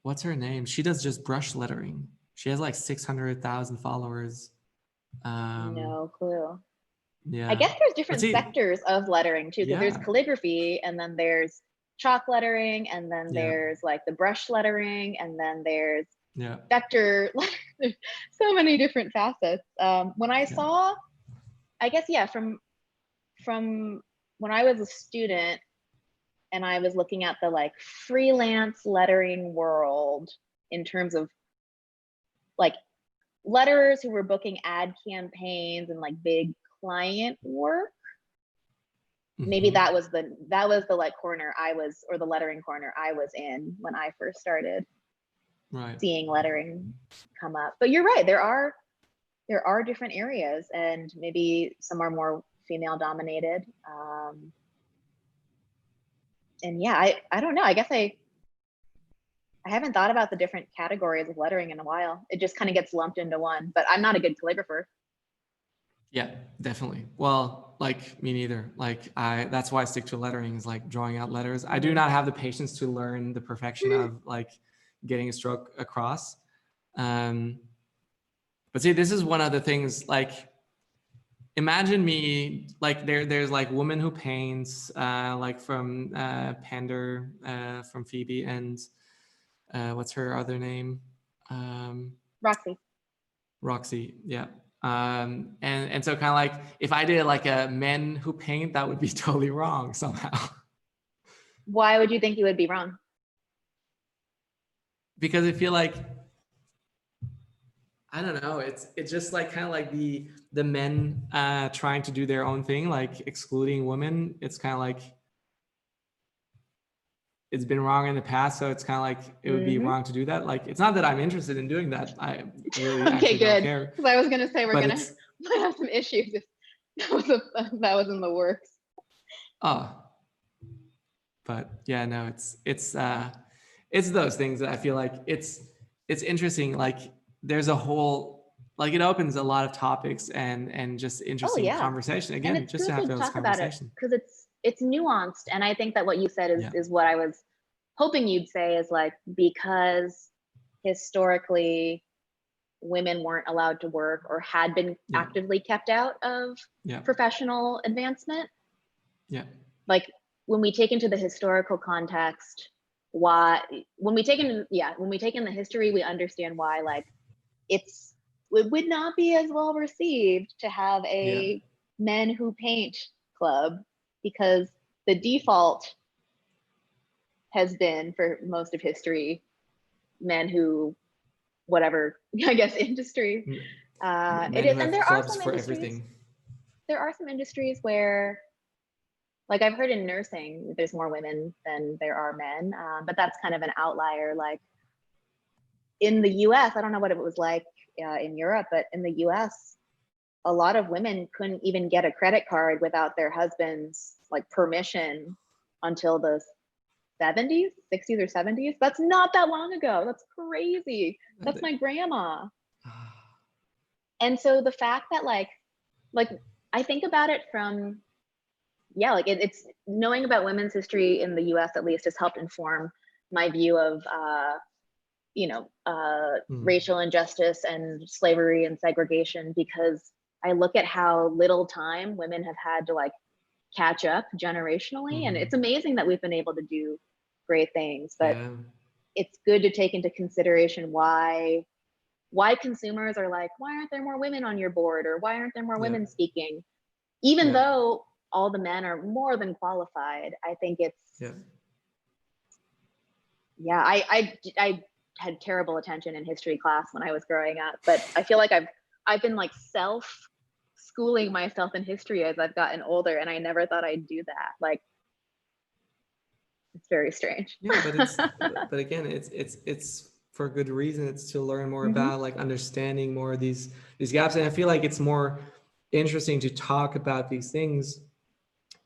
Speaker 1: What's her name? She does just brush lettering. She has like 600,000 followers.
Speaker 2: No clue.
Speaker 1: Yeah.
Speaker 2: I guess there's different sectors of lettering too, because there's calligraphy, and then there's chalk lettering, and then there's like the brush lettering, and then there's vector. There's so many different facets. When I saw, I guess, from when I was a student and I was looking at the like freelance lettering world in terms of like letterers who were booking ad campaigns and like big client work. Maybe that was the like corner I was, or the lettering corner I was in when I first started seeing lettering come up. But you're right, there are different areas, and maybe some are more female dominated. And yeah, I don't know. I guess I haven't thought about the different categories of lettering in a while. It just kind of gets lumped into one, but I'm not a good calligrapher.
Speaker 1: Yeah, definitely. Well, like me neither. Like that's why I stick to lettering, is like drawing out letters. I do not have the patience to learn the perfection of like getting a stroke across. But see, this is one of the things, like, imagine me, like there's like woman who paints, like from Pander, from Phoebe, and what's her other name? Roxy, yeah. And so kind of like, if I did like a men who paint, that would be totally wrong somehow.
Speaker 2: Why would you think you would be wrong?
Speaker 1: Because I feel like, I don't know, it's just like kind of like the men trying to do their own thing, like excluding women. It's kind of like, it's been wrong in the past, so it's kind of like it would be wrong to do that. Like, it's not that I'm interested in doing that. I really actually don't care.
Speaker 2: Because I was gonna say we're gonna have some issues if that was in the works.
Speaker 1: Oh, but yeah, no, it's those things that I feel like it's interesting. Like there's a whole, like it opens a lot of topics and just interesting conversation. Again, just to have those conversations.
Speaker 2: Because it's nuanced, and I think that what you said is what I was hoping you'd say, is like, because historically women weren't allowed to work or had been actively kept out of professional advancement.
Speaker 1: Yeah.
Speaker 2: Like when we take into the historical context, when we take in the history, we understand why, like, it would not be as well received to have a men who paint club, because the default has been for most of history men who, whatever, I guess, industry it is. And there are some industries, everything. There are some industries where, like, I've heard in nursing, there's more women than there are men, but that's kind of an outlier. Like in the US, I don't know what it was like in Europe, but in the US, a lot of women couldn't even get a credit card without their husband's like permission until the 70s, 60s or 70s. That's not that long ago. That's crazy. That's my grandma. And so the fact that like I think about it from, like it's knowing about women's history in the US at least has helped inform my view of racial injustice and slavery and segregation, because I look at how little time women have had to like catch up generationally. And it's amazing that we've been able to do great things, but it's good to take into consideration why consumers are like, why aren't there more women on your board? Or why aren't there more women speaking? Even though all the men are more than qualified, I think it's, I had terrible attention in history class when I was growing up, but I feel like I've been like schooling myself in history as I've gotten older, and I never thought I'd do that. Like, it's very strange.
Speaker 1: But again, it's for good reason. It's to learn more about, like, understanding more of these gaps. And I feel like it's more interesting to talk about these things,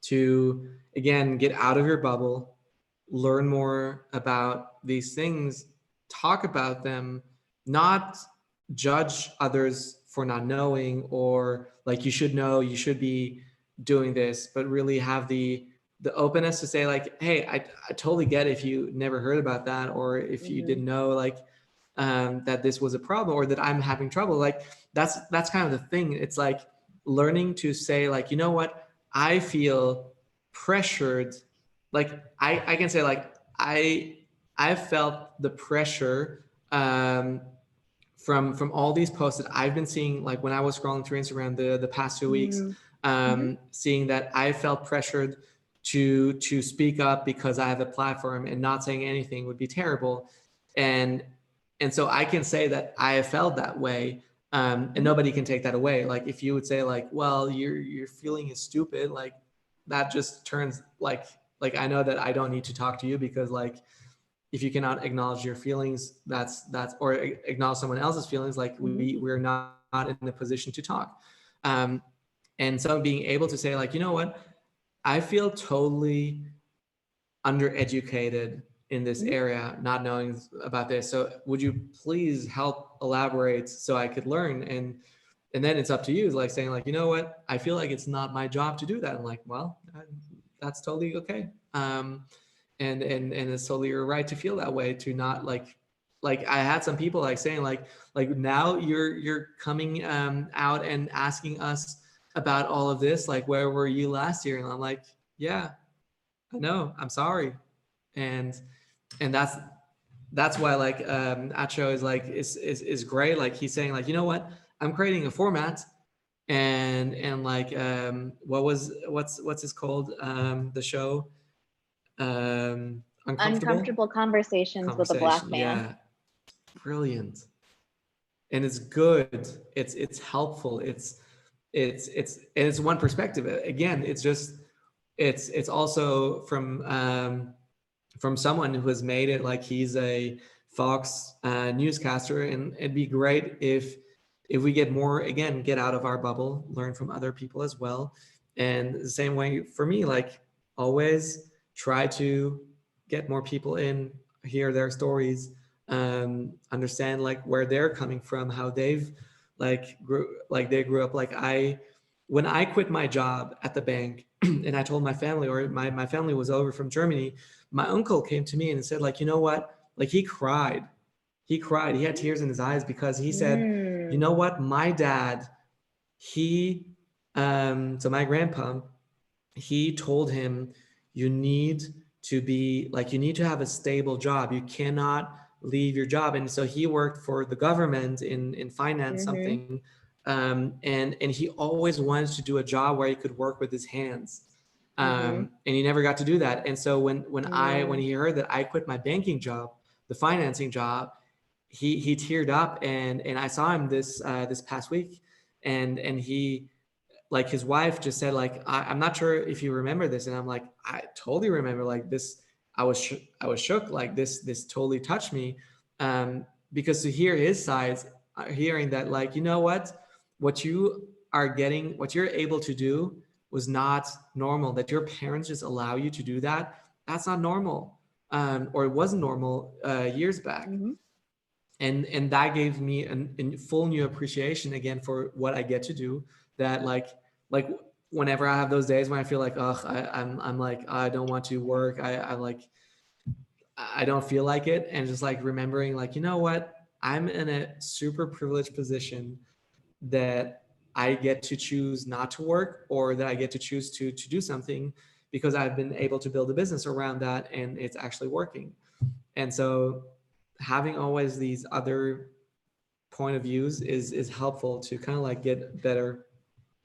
Speaker 1: to again get out of your bubble, learn more about these things, talk about them, not judge others for not knowing, or like, you should know, you should be doing this, but really have the openness to say like, hey, I totally get if you never heard about that, or if you didn't know like that this was a problem, or that I'm having trouble. Like that's kind of the thing. It's like learning to say like, you know what, I feel pressured. Like I can say like, I felt the pressure from all these posts that I've been seeing, like when I was scrolling through Instagram the past 2 weeks, seeing that I felt pressured to speak up because I have a platform, and not saying anything would be terrible. And so I can say that I have felt that way, and nobody can take that away. Like if you would say like, well, your feeling is stupid, like that just turns like I know that I don't need to talk to you, because like if you cannot acknowledge your feelings, that's or acknowledge someone else's feelings, like we're not in a position to talk. And so being able to say like, you know what, I feel totally undereducated in this area, not knowing about this. So would you please help elaborate so I could learn? And then it's up to you, like saying like, you know what, I feel like it's not my job to do that. I'm like, well, that's totally okay. And it's totally your right to feel that way, to not like I had some people like saying like now you're coming out and asking us about all of this, like where were you last year? And I'm like, yeah, I know, I'm sorry. And that's why like Acho is like is great. Like he's saying like, you know what, I'm creating a format, and like what's this called, the show,
Speaker 2: Uncomfortable conversations with a Black man.
Speaker 1: Yeah, brilliant. And it's good, it's helpful, it's one perspective. Again, it's just it's also from someone who has made it, like he's a Fox newscaster. And it'd be great if we get more, again, get out of our bubble, learn from other people as well. And the same way for me, like always try to get more people in, hear their stories, understand like where they're coming from, how they've like they grew up. Like when I quit my job at the bank and I told my family, or my family was over from Germany, my uncle came to me and said like, you know what, like he cried He cried. He had tears in his eyes because he said, you
Speaker 2: Mm.
Speaker 1: know what? My dad, he, so my grandpa, he told him, you need to be like, you need to have a stable job. You cannot leave your job. And so he worked for the government in finance,
Speaker 2: Mm-hmm.
Speaker 1: something. And he always wanted to do a job where he could work with his hands.
Speaker 2: Mm-hmm.
Speaker 1: And he never got to do that. And so when
Speaker 2: Mm.
Speaker 1: he heard that I quit my banking job, the financing job, he teared up, and I saw him this past week, and he, like, his wife just said, like, I'm not sure if you remember this, and I'm like, I totally remember, like, this. I was shook, like, this totally touched me, because to hear his sides, hearing that, like, you know what you are getting, what you're able to do was not normal, that your parents just allow you to do that, that's not normal, or it wasn't normal years back.
Speaker 2: Mm-hmm.
Speaker 1: And that gave me a full new appreciation again for what I get to do. That, like whenever I have those days when I feel like, oh, I'm like, I don't want to work, I like, I don't feel like it, and just like remembering, like, you know what, I'm in a super privileged position that I get to choose not to work, or that I get to choose to do something, because I've been able to build a business around that and it's actually working. And so having always these other point of views is helpful to kind of like get better,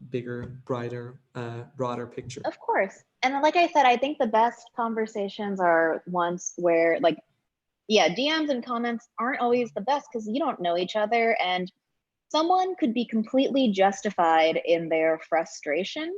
Speaker 1: bigger, brighter, broader picture.
Speaker 2: Of course. And like I said, I think the best conversations are ones where, like, yeah, DMs and comments aren't always the best because you don't know each other, and someone could be completely justified in their frustration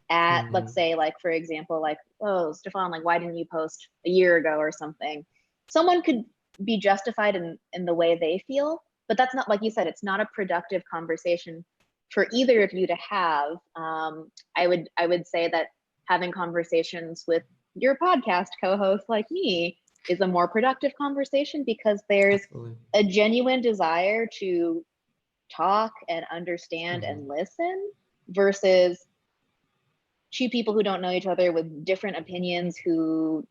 Speaker 2: at, let's say, like, for example, like, oh, Stefan, like, why didn't you post a year ago or something? Someone could be justified in the way they feel, but that's not, like you said, it's not a productive conversation for either of you to have. I would say that having conversations with your podcast co-host like me is a more productive conversation because there's
Speaker 1: Absolutely.
Speaker 2: a genuine desire to talk and understand
Speaker 1: Mm-hmm.
Speaker 2: and listen, versus two people who don't know each other with different opinions who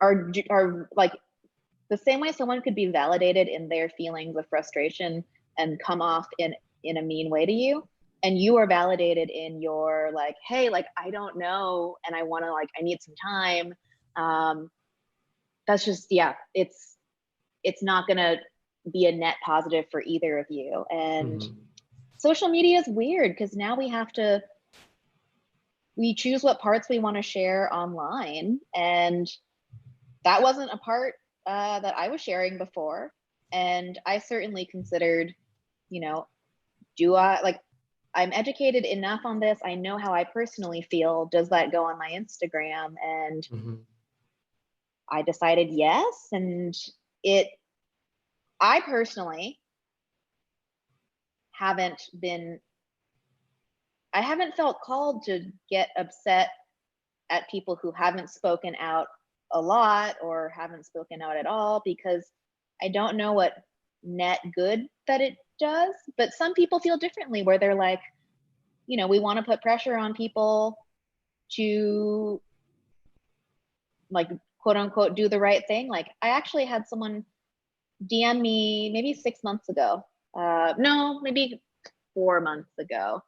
Speaker 2: are like, the same way someone could be validated in their feelings of frustration and come off in a mean way to you, and you are validated in your, like, hey, like, I don't know, and I want to, like, I need some time. That's just, yeah, it's not gonna be a net positive for either of you. And
Speaker 1: Mm-hmm.
Speaker 2: social media is weird because now we choose what parts we want to share online, and that wasn't a part that I was sharing before. And I certainly considered, you know, do I, like, I'm educated enough on this, I know how I personally feel, does that go on my Instagram? And
Speaker 1: Mm-hmm.
Speaker 2: I decided yes. And it, I personally haven't been, I haven't felt called to get upset at people who haven't spoken out a lot or haven't spoken out at all, because I don't know what net good that it does. But some people feel differently, where they're like, we want to put pressure on people to, like, quote unquote, do the right thing. Like, I actually had someone DM me maybe 6 months ago. No, maybe 4 months ago,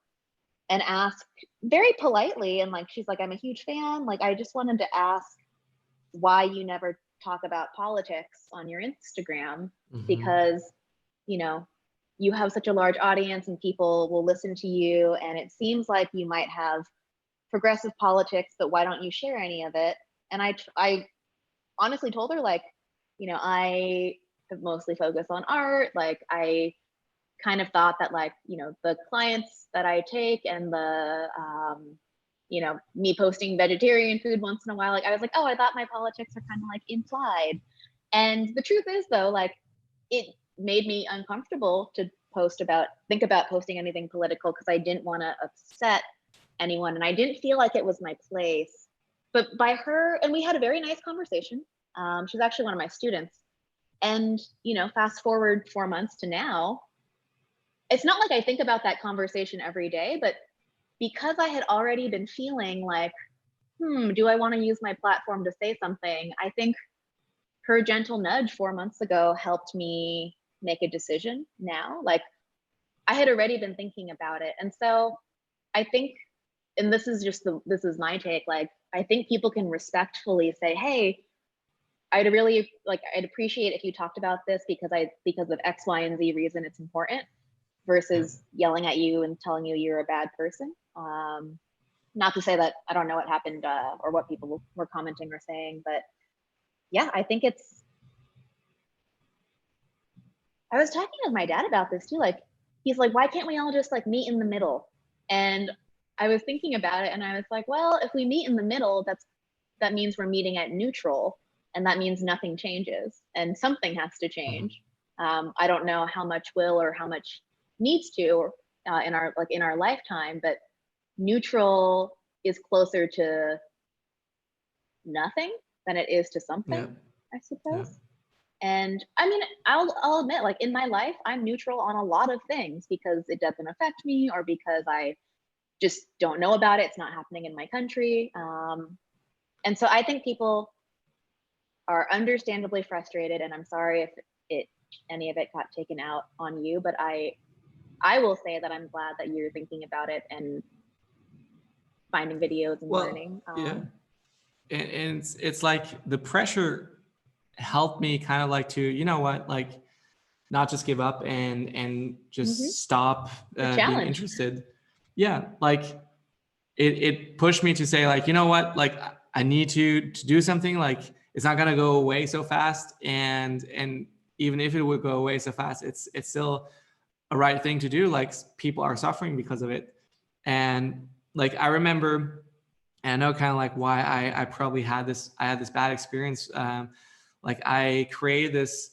Speaker 2: and ask very politely, and, like, she's like, I'm a huge fan. Like, I just wanted to ask why you never talk about politics on your Instagram,
Speaker 1: Mm-hmm.
Speaker 2: because, you have such a large audience and people will listen to you. And it seems like you might have progressive politics, but why don't you share any of it? And I honestly told her, like, I have mostly focused on art. Like, I kind of thought that, like, the clients that I take and the, me posting vegetarian food once in a while, like, I was like, oh, I thought my politics are kind of like implied. And the truth is, though, like, it made me uncomfortable to think about posting anything political, because I didn't want to upset anyone. And I didn't feel like it was my place. But by her, and we had a very nice conversation. She's actually one of my students. And, fast forward 4 months to now, it's not like I think about that conversation every day, but because I had already been feeling like, do I want to use my platform to say something? I think her gentle nudge 4 months ago helped me make a decision now. Like, I had already been thinking about it. And so I think, and this is my take, like, I think people can respectfully say, hey, I'd appreciate if you talked about this because of X, Y, and Z reason it's important, versus yelling at you and telling you you're a bad person. Not to say that I don't know what happened or what people were commenting or saying, but yeah, I think I was talking with my dad about this too. Like, he's like, why can't we all just like meet in the middle? And I was thinking about it and I was like, well, if we meet in the middle, that means we're meeting at neutral, and that means nothing changes and something has to change. I don't know how much will or how much needs to in our lifetime, but neutral is closer to nothing than it is to something, I suppose. And I mean, I'll admit, like, in my life, I'm neutral on a lot of things because it doesn't affect me or because I just don't know about it. It's not happening in my country. And so I think people are understandably frustrated, and I'm sorry if any of it got taken out on you, but I will say that I'm glad that you're thinking about it and finding videos and learning.
Speaker 1: Yeah. And it's like the pressure helped me kind of like to, you know what, like not just give up and just stop being interested. Yeah. Like it pushed me to say, like, you know what, like I need to do something. Like it's not going to go away so fast. And even if it would go away so fast, it's still a right thing to do. Like people are suffering because of it. And like, I remember, and I know kind of like why I probably had this bad experience. Like I created this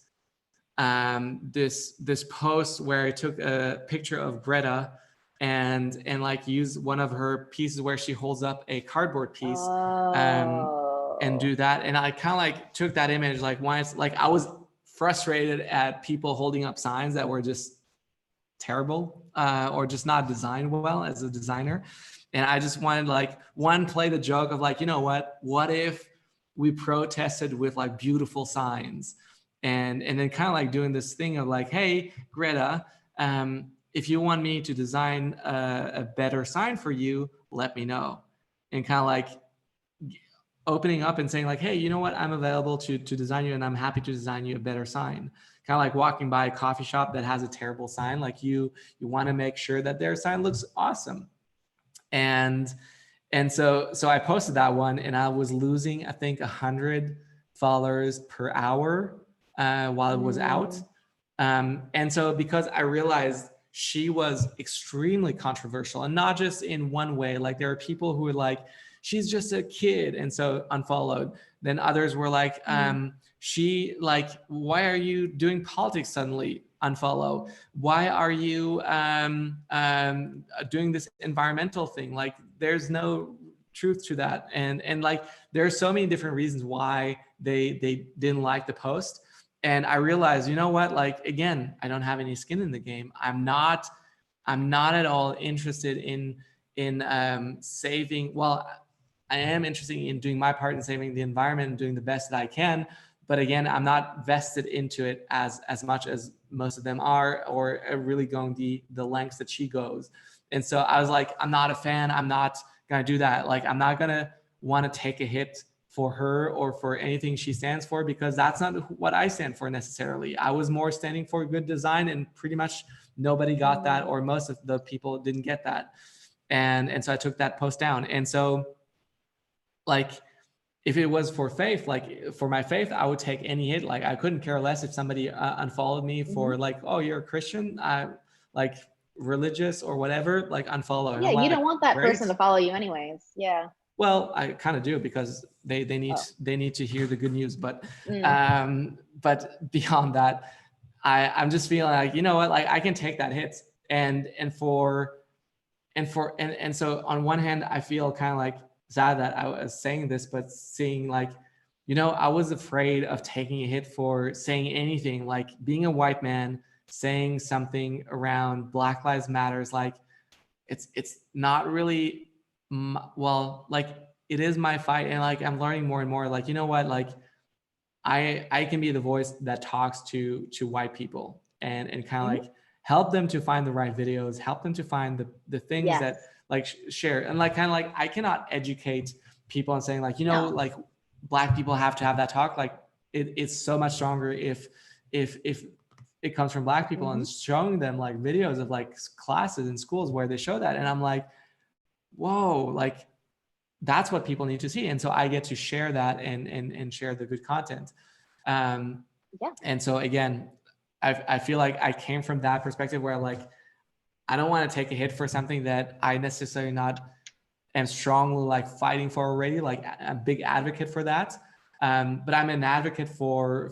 Speaker 1: post where I took a picture of Greta and like use one of her pieces where she holds up a cardboard piece and do that. And I kind of like took that image, like once, like I was frustrated at people holding up signs that were just terrible or just not designed well as a designer. And I just wanted like play the joke of like, you know what if we protested with like beautiful signs, and then kind of like doing this thing of like, hey, Greta, if you want me to design a better sign for you, let me know. And kind of like opening up and saying like, hey, you know what, I'm available to design you, and I'm happy to design you a better sign. Kind of like walking by a coffee shop that has a terrible sign, like you want to make sure that their sign looks awesome. And so I posted that one, and I was losing, I think, 100 followers per hour while it was out. And so because I realized she was extremely controversial, and not just in one way, like there are people who were like, she's just a kid, and so unfollowed. Then others were like, she like, why are you doing politics suddenly? Unfollow. Why are you doing this environmental thing? Like there's no truth to that. And like there are so many different reasons why they didn't like the post. And I realized, you know what, like again, I don't have any skin in the game. I'm not at all interested in saving. Well, I am interested in doing my part in saving the environment and doing the best that I can. But again, I'm not vested into it as much as most of them are, or really going the lengths that she goes. And so I was like, I'm not a fan. I'm not going to do that. Like, I'm not going to want to take a hit for her or for anything she stands for, because that's not what I stand for necessarily. I was more standing for good design, and pretty much nobody got that, or most of the people didn't get that. And so I took that post down. And so like, if it was for faith, like for my faith, I would take any hit. Like I couldn't care less if somebody unfollowed me for like, oh, you're a Christian, like religious or whatever, like unfollow.
Speaker 2: Yeah, you don't want that person to follow you anyways. Yeah.
Speaker 1: Well, I kind of do, because they need to hear the good news. But beyond that, I'm just feeling like, you know what, like I can take that hit. And so on one hand, I feel kind of like sad that I was saying this, but seeing like, you know, I was afraid of taking a hit for saying anything, like being a white man, saying something around Black Lives Matters. Like it's not really, well, like it is my fight. And like, I'm learning more and more, like, you know what, like I can be the voice that talks to white people and kind of
Speaker 2: Mhm.
Speaker 1: like help them to find the right videos, help them to find the things
Speaker 2: Yes.
Speaker 1: that like share, and like kind of like I cannot educate people and saying like, you know,
Speaker 2: No.
Speaker 1: like Black people have to have that talk. Like it's so much stronger if it comes from Black people,
Speaker 2: Mhm.
Speaker 1: and showing them like videos of like classes in schools where they show that, and I'm like, whoa, like that's what people need to see. And so I get to share that and share the good content. Um,
Speaker 2: Yeah.
Speaker 1: and so again, I feel like I came from that perspective where like I don't want to take a hit for something that I necessarily not am strongly like fighting for already. Like I'm a big advocate for that. But I'm an advocate for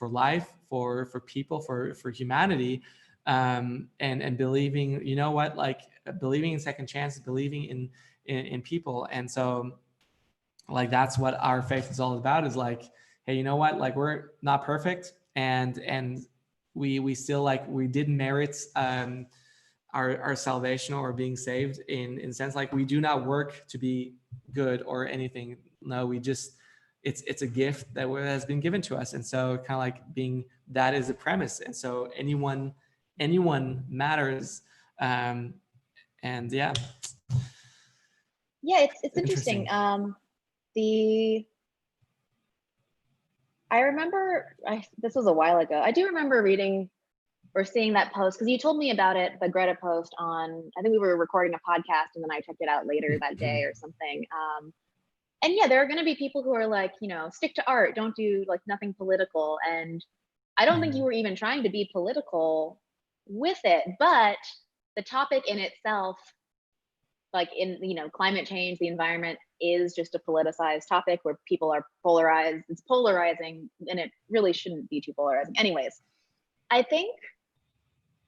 Speaker 1: life, for people, for humanity, and believing, you know what, like believing in second chances, believing in people. And so like that's what our faith is all about, is like, hey, you know what, like we're not perfect, and we still like we didn't merit our salvation or being saved in sense like we do not work to be good or anything. No, we just it's a gift that has been given to us. And so kind of like being that is the premise. And so anyone matters. um and yeah.
Speaker 2: Yeah, it's interesting.
Speaker 1: Interesting.
Speaker 2: The I remember this was a while ago. I do remember reading or seeing that post because you told me about it, the Greta post on, I think we were recording a podcast and then I checked it out later that day or something. And yeah, there are going to be people who are like, you know, stick to art, don't do like nothing political. And I don't think you were even trying to be political with it, but the topic in itself, like in, you know, climate change, the environment is just a politicized topic where people are polarized. It's polarizing and it really shouldn't be too polarizing. Anyways, I think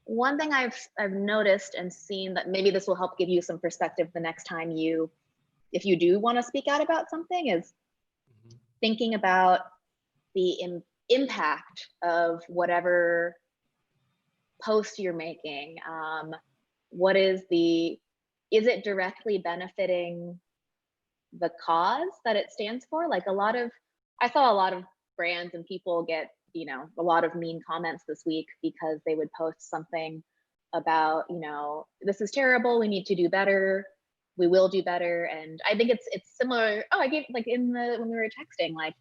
Speaker 2: one thing I've noticed and seen, that maybe this will help give you some perspective the next time if you do want to speak out about something, is thinking about the impact of whatever post you're making. What is it directly benefiting the cause that it stands for? Like I saw a lot of brands and people get, you know, a lot of mean comments this week because they would post something about, you know, this is terrible, we need to do better, we will do better. And I think it's similar. Oh, I gave like when we were texting, like,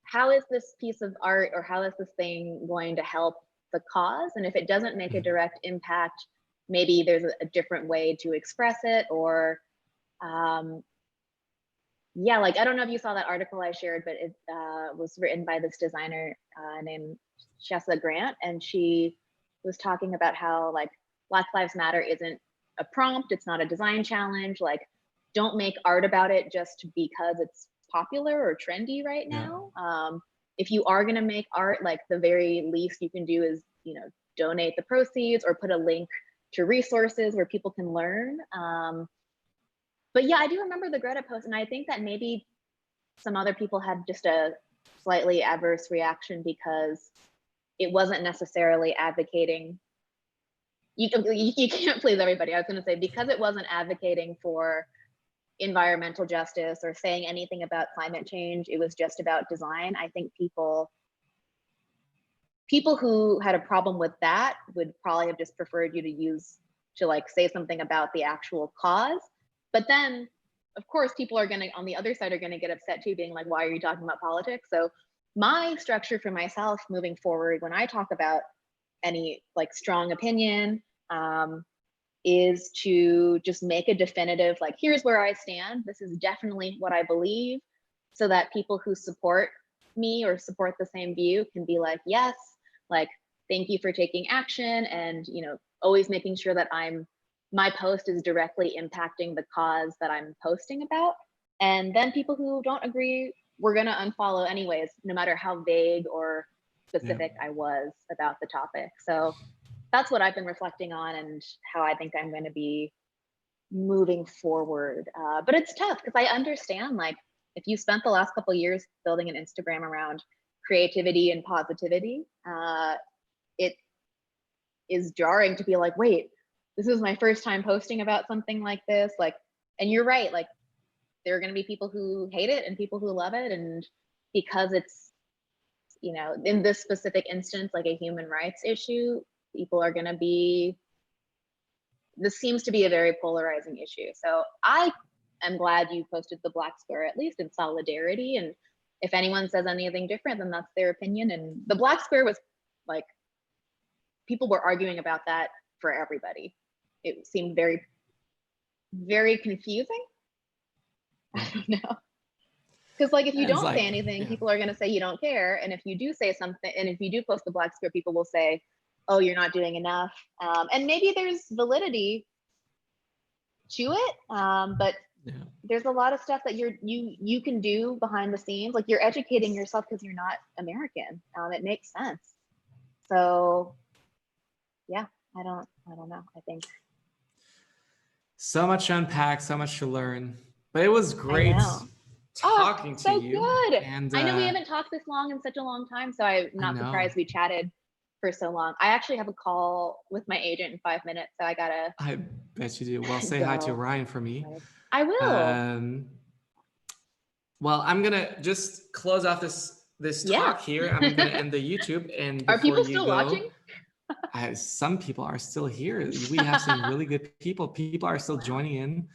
Speaker 2: how is this piece of art or how is this thing going to help the cause? And if it doesn't make a direct impact, maybe there's a different way to express it. Or yeah, like I don't know if you saw that article I shared, but it was written by this designer named Shessa Grant, and she was talking about how like Black Lives Matter isn't a prompt, it's not a design challenge. Like, don't make art about it just because it's popular or trendy right now. If you are going to make art, like the very least you can do is, you know, donate the proceeds or put a link to resources where people can learn. But yeah, I do remember the Greta post, and I think that maybe some other people had just a slightly adverse reaction because it wasn't necessarily advocating. You can't please everybody. I was going to say, because it wasn't advocating for environmental justice or saying anything about climate change, it was just about design. I think people who had a problem with that would probably have just preferred you to like say something about the actual cause. But then of course people are going to, on the other side, are going to get upset too, being like, why are you talking about politics? So my structure for myself moving forward, when I talk about any like strong opinion, is to just make a definitive, like, here's where I stand, this is definitely what I believe, so that people who support me or support the same view can be like, yes, like, thank you for taking action, and, you know, always making sure that my post is directly impacting the cause that I'm posting about. And then people who don't agree, we're going to unfollow anyways, no matter how vague or specific I was about the topic. So that's what I've been reflecting on and how I think I'm going to be moving forward. But it's tough because I understand, like, if you spent the last couple of years building an Instagram around creativity and positivity, it is jarring to be like, wait, this is my first time posting about something like this. Like, and you're right, like, there are going to be people who hate it and people who love it. And, because it's, you know, in this specific instance, like a human rights issue, people are going to be, this seems to be a very polarizing issue. So I am glad you posted the Black Square, at least in solidarity. And if anyone says anything different, then that's their opinion. And the Black Square was like, people were arguing about that for everybody. It seemed very, very confusing. I don't know. Because like, if you don't say anything, people are going to say you don't care. And if you do say something, and if you do post the Black Square, people will say, oh, you're not doing enough. And maybe there's validity to it, but there's a lot of stuff that you can do behind the scenes. Like, you're educating yourself because you're not American. It makes sense. So yeah, I don't know. I think
Speaker 1: so much to unpack, so much to learn, but it was great talking to you.
Speaker 2: Good. And I know we haven't talked this long in such a long time, so I'm not surprised we chatted for so long. I actually have a call with my agent in 5 minutes, so I gotta.
Speaker 1: I bet you do. Well, say hi to Ryan for me.
Speaker 2: I will.
Speaker 1: Well, I'm gonna just close off this talk here. I'm gonna end the YouTube. And
Speaker 2: are people still watching?
Speaker 1: Some people are still here. We have some really good people. People are still joining in.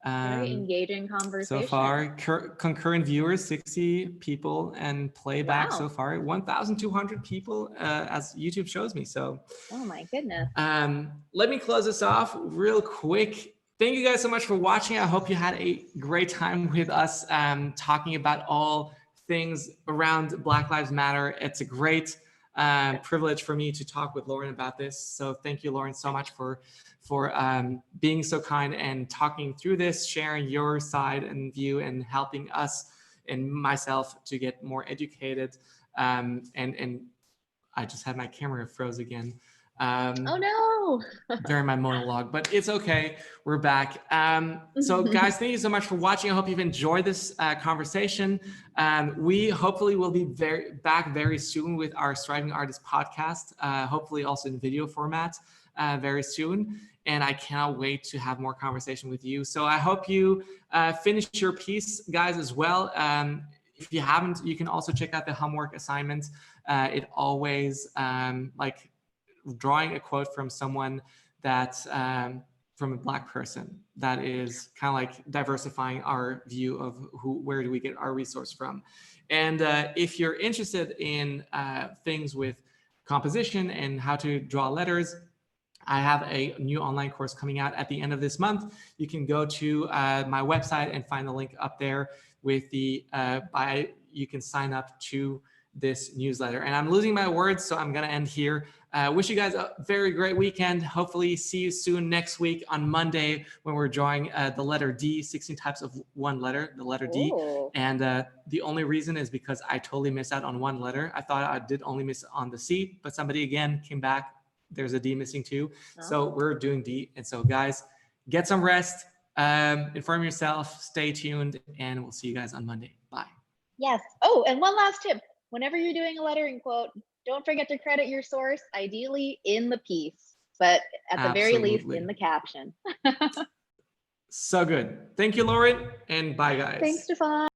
Speaker 2: Very engaging conversation.
Speaker 1: So far, concurrent viewers, 60 people, and playback so far, 1,200 people, as YouTube shows me. So,
Speaker 2: oh my goodness.
Speaker 1: Let me close this off real quick. Thank you guys so much for watching. I hope you had a great time with us, talking about all things around Black Lives Matter. It's a great privilege for me to talk with Lauren about this. So thank you, Lauren, so much for being so kind and talking through this, sharing your side and view, and helping us and myself to get more educated. And I just had my camera froze again.
Speaker 2: Oh no!
Speaker 1: During my monologue, but it's okay. We're back. So guys, thank you so much for watching. I hope you've enjoyed this conversation. We hopefully will be back very soon with our Striving Artist podcast, hopefully also in video format very soon. And I cannot wait to have more conversation with you. So I hope you finish your piece, guys, as well. If you haven't, you can also check out the homework assignment. It always like drawing a quote from someone that from a Black person that is kind of like diversifying our view of where do we get our resource from. And if you're interested in things with composition and how to draw letters, I have a new online course coming out at the end of this month. You can go to my website and find the link up there with the you can sign up to this newsletter. And I'm losing my words, so I'm going to end here. Wish you guys a very great weekend. Hopefully see you soon next week on Monday when we're drawing the letter D, 16 types of one letter, the letter D. And the only reason is because I totally missed out on one letter. I thought I did only miss on the C, but somebody again came back. There's a D missing too. So we're doing D. And so guys, get some rest, inform yourself, stay tuned, and we'll see you guys on Monday. Bye.
Speaker 2: Yes. Oh, and one last tip. Whenever you're doing a lettering quote, don't forget to credit your source, ideally in the piece, but at the very least in the caption.
Speaker 1: So good. Thank you, Lauren, and bye, guys.
Speaker 2: Thanks, Stefan.